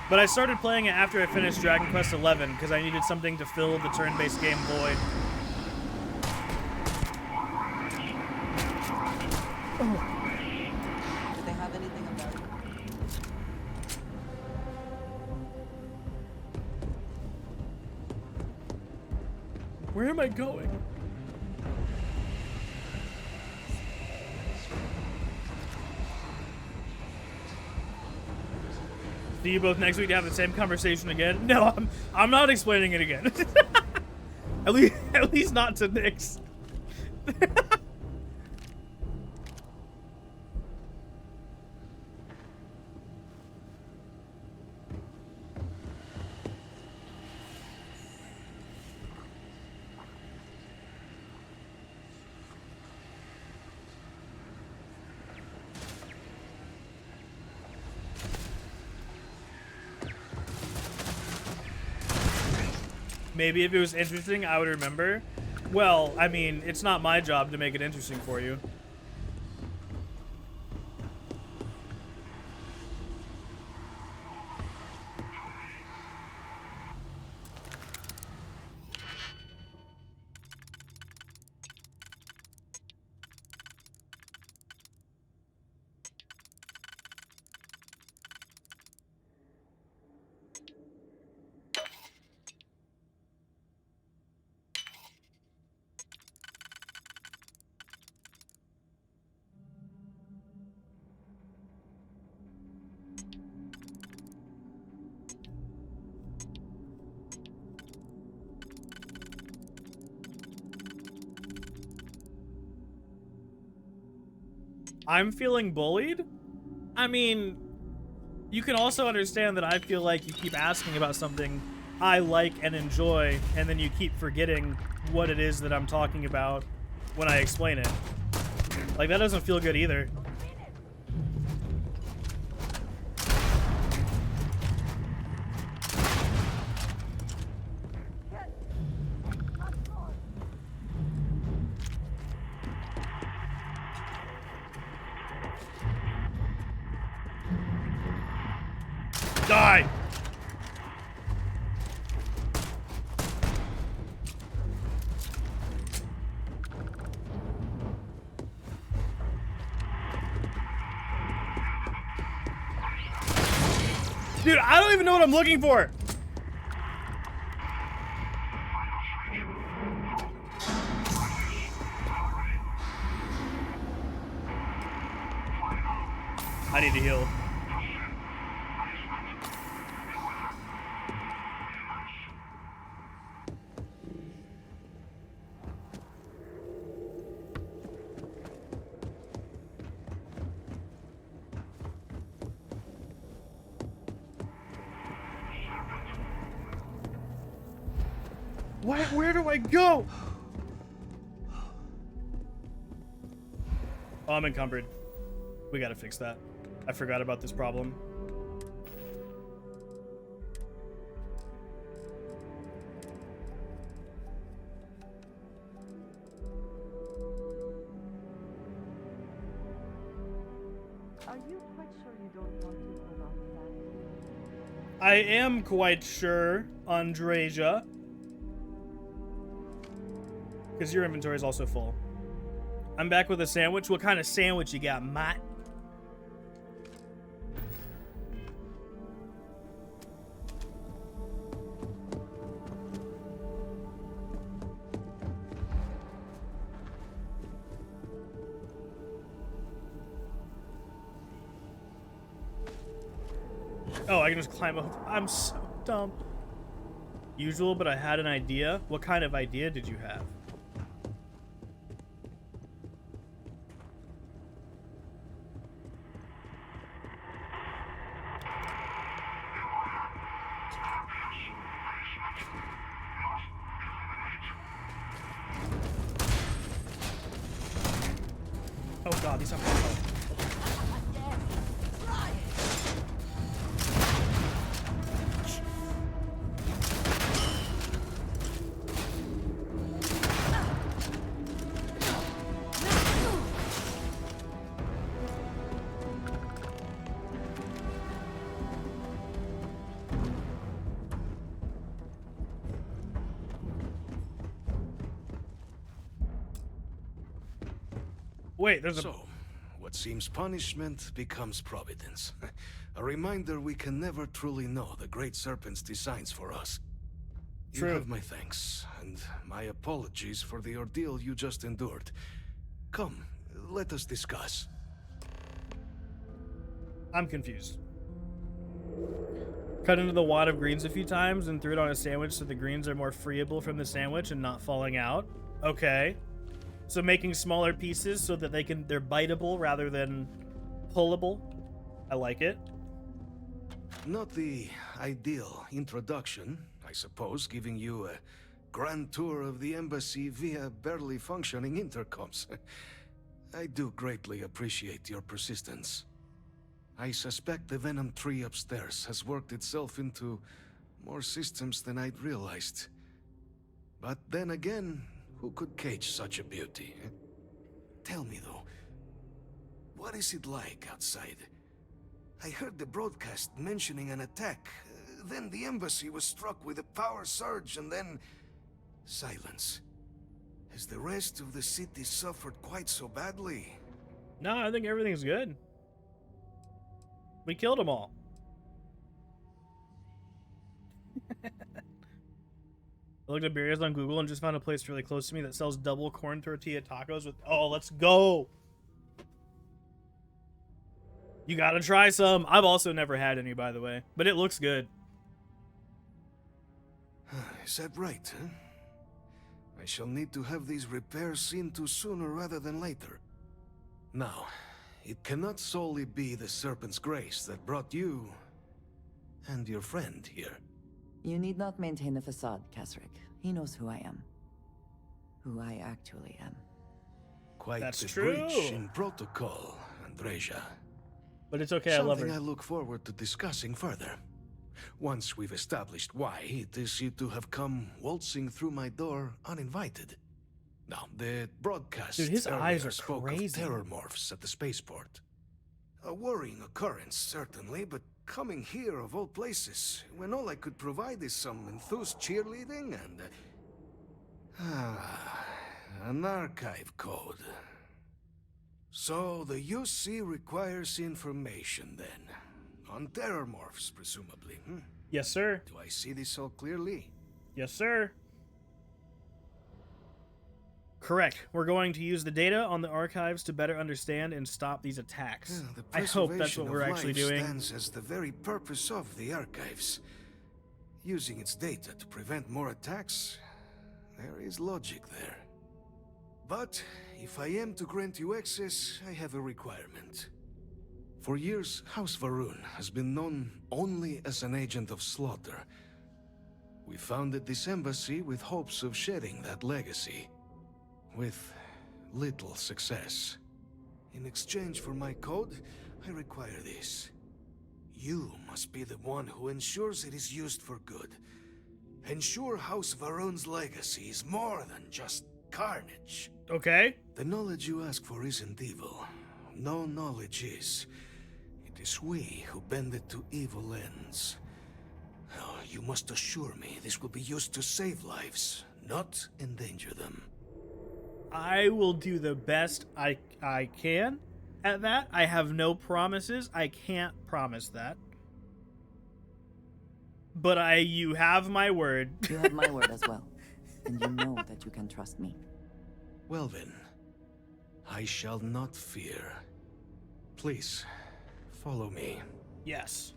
But I started playing it after I finished Dragon Quest XI because I needed something to fill the turn-based game void. Do they have anything about it? Where am I going? See you both next week to have the same conversation again? No, I'm not explaining it again. at least not to Nix. Maybe if it was interesting, I would remember. Well, I mean, it's not my job to make it interesting for you. I'm feeling bullied? I mean, You can also understand that I feel like you keep asking about something I like and enjoy, and then you keep forgetting what it is that I'm talking about when I explain it. Like, that doesn't feel good either. Die! Dude, I don't even know what I'm looking for. I need to heal. Where do I go? Oh, I'm encumbered. We gotta fix that. I forgot about this problem. Are you quite sure you don't want to hold on to that? I am quite sure, Andreja. Because your inventory is also full. I'm back with a sandwich. What kind of sandwich you got, Matt? Oh, I can just climb up. I'm so dumb. Usual, but I had an idea. What kind of idea did you have? Oh god, these are my Wait, there's a... So, what seems punishment becomes providence. A reminder we can never truly know the Great Serpent's designs for us. True. You have my thanks, and my apologies for the ordeal you just endured. Come, let us discuss. I'm confused. Cut into the wad of greens a few times and threw it on a sandwich so the greens are more freeable from the sandwich and not falling out. Okay. So making smaller pieces so that they're biteable rather than pullable. I like it. Not the ideal introduction, I suppose, giving you a grand tour of the embassy via barely functioning intercoms. I do greatly appreciate your persistence. I suspect the Venom tree upstairs has worked itself into more systems than I'd realized. But then again, who could cage such a beauty? Tell me though, what is it like outside? I heard the broadcast mentioning an attack. Then the embassy was struck with a power surge and then... silence. Has the rest of the city suffered quite so badly? No, I think everything's good. We killed them all. I looked at burritos on Google and just found a place really close to me that sells double corn tortilla tacos with... Oh, let's go! You gotta try some. I've also never had any, by the way. But it looks good. Is that right, huh? I shall need to have these repairs seen to sooner rather than later. Now, it cannot solely be the Serpent's grace that brought you and your friend here. You need not maintain the facade, Kasric. He knows who I am. Who I actually am. Quite That's the true. breach in protocol, Andreja. But it's okay, I love Something her. I look forward to discussing further. Once we've established why it is you to have come waltzing through my door uninvited. Now, the broadcast Dude, his eyes earlier are spoke crazy. of terror morphs at the spaceport. A worrying occurrence, certainly, but coming here of all places, when all I could provide is some enthused cheerleading and... an archive code. So the UC requires information, then. On terror morphs, presumably, hmm? Yes, sir. Do I see this all clearly? Yes, sir. Correct. We're going to use the data on the archives to better understand and stop these attacks. The I hope that's preservation what we're of actually life doing. stands as the very purpose of the archives. Using its data to prevent more attacks, there is logic there. But if I am to grant you access, I have a requirement. For years, House Va'ruun has been known only as an agent of slaughter. We founded this embassy with hopes of shedding that legacy. With little success. In exchange for my code, I require this. You must be the one who ensures it is used for good. Ensure House Va'ruun's legacy is more than just carnage. Okay. The knowledge you ask for isn't evil. No knowledge is. It is we who bend it to evil ends. Oh, you must assure me this will be used to save lives, not endanger them. I will do the best I can at that. I have no promises. I can't promise that. But you have my word. You have my word as well. And you know that you can trust me. Well then, I shall not fear. Please, follow me. Yes.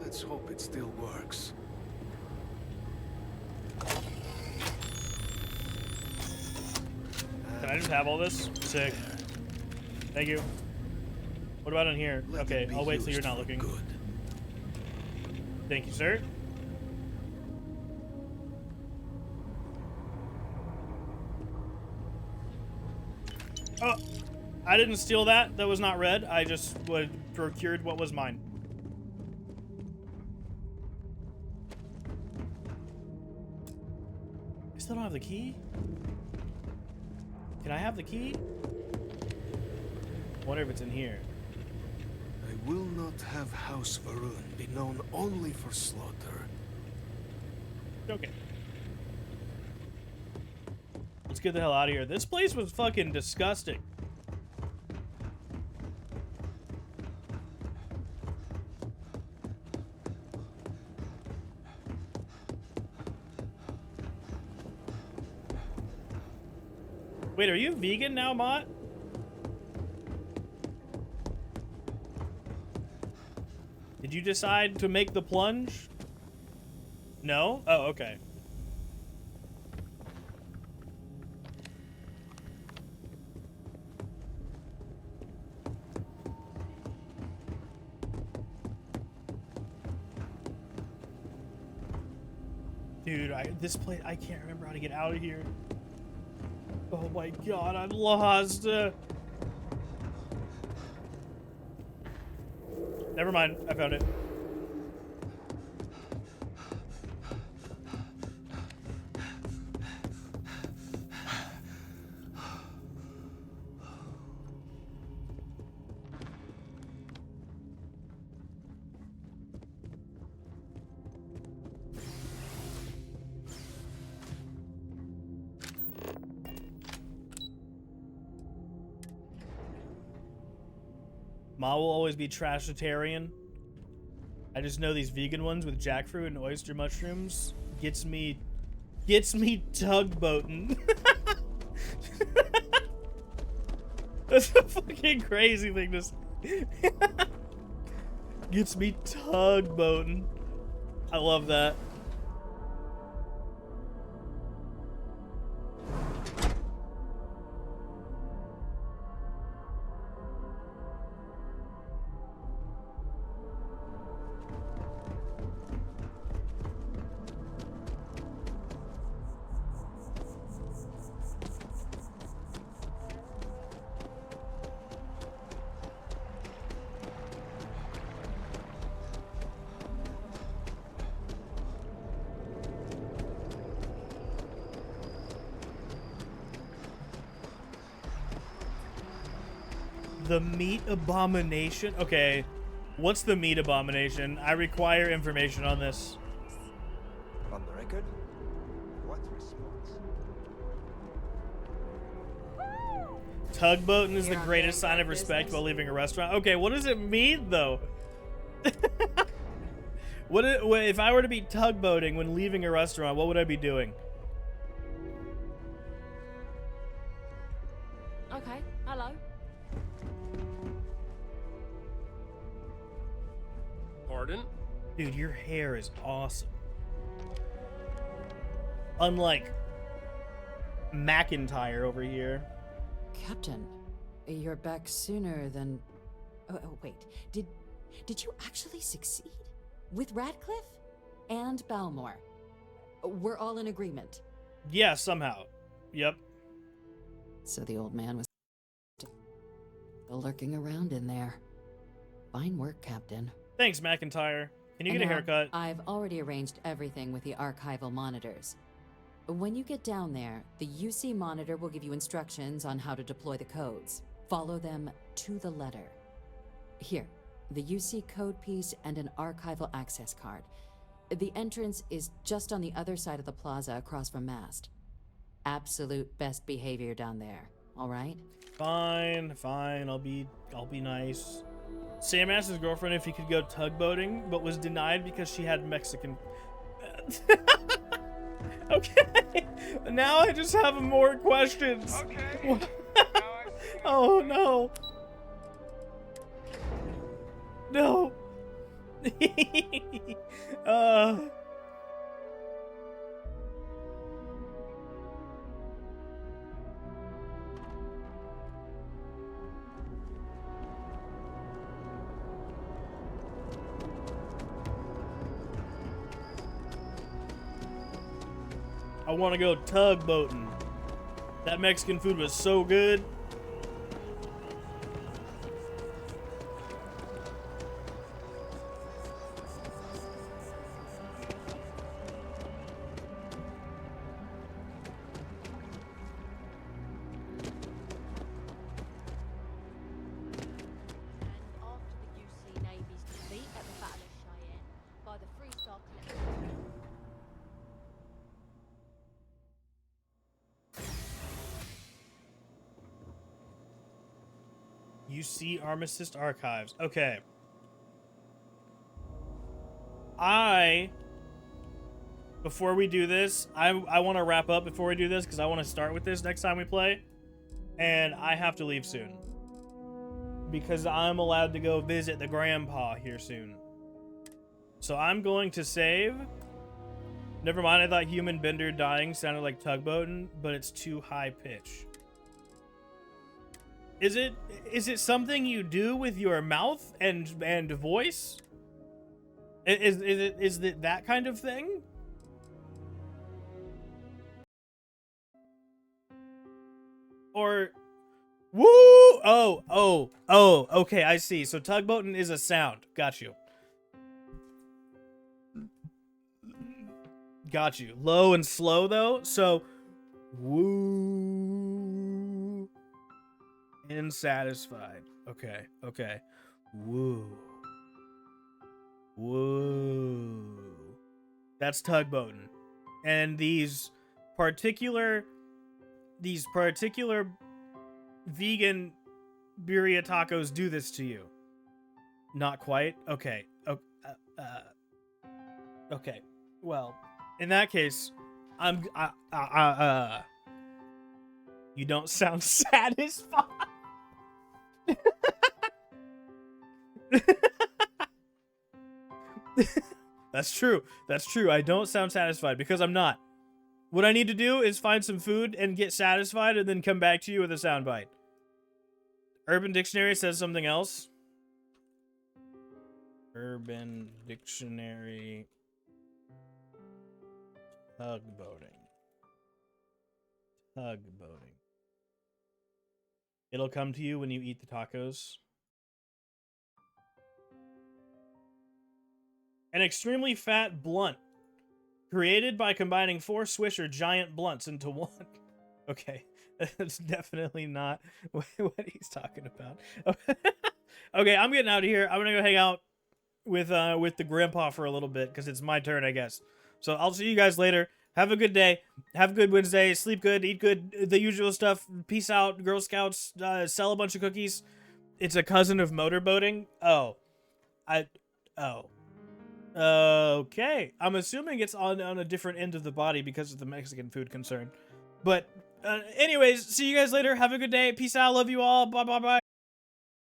Let's hope it still works. Can I just have all this? Sick. Thank you. What about in here? Okay, I'll wait till you're not looking. Good. Thank you, sir. Oh, I didn't steal that. That was not red. I just procured what was mine. I still don't have the key. Can I have the key? I wonder if it's in here. I will not have House Va'ruun be known only for slaughter. Okay. Let's get the hell out of here. This place was fucking disgusting. Wait, are you vegan now, Mott? Did you decide to make the plunge? No? Oh, okay. Dude, this place, I can't remember how to get out of here. Oh my god, I'm lost. Never mind, I found it. Ma will always be trashitarian. I just know these vegan ones with jackfruit and oyster mushrooms gets me tugboating. That's a fucking crazy thing to say. Gets me tugboating. I love that. The meat abomination? Okay, what's the meat abomination? I require information on this. On the record? What response? Tugboating is the greatest sign of respect while leaving a restaurant. Okay, what does it mean, though? What if I were to be tugboating when leaving a restaurant, what would I be doing? Okay, hello. Pardon? Dude, your hair is awesome. Unlike McIntyre over here. Captain, you're back sooner than... Oh, wait. Did you actually succeed? With Radcliffe? And Balmore? We're all in agreement. Yeah, somehow. Yep. So the old man was still lurking around in there. Fine work, Captain. Thanks, McIntyre. Can you And get a now, haircut? I've already arranged everything with the archival monitors. When you get down there, the UC monitor will give you instructions on how to deploy the codes. Follow them to the letter. Here, the UC code piece and an archival access card. The entrance is just on the other side of the plaza across from Mast. Absolute best behavior down there, all right? Fine, I'll be nice. Sam asked his girlfriend if he could go tugboating, but was denied because she had Mexican. Okay, now I just have more questions. Okay. Oh no. No. I want to go tugboating. That Mexican food was so good. UC Armistice Archives. Okay. Before we do this, I want to wrap up before we do this because I want to start with this next time we play. And I have to leave soon. Because I'm allowed to go visit the grandpa here soon. So I'm going to save. Never mind, I thought human bender dying sounded like tugboating, but it's too high pitch. Is it something you do with your mouth and voice? Is it that kind of thing? Or woo! Oh, okay, I see. So tugboating is a sound. Got you. Got you. Low and slow though. So woo and satisfied. Okay. Woo. Woo. That's tugboating. And these particular vegan birria tacos do this to you. Not quite. Okay. Okay. Well, in that case, you don't sound satisfied. That's true. That's true. I don't sound satisfied because I'm not. What I need to do is find some food and get satisfied and then come back to you with a soundbite. Urban Dictionary says something else. Urban Dictionary. Tugboating. Tugboating. It'll come to you when you eat the tacos. An extremely fat blunt. Created by combining 4 Swisher giant blunts into one. Okay. That's definitely not what he's talking about. Okay, I'm getting out of here. I'm gonna go hang out with the grandpa for a little bit because it's my turn, I guess. So I'll see you guys later. Have a good day. Have a good Wednesday. Sleep good. Eat good. The usual stuff. Peace out, Girl Scouts. Sell a bunch of cookies. It's a cousin of motorboating. Oh. Okay. I'm assuming it's on a different end of the body because of the Mexican food concern. But anyways, see you guys later. Have a good day. Peace out. Love you all. Bye, bye, bye.